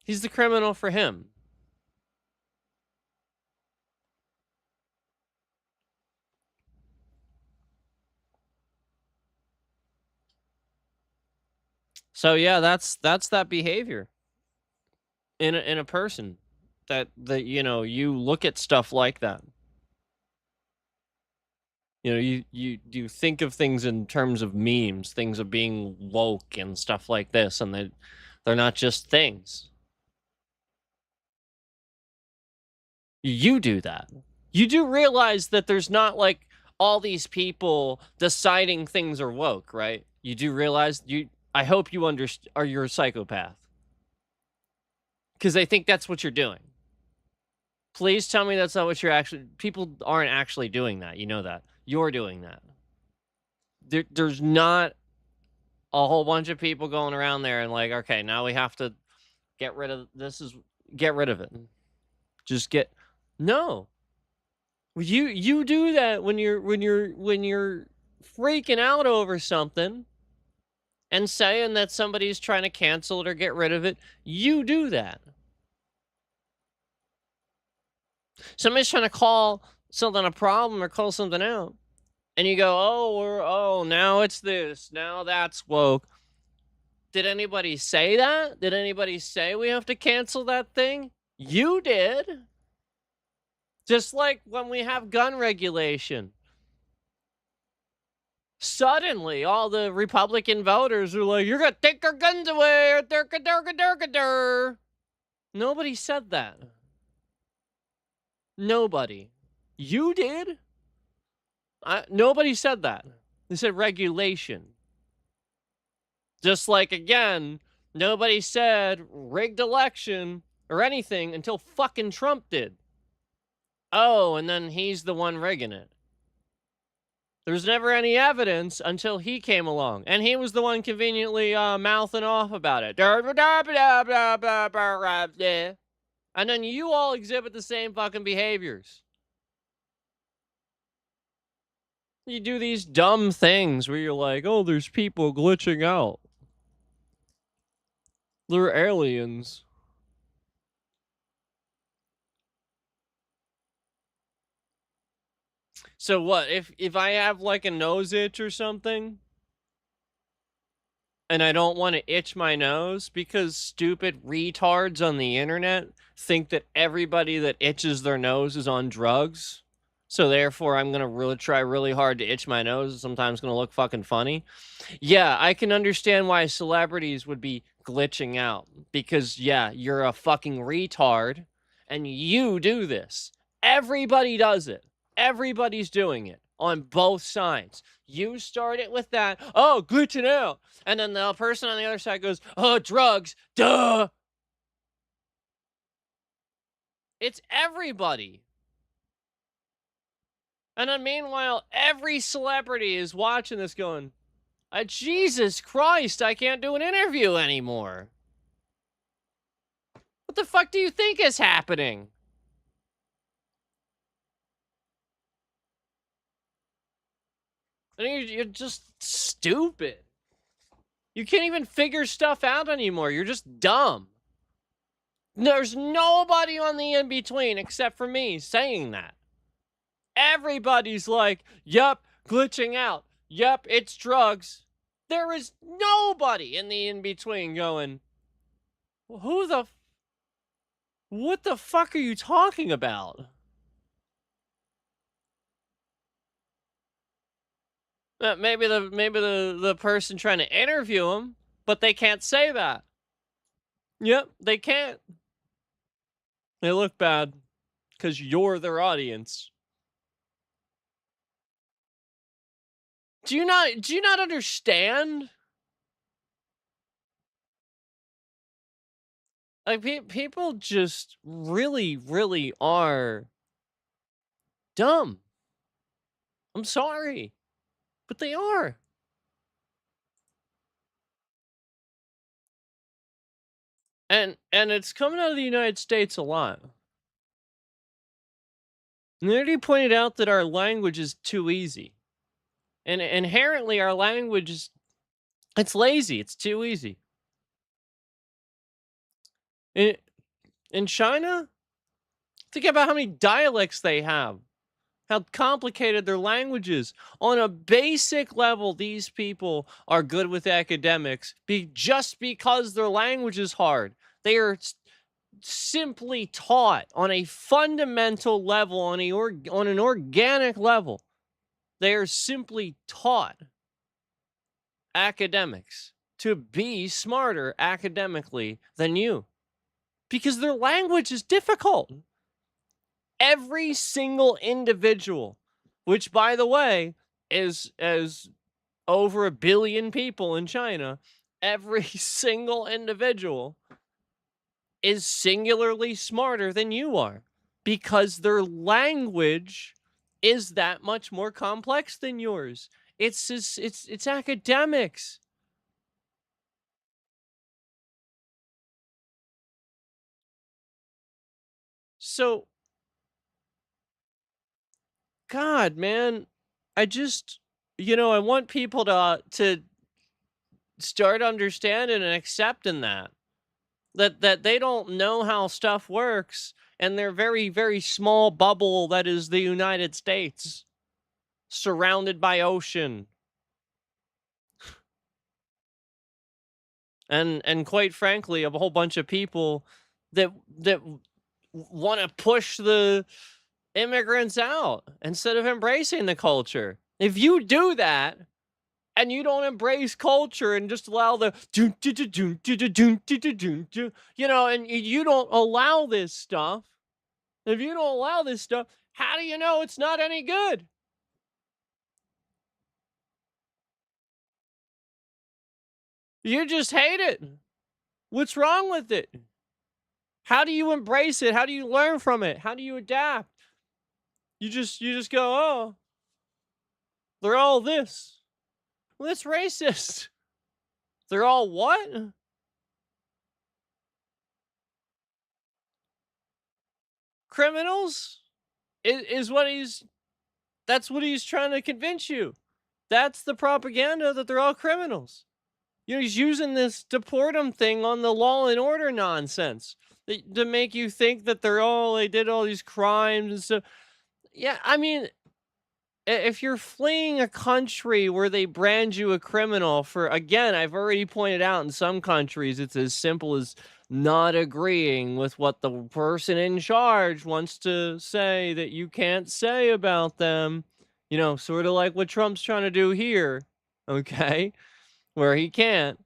He's the criminal for him. So yeah, that's that behavior in a person that you know, you look at stuff like that. You know, you think of things in terms of memes, things of being woke and stuff like this, and they're not just things. You do that. You do realize that there's not like all these people deciding things are woke, right? You do realize I hope you are you're a psychopath. Because I think that's what you're doing. Please tell me that's not what you're actually... People aren't actually doing that. You know that. You're doing that. There's not a whole bunch of people going around there and like, okay, now we have to get rid of... Get rid of it. Just get... No. You do that when you're freaking out over something and saying that somebody's trying to cancel it or get rid of it. You do that. Somebody's trying to call something a problem or call something out, and you go, oh, now it's this, now that's woke. Did anybody say that? Did anybody say we have to cancel that thing? You did. Just like when we have gun regulation. Suddenly, all the Republican voters are like, you're going to take our guns away. Nobody said that. Nobody. You did? Nobody said that. They said regulation. Just like, again, nobody said rigged election or anything until fucking Trump did. Oh, and then he's the one rigging it. There's never any evidence until he came along. And he was the one conveniently mouthing off about it. And then you all exhibit the same fucking behaviors. You do these dumb things where you're like, oh, there's people glitching out. They're aliens. So what, if I have like a nose itch or something, and I don't want to itch my nose because stupid retards on the internet think that everybody that itches their nose is on drugs, so therefore I'm going to try really hard to itch my nose, and sometimes going to look fucking funny. Yeah, I can understand why celebrities would be glitching out, because yeah, you're a fucking retard, and you do this. Everybody does it. Everybody's doing it on both sides. You start it with that, oh, glitching out. And then the person on the other side goes, oh, drugs, duh. It's everybody. And then meanwhile, every celebrity is watching this going, Jesus Christ, I can't do an interview anymore. What the fuck do you think is happening? And you're just stupid. You can't even figure stuff out anymore. You're just dumb. There's nobody on the in-between except for me saying that. Everybody's like, yep, glitching out. Yep, it's drugs. There is nobody in the in-between going, what the fuck are you talking about? Maybe the person trying to interview him, but they can't say that. Yep, they can't. They look bad because you're their audience. Do you not understand Like people just really, really are dumb. I'm sorry, but they are. And it's coming out of the United States a lot. And they already pointed out that our language is too easy. And inherently our language is it's lazy, it's too easy. In in China, think about how many dialects they have. How complicated their language is. On a basic level, these people are good with academics just because their language is hard. They are simply taught on a fundamental level, on an organic level. They are simply taught academics to be smarter academically than you because their language is difficult. Every single individual, which by the way is as over 1 billion people in China, every single individual is singularly smarter than you are because their language is that much more complex than yours. It's academics. So, God, man, I just I want people to start understanding and accepting that they don't know how stuff works and their very, very small bubble that is the United States, surrounded by ocean. And quite frankly, of a whole bunch of people that want to push the immigrants out instead of embracing the culture. If you do that and you don't embrace culture and just allow the and you don't allow this stuff, if you don't allow this stuff, how do you know it's not any good? You just hate it. What's wrong with it? How do you embrace it? How do you learn from it? How do you adapt? You just go, "Oh, they're all this." Well, that's racist. They're all what? Criminals? Is what he's That's what he's trying to convince you. That's the propaganda that they're all criminals. He's using this deport 'em thing on the Law and Order nonsense to make you think that they did all these crimes and stuff. Yeah, I mean, if you're fleeing a country where they brand you a criminal for, again, I've already pointed out in some countries it's as simple as not agreeing with what the person in charge wants to say that you can't say about them. Sort of like what Trump's trying to do here. Okay. Where he can't.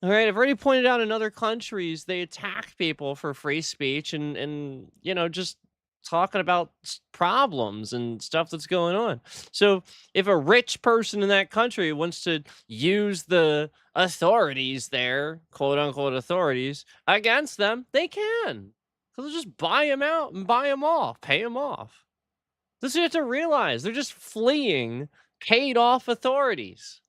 All right, I've already pointed out in other countries they attack people for free speech and just talking about problems and stuff that's going on. So if a rich person in that country wants to use the authorities there, quote unquote authorities, against them, they can. So they'll just buy them out and buy them off, pay them off. This you have to realize they're just fleeing paid off authorities.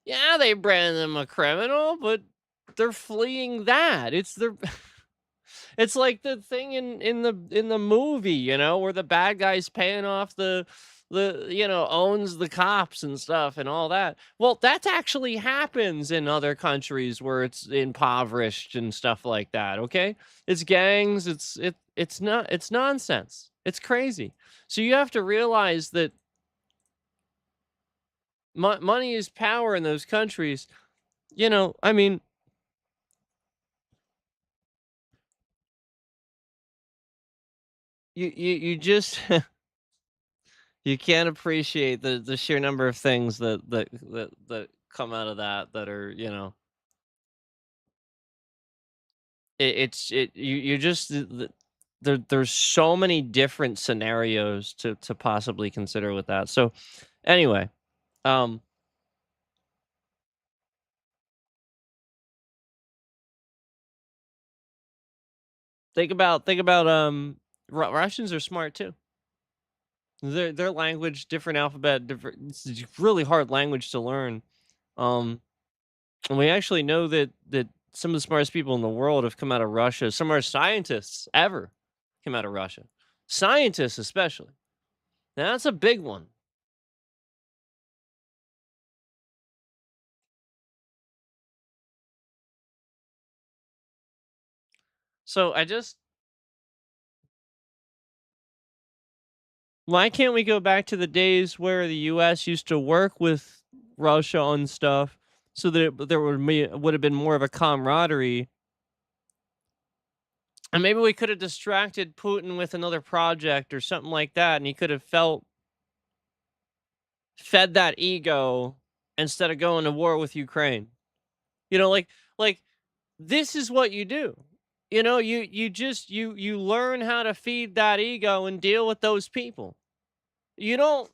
Yeah, they brand them a criminal, but they're fleeing that. It's like the thing in the movie, where the bad guy's paying off the owns the cops and stuff and all that. Well, that actually happens in other countries where it's impoverished and stuff like that, okay? It's gangs, it's nonsense. It's crazy. So you have to realize that money is power in those countries. I mean, you just you can't appreciate the sheer number of things that come out of that are you just there's so many different scenarios to possibly consider with that. So anyway, um think about Russians are smart too. Their language, different alphabet, different. It's a really hard language to learn. Um, and we actually know that some of the smartest people in the world have come out of Russia. Some of our scientists ever came out of Russia. Scientists, especially. Now, that's a big one. So I just why can't we go back to the days where the U.S. used to work with Russia on stuff so that there would have been more of a camaraderie, and maybe we could have distracted Putin with another project or something like that, and he could have fed that ego instead of going to war with Ukraine. You know, like this is what you do. You know, you just you learn how to feed that ego and deal with those people. You don't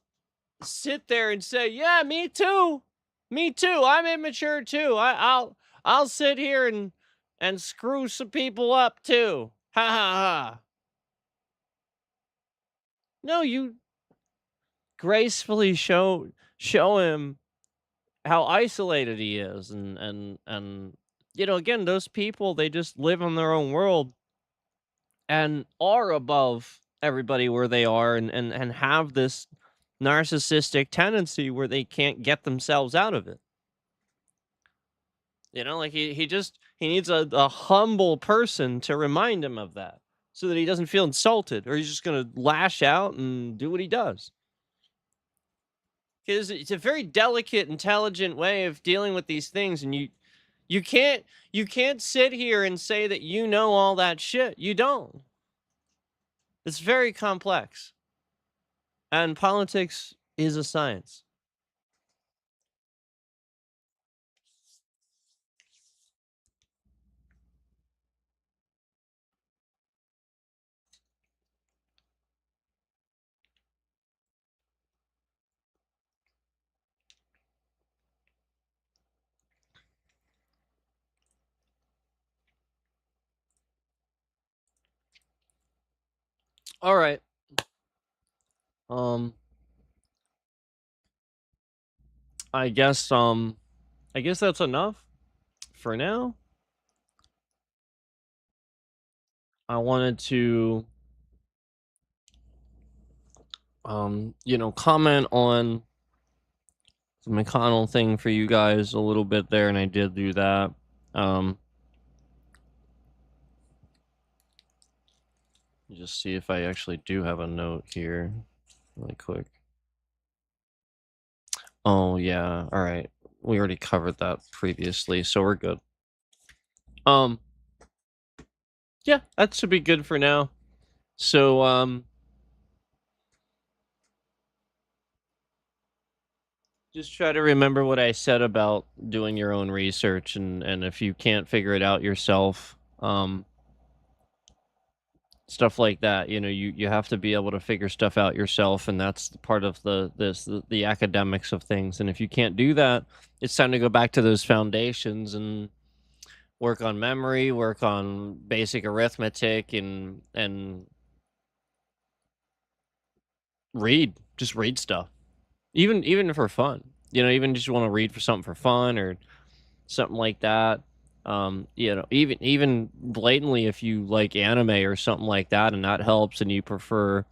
sit there and say, "Yeah, me too. Me too. I'm immature too. I'll sit here and screw some people up too." Ha ha ha. No, you gracefully show him how isolated he is, and you know, again, those people, they just live in their own world and are above everybody where they are, and have this narcissistic tendency where they can't get themselves out of it. You know, like he needs a humble person to remind him of that so that he doesn't feel insulted or he's just gonna lash out and do what he does. Because it's a very delicate, intelligent way of dealing with these things, and you can't you can't sit here and say that you know all that shit. You don't. It's very complex, and politics is a science. All right. Um, I guess I guess that's enough for now. I wanted to you know, comment on the McConnell thing for you guys a little bit there, and I did do that. Um, just see if I actually do have a note here, really quick. Oh yeah, all right. We already covered that previously, so we're good. Um, yeah, that should be good for now. So just try to remember what I said about doing your own research, and if you can't figure it out yourself, stuff like that, you know, you have to be able to figure stuff out yourself, and that's part of the academics of things. And if you can't do that, it's time to go back to those foundations and work on memory, work on basic arithmetic, and read, just read stuff, even for fun. You know, even just want to read for something for fun or something like that. You know, even blatantly, if you like anime or something like that, and that helps, and you prefer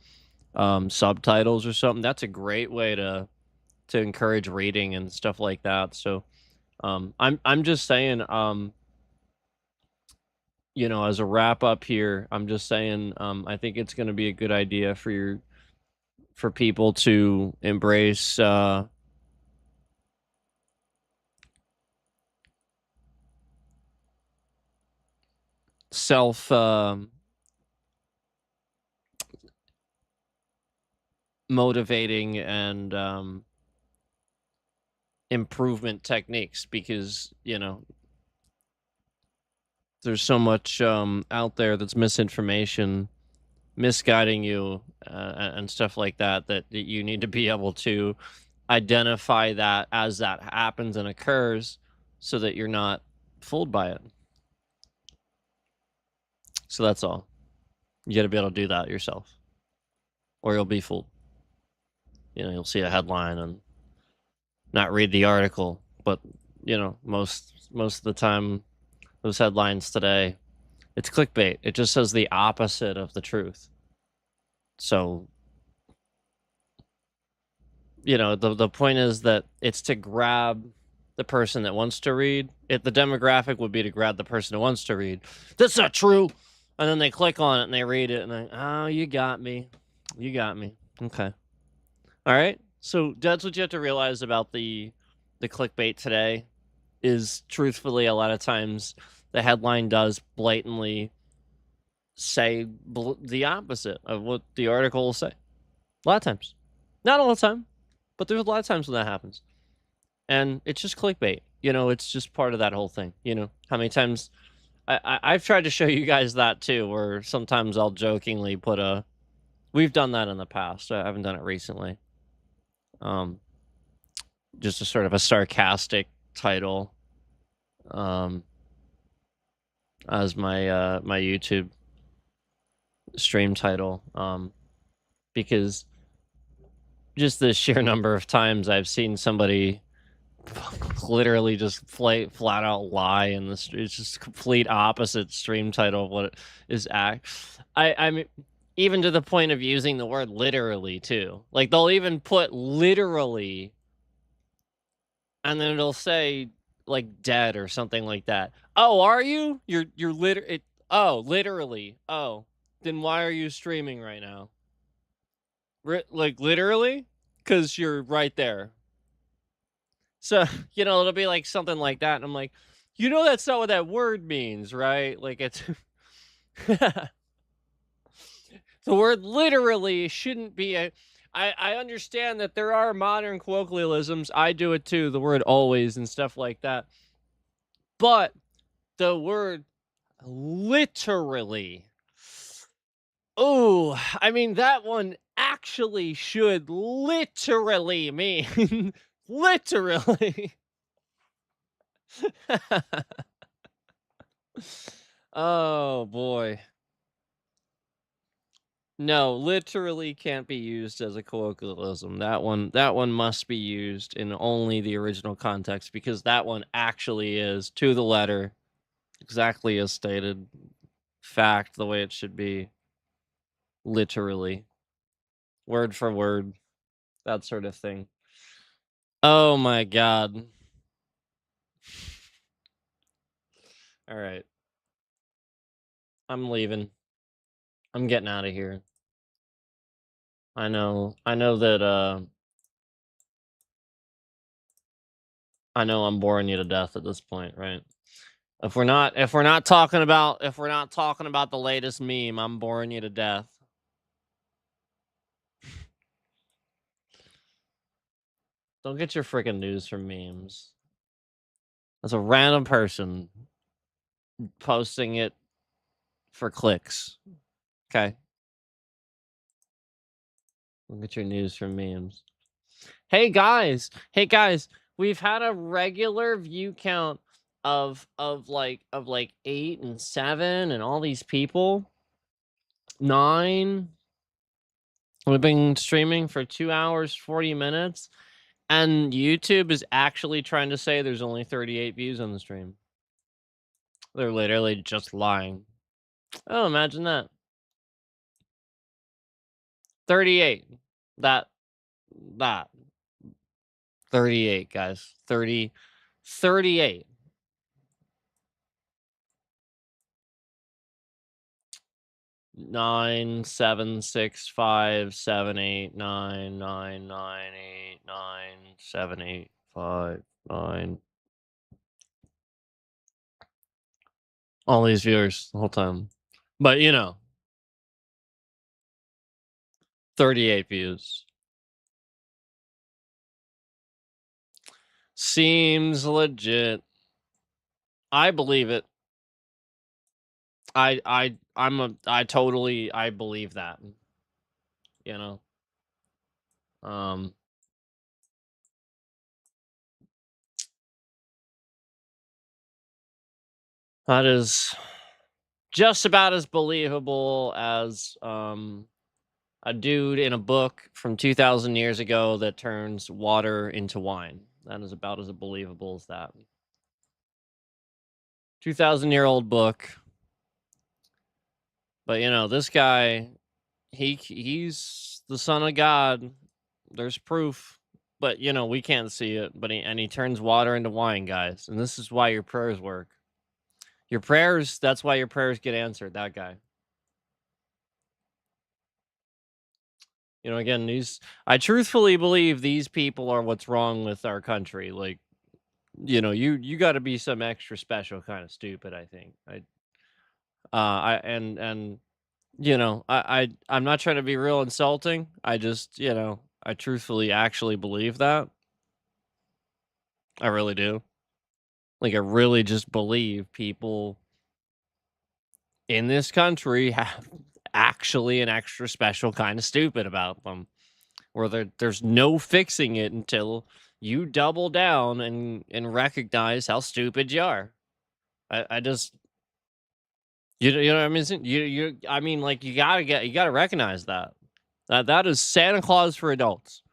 subtitles or something, that's a great way to encourage reading and stuff like that. So I'm just saying, you know, as a wrap up here, I'm just saying, I think it's going to be a good idea for people to embrace self motivating and improvement techniques, because you know there's so much out there that's misinformation, misguiding you, and stuff like that, that you need to be able to identify that as that happens and occurs so that you're not fooled by it. So that's all. You got to be able to do that yourself, or you'll be fooled. You'll see a headline and not read the article. But most of the time, those headlines today, it's clickbait. It just says the opposite of the truth. So the point is that it's to grab the person that wants to read. The demographic would be to grab the person who wants to read. That's not true. And then they click on it and they read it and oh, you got me. You got me. Okay. All right. So that's what you have to realize about the clickbait today is truthfully a lot of times the headline does blatantly say the opposite of what the article will say. A lot of times. Not all the time, but there's a lot of times when that happens. And it's just clickbait. It's just part of that whole thing. How many times I've tried to show you guys that too, where sometimes I'll jokingly put we've done that in the past. I haven't done it recently. Just a sort of a sarcastic title as my my YouTube stream title, because just the sheer number of times I've seen somebody literally just flat out lie in the street. It's just complete opposite stream title of what it is. I mean, even to the point of using the word literally too. Like they'll even put literally, and then it'll say like dead or something like that. Oh, are you? You're literally. Oh, then why are you streaming right now? Like literally, because you're right there. So it'll be like something like that, and I'm like, that's not what that word means, right? Like it's the word literally shouldn't be a. I understand that there are modern colloquialisms. I do it too. The word always and stuff like that. But the word literally. Oh, I mean, that one actually should literally mean literally. Oh boy. No, literally can't be used as a colloquialism. That one must be used in only the original context because that one actually is to the letter exactly as stated, fact the way it should be. Literally. Word for word. That sort of thing. Oh my god. All right. I'm leaving. I'm getting out of here. I know that I know I'm boring you to death at this point, right? If we're not talking about the latest meme, I'm boring you to death. Don't get your freaking news from memes. That's a random person posting it for clicks. Okay. Don't get your news from memes. Hey guys, we've had a regular view count of 8 and 7 and all these people. 9. We've been streaming for 2 hours 40 minutes, and YouTube is actually trying to say there's only 38 views on the stream. They're literally just lying. Oh, imagine that. 38. That 38, guys. 38. 9, 7, 6, 5, 7, 8, 9, 9, 9, 8, 9, 7, 8, 5, 9. All these viewers the whole time. But 38 views. Seems legit. I believe it. I believe that. You know. That is just about as believable as a dude in a book from 2,000 years ago that turns water into wine. That is about as believable as that. 2,000-year-old book. But this guy, he's the son of God. There's proof. But we can't see it. But he turns water into wine, guys. And this is why your prayers work. Your prayers, that's why your prayers get answered, that guy. Again, I truthfully believe these people are what's wrong with our country. Like, you got to be some extra special kind of stupid, I think. I'm not trying to be real insulting. I just, I truthfully actually believe that. I really do. Like, I really just believe people in this country have actually an extra special kind of stupid about them, where there's no fixing it until you double down and recognize how stupid you are. I just you know what I mean? I mean, like, you gotta recognize that is Santa Claus for adults.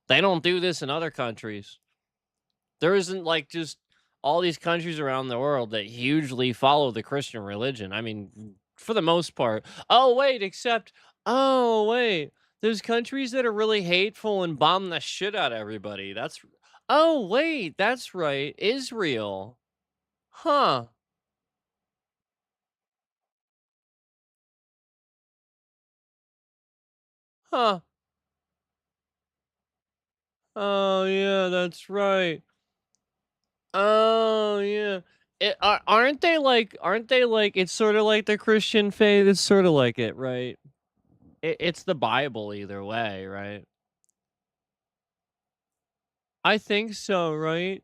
They don't do this in other countries. There isn't like just all these countries around the world that hugely follow the Christian religion. I mean, for the most part. Oh wait, there's countries that are really hateful and bomb the shit out of everybody. Oh wait, that's right, Israel. Huh. Huh. Oh yeah, that's right. Oh yeah. Aren't they like it's sort of like the Christian faith? It's sort of like it, right? It's the Bible either way, right? I think so, right?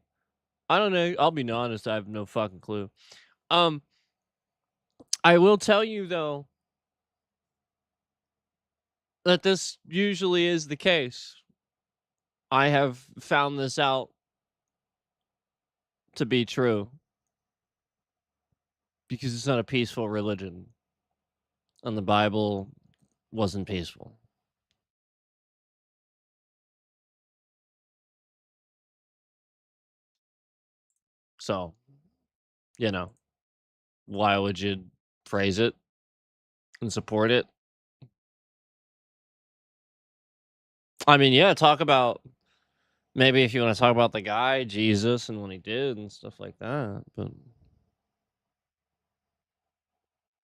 I don't know. I'll be honest, I have no fucking clue. Um, I will tell you though that this usually is the case. I have found this out to be true because it's not a peaceful religion, and the Bible wasn't peaceful. So, you know, why would you praise it and support it? I mean, yeah, talk about maybe if you want to talk about the guy, Jesus, and what he did and stuff like that, but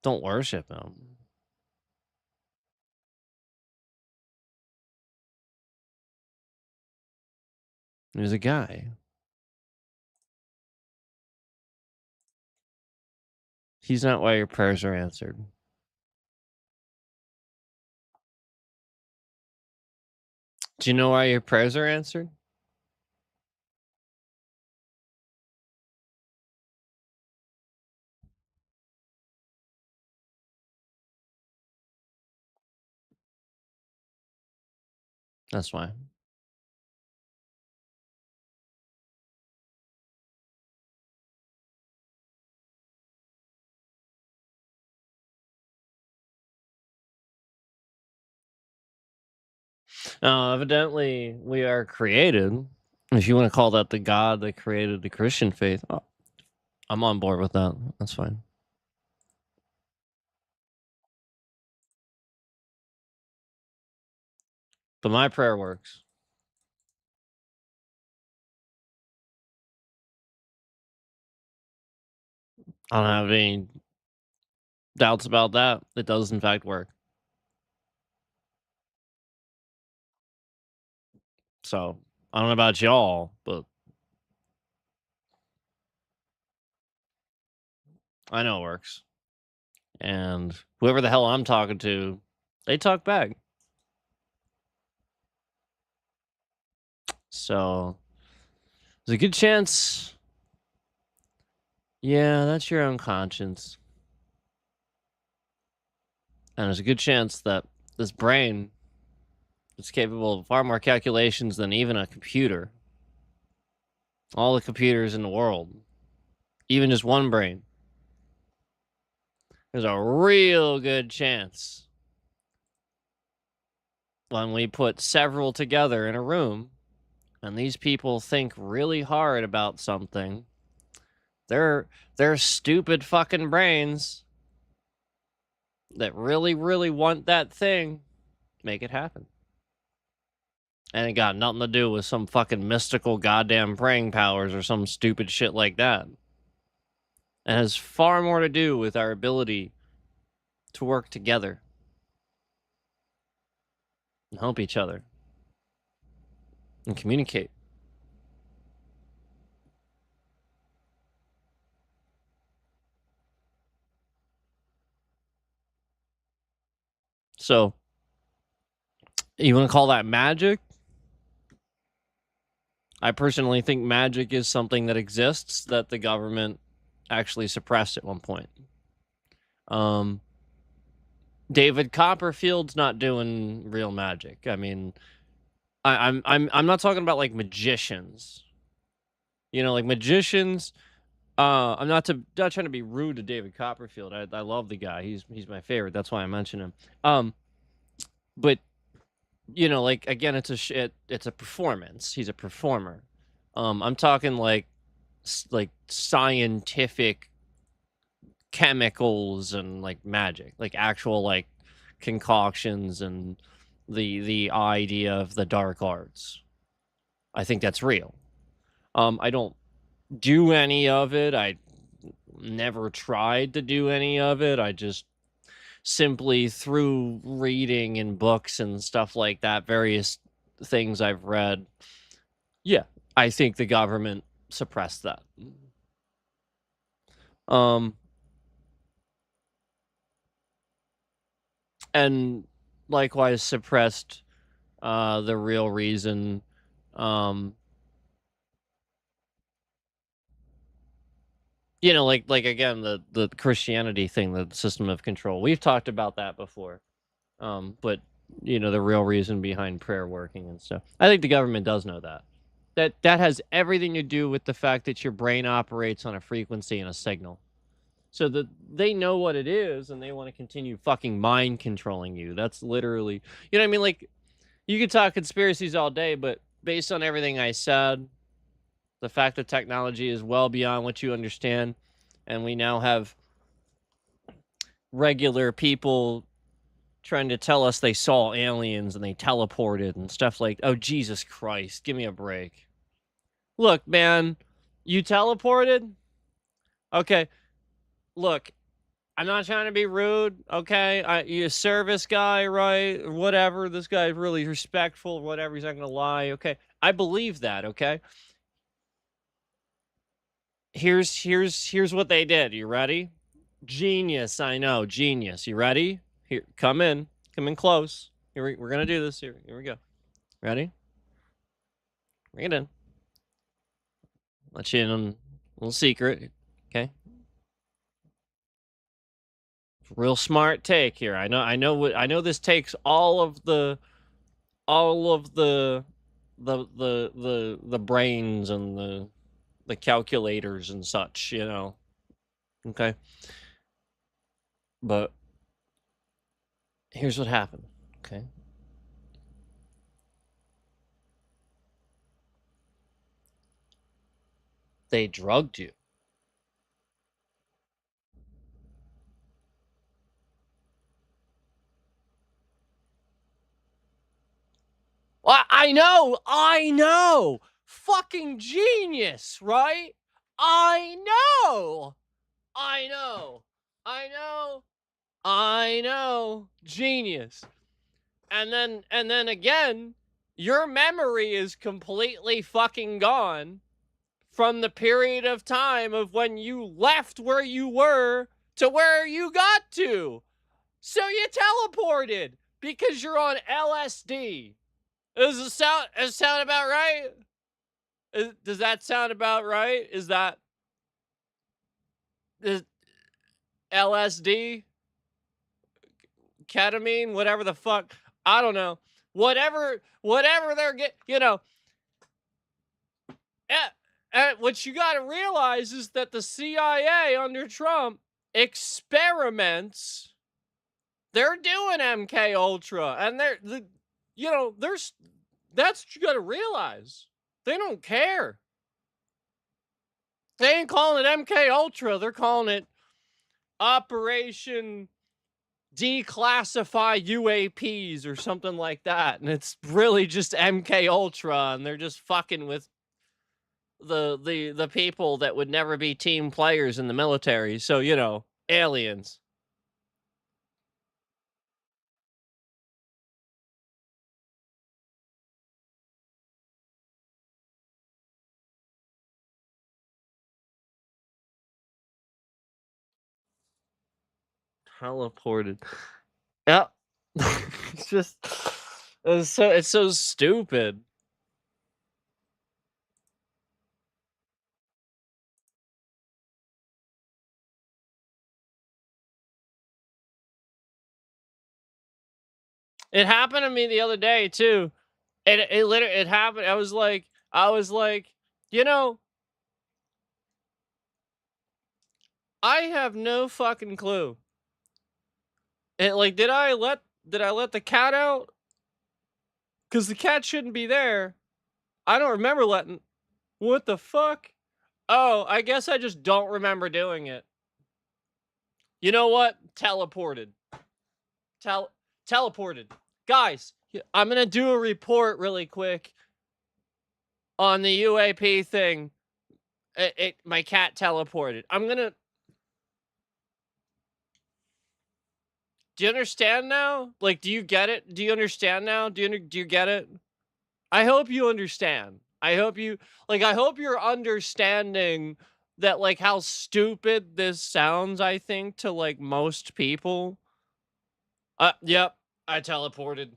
don't worship him. He's a guy. He's not why your prayers are answered. Do you know why your prayers are answered? That's why. Evidently, we are created. If you want to call that the God that created the Christian faith, I'm on board with that. That's fine. But my prayer works. I don't have any doubts about that. It does, in fact, work. So, I don't know about y'all, but I know it works. And whoever the hell I'm talking to, they talk back. So, there's a good chance. Yeah, that's your own conscience. And there's a good chance that this brain is capable of far more calculations than even a computer. All the computers in the world. Even just one brain. There's a real good chance when we put several together in a room and these people think really hard about something, their stupid fucking brains that really, really want that thing make it happen. And it got nothing to do with some fucking mystical goddamn praying powers or some stupid shit like that. It has far more to do with our ability to work together and help each other and communicate. So, you want to call that magic? I personally think magic is something that exists that the government actually suppressed at one point. David Copperfield's not doing real magic. I mean, I'm not talking about like magicians. You know, like magicians. I'm not trying to be rude to David Copperfield. I love the guy. He's my favorite. That's why I mention him. But you know, like again, it's a performance. He's a performer. I'm talking like scientific chemicals and like magic, like actual like concoctions and the idea of the dark arts. I think that's real. I don't do any of it. I never tried to do any of it. I just simply through reading and books and stuff like that, various things I've read. Yeah, I think the government suppressed that. And likewise suppressed the real reason you know, like again, the Christianity thing, the system of control. We've talked about that before. But you know, the real reason behind prayer working and stuff. I think the government does know that. That has everything to do with the fact that your brain operates on a frequency and a signal. So that they know what it is and they want to continue fucking mind controlling you. That's literally, you know what I mean? Like, you could talk conspiracies all day, but based on everything I said, the fact that technology is well beyond what you understand, and we now have regular people trying to tell us they saw aliens and they teleported and stuff like, oh, Jesus Christ, give me a break. Look, man, you teleported? Okay, look, I'm not trying to be rude, okay? You a service guy, right? Whatever, this guy's really respectful, whatever, he's not gonna lie, okay? I believe that, okay? Here's what they did. You ready? Genius, I know, genius. You ready? Here, come in close. Here we're gonna do this. Here we go. Ready? Bring it in. Let you in on a little secret. Okay. Real smart take here. I know this takes all of the brains and the calculators and such, you know. Okay. But here's what happened. Okay. They drugged you. Well, I know. Fucking genius, right? I know. Genius. And then again, your memory is completely fucking gone from the period of time of when you left where you were to where you got to. So you teleported because you're on LSD. Does it sound about right? Does that sound about right? Is LSD, ketamine, whatever the fuck? I don't know. Whatever they're you know. What you got to realize is that the CIA under Trump experiments. They're doing MK Ultra, and there's that's what you got to realize. They don't care. They ain't calling it MK Ultra. They're calling it Operation Declassify UAPs or something like that, and it's really just MK Ultra, and they're just fucking with the people that would never be team players in the military. So, aliens. Teleported. Yep. It's just it's so stupid. It happened to me the other day too. It literally it happened. I was like, you know, I have no fucking clue. And like, did I let the cat out? Cause the cat shouldn't be there. I don't remember letting. What the fuck? Oh, I guess I just don't remember doing it. You know what? Teleported. Tel Teleported. Guys, I'm gonna do a report really quick on the UAP thing. My cat teleported. I'm gonna. Do you understand now? Like, do you get it? Do you understand now? Do you get it? I hope you understand. I hope you're understanding that, like, how stupid this sounds, I think, to like most people. Yep, I teleported.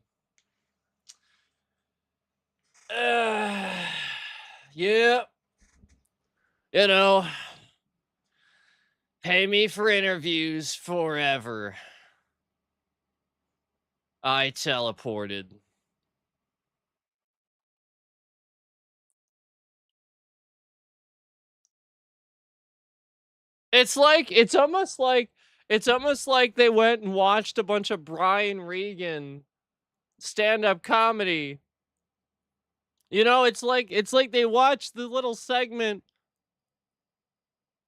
Yep. You know, pay me for interviews forever. I teleported. It's almost like they went and watched a bunch of Brian Regan stand-up comedy. It's like they watched the little segment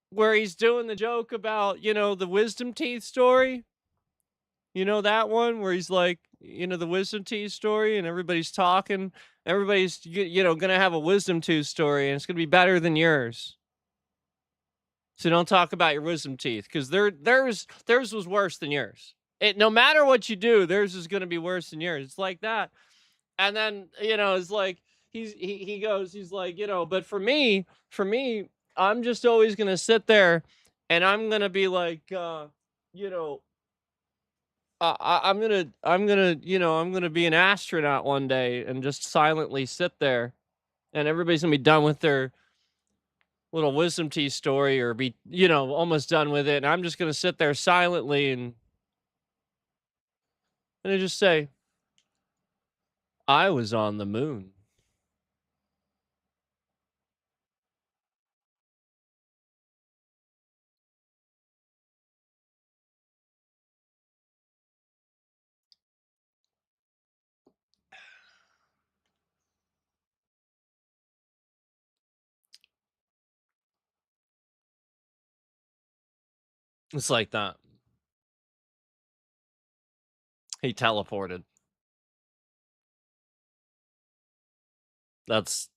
where he's doing the joke about, the wisdom teeth story. You know that one where he's like, the wisdom teeth story, and everybody's talking. Everybody's gonna have a wisdom tooth story, and it's gonna be better than yours. So don't talk about your wisdom teeth, because theirs was worse than yours. No matter what you do, theirs is gonna be worse than yours. It's like that. And then, it's like he's like, but for me, I'm just always gonna sit there, and I'm gonna be like, you know, I'm gonna be an astronaut one day and just silently sit there, and everybody's gonna be done with their little wisdom teeth story, or be, almost done with it, and I'm just gonna sit there silently, and I just say, I was on the moon. It's like that. He teleported. That's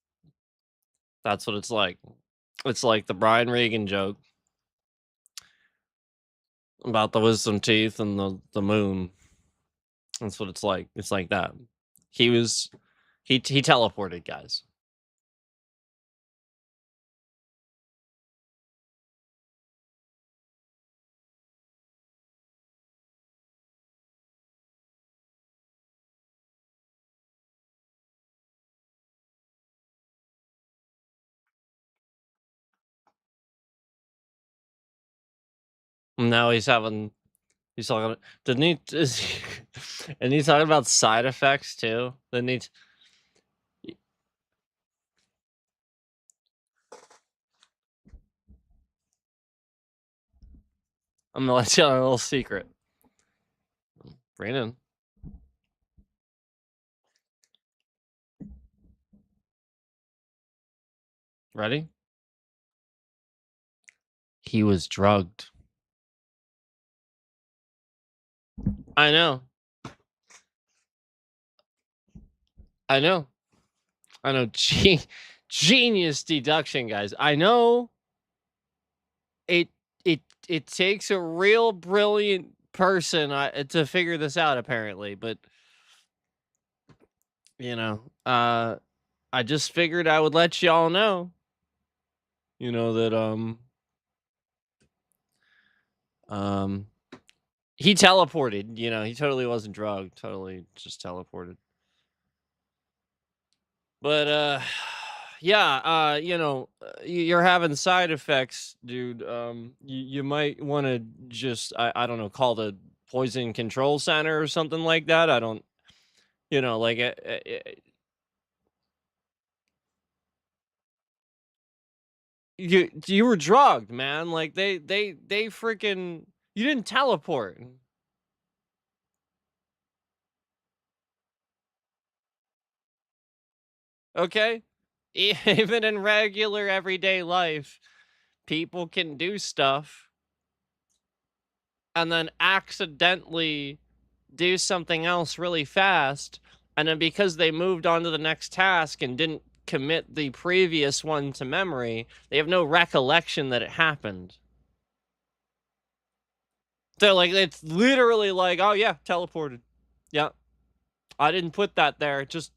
that's what it's like. It's like the Brian Regan joke about the wisdom teeth and the moon. That's what it's like. It's like that. He was he teleported, guys. Now he's talking. Didn't he? And he's talking about side effects too. Then he. I'm gonna let you on a little secret. Bring it in. Ready? He was drugged. I know. I know. I know. Genius deduction, guys. I know. It it takes a real brilliant person to figure this out, apparently, but you know, I just figured I would let y'all know. You know that um he teleported. You know, he totally wasn't drugged. Totally just teleported. But yeah, you know, you're having side effects, dude. You might want to just I don't know, call the poison control center or something like that. I don't, you know, like you were drugged, man. Like they freaking you didn't teleport. Okay? Even in regular everyday life, people can do stuff and then accidentally do something else really fast, and then because they moved on to the next task and didn't commit the previous one to memory, they have no recollection that it happened. They're like, it's literally like, oh yeah, teleported. Yeah, I didn't put that there. Just,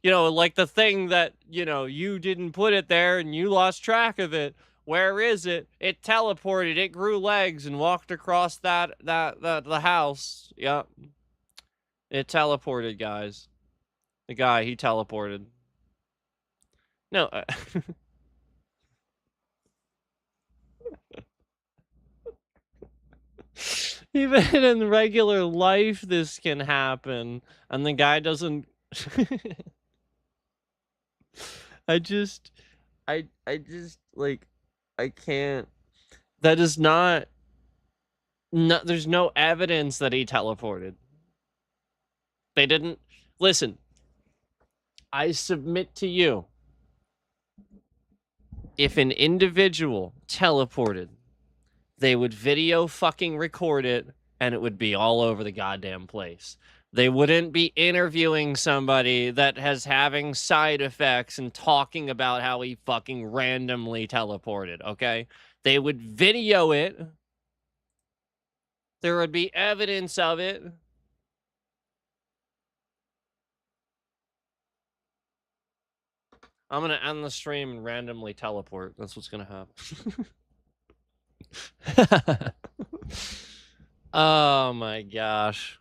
you know, like the thing that, you know, you didn't put it there and you lost track of it. Where is it? It teleported. It grew legs and walked across the house. Yep. It teleported, guys. The guy, he teleported. No. Even in regular life, this can happen. And the guy doesn't. I just. I just, like. I can't. That is not. No, there's no evidence that he teleported. They didn't. Listen. I submit to you. If an individual teleported, they would video fucking record it and it would be all over the goddamn place. They wouldn't be interviewing somebody that has having side effects and talking about how he fucking randomly teleported, okay? They would video it. There would be evidence of it. I'm gonna end the stream and randomly teleport. That's what's gonna happen. Oh my gosh.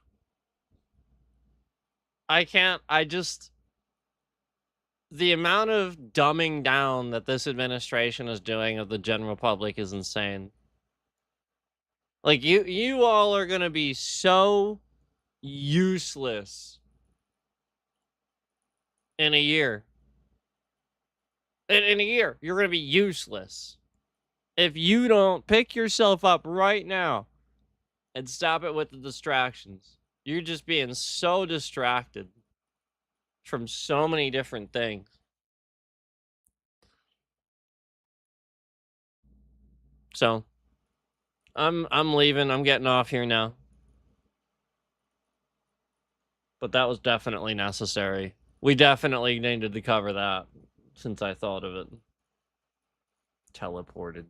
I just the amount of dumbing down that this administration is doing of the general public is insane. Like you all are going to be so useless in a year. In a year, you're going to be useless. If you don't pick yourself up right now and stop it with the distractions. You're just being so distracted from so many different things. So, I'm leaving. I'm getting off here now. But that was definitely necessary. We definitely needed to cover that since I thought of it. Teleported.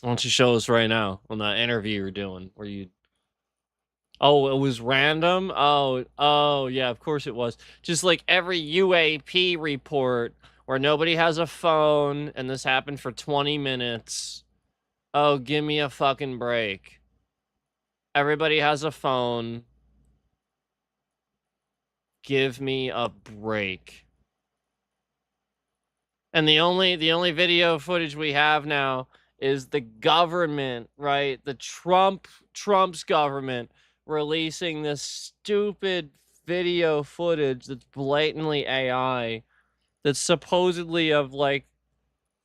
Why don't you show us right now on that interview you're doing where you Oh, it was random? Oh, yeah, of course it was. Just like every UAP report where nobody has a phone and this happened for 20 minutes. Oh, give me a fucking break. Everybody has a phone. Give me a break. And the only video footage we have now is the government, right? The Trump's government releasing this stupid video footage that's blatantly AI, that's supposedly of like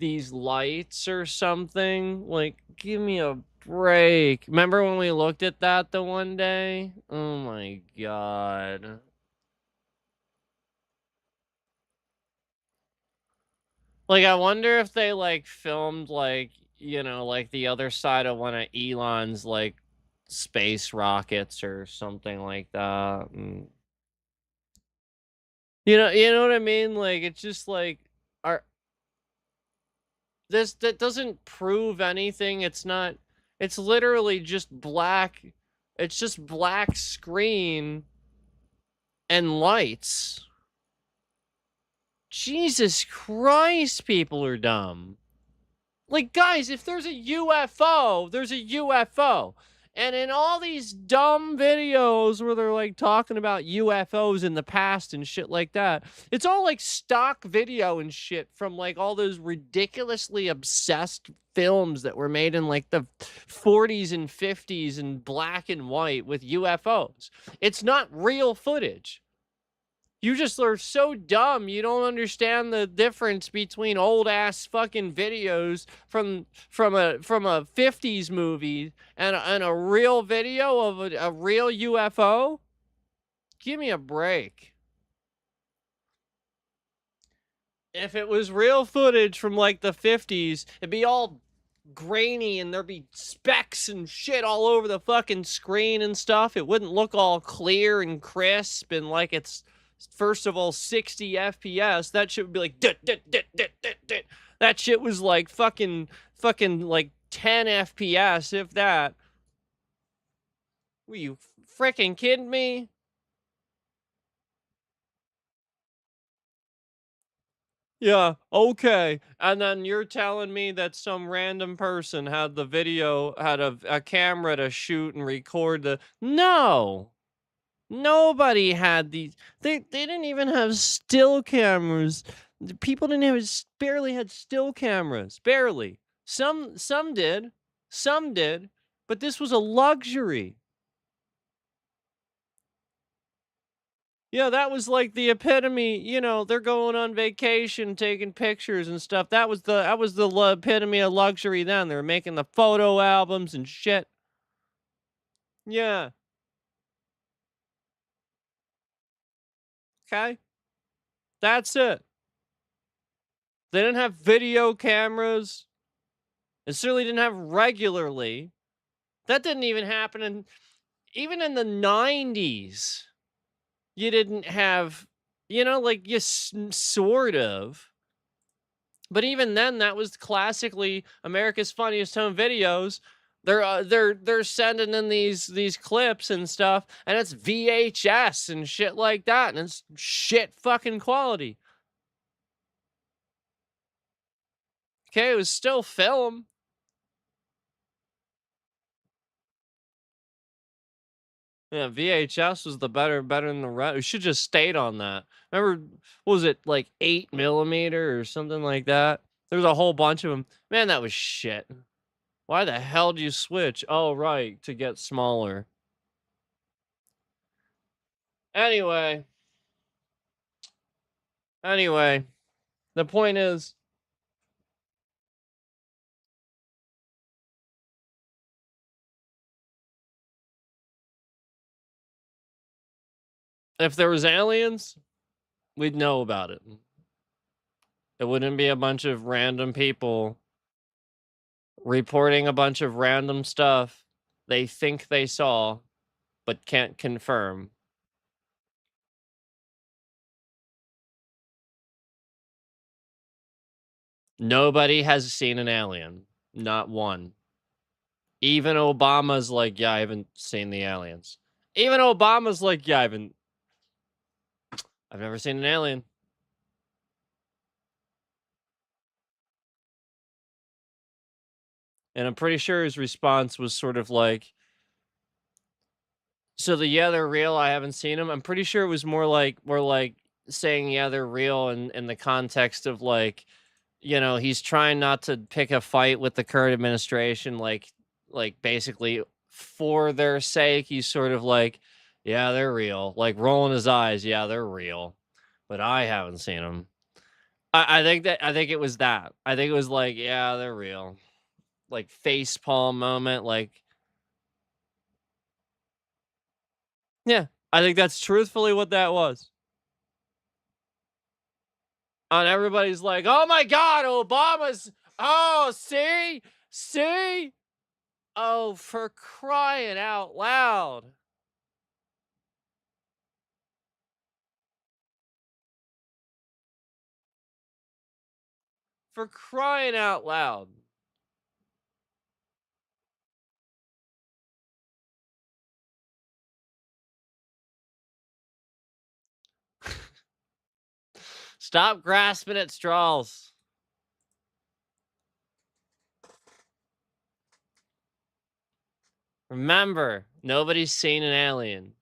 these lights or something. Like, give me a break. Remember when we looked at that the one day? Oh my god. Like, I wonder if they, like, filmed, like, you know, like, the other side of one of Elon's, like, space rockets or something like that. You know what I mean? Like, it's just like, are this that doesn't prove anything. It's not. It's literally just black. It's just black screen and lights. Jesus Christ, people are dumb. Like, guys, if there's a UFO, there's a UFO. And in all these dumb videos where they're like talking about UFOs in the past and shit like that, it's all like stock video and shit from like all those ridiculously obsessed films that were made in like the 40s and 50s in black and white with UFOs. It's not real footage. You just are so dumb. You don't understand the difference between old ass fucking videos from a 50s movie and a real video of a real UFO. Give me a break. If it was real footage from like the 50s, it'd be all grainy and there'd be specks and shit all over the fucking screen and stuff. It wouldn't look all clear and crisp and like it's first of all 60 FPS. That shit would be like that shit was like fucking like 10 FPS if that. Were you freaking kidding me? Yeah, okay. And then you're telling me that some random person had the video, had a camera to shoot and record the. No! Nobody had these. They didn't even have still cameras. The people didn't have barely had still cameras. Barely. Some did. Some did. But this was a luxury. Yeah, that was like the epitome, they're going on vacation, taking pictures and stuff. That was the epitome of luxury then. They were making the photo albums and shit. Yeah. Okay. That's it. They didn't have video cameras. It certainly didn't have regularly. That didn't even happen even in the 90s. You didn't have, like you sort of. But even then, that was classically America's Funniest Home Videos. They're sending in these clips and stuff, and it's VHS and shit like that, and it's shit fucking quality. Okay, it was still film. Yeah, VHS was the better than the rest. We should just stayed on that. Remember, what was it like 8mm or something like that? There's a whole bunch of them. Man, that was shit. Why the hell do you switch? Oh, right, to get smaller. Anyway, the point is, if there was aliens, we'd know about it. It wouldn't be a bunch of random people reporting a bunch of random stuff they think they saw, but can't confirm. Nobody has seen an alien. Not one. Even Obama's like, yeah, I haven't seen the aliens. Even Obama's like, yeah, I've never seen an alien. And I'm pretty sure his response was sort of like, so yeah, they're real. I haven't seen them. I'm pretty sure it was more like saying, yeah, they're real in the context of like, he's trying not to pick a fight with the current administration, like basically for their sake. He's sort of like, yeah, they're real, like rolling his eyes. Yeah, they're real, but I haven't seen them. I think it was that. I think it was like, yeah, they're real. Like face palm moment. Like, yeah, I think that's truthfully what that was. And everybody's like, oh my God, Obama's. Oh, see? See? Oh, for crying out loud. For crying out loud. Stop grasping at straws. Remember, nobody's seen an alien.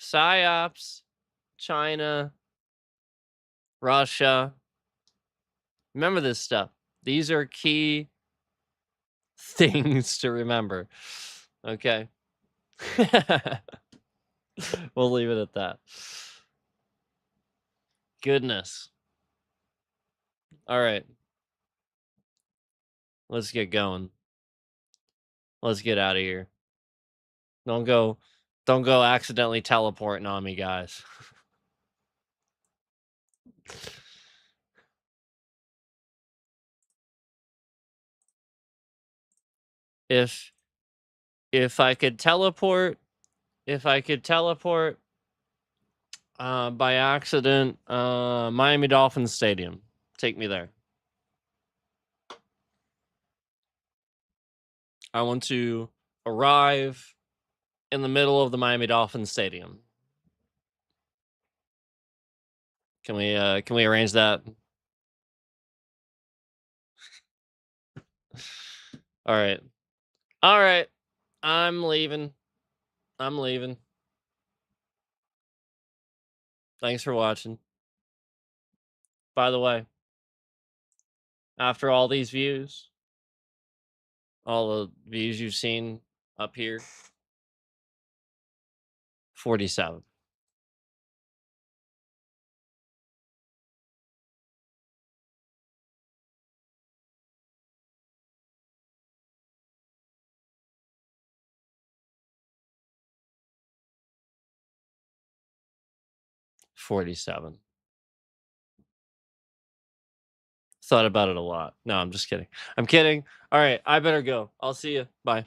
PSYOPs, China, Russia. Remember this stuff. These are key things to remember. Okay. We'll leave it at that. Goodness. All right. Let's get going. Let's get out of here. Don't go don't go accidentally teleporting on me, guys. If if I could teleport, if I could teleport by accident, Miami Dolphins Stadium. Take me there. I want to arrive in the middle of the Miami Dolphins Stadium. Can we arrange that? All right. All right. I'm leaving. I'm leaving. Thanks for watching. By the way, after all these views, all the views you've seen up here, 47. $47. Thought about it a lot. No, I'm just kidding. I'm kidding. All right, I better go. I'll see you. Bye.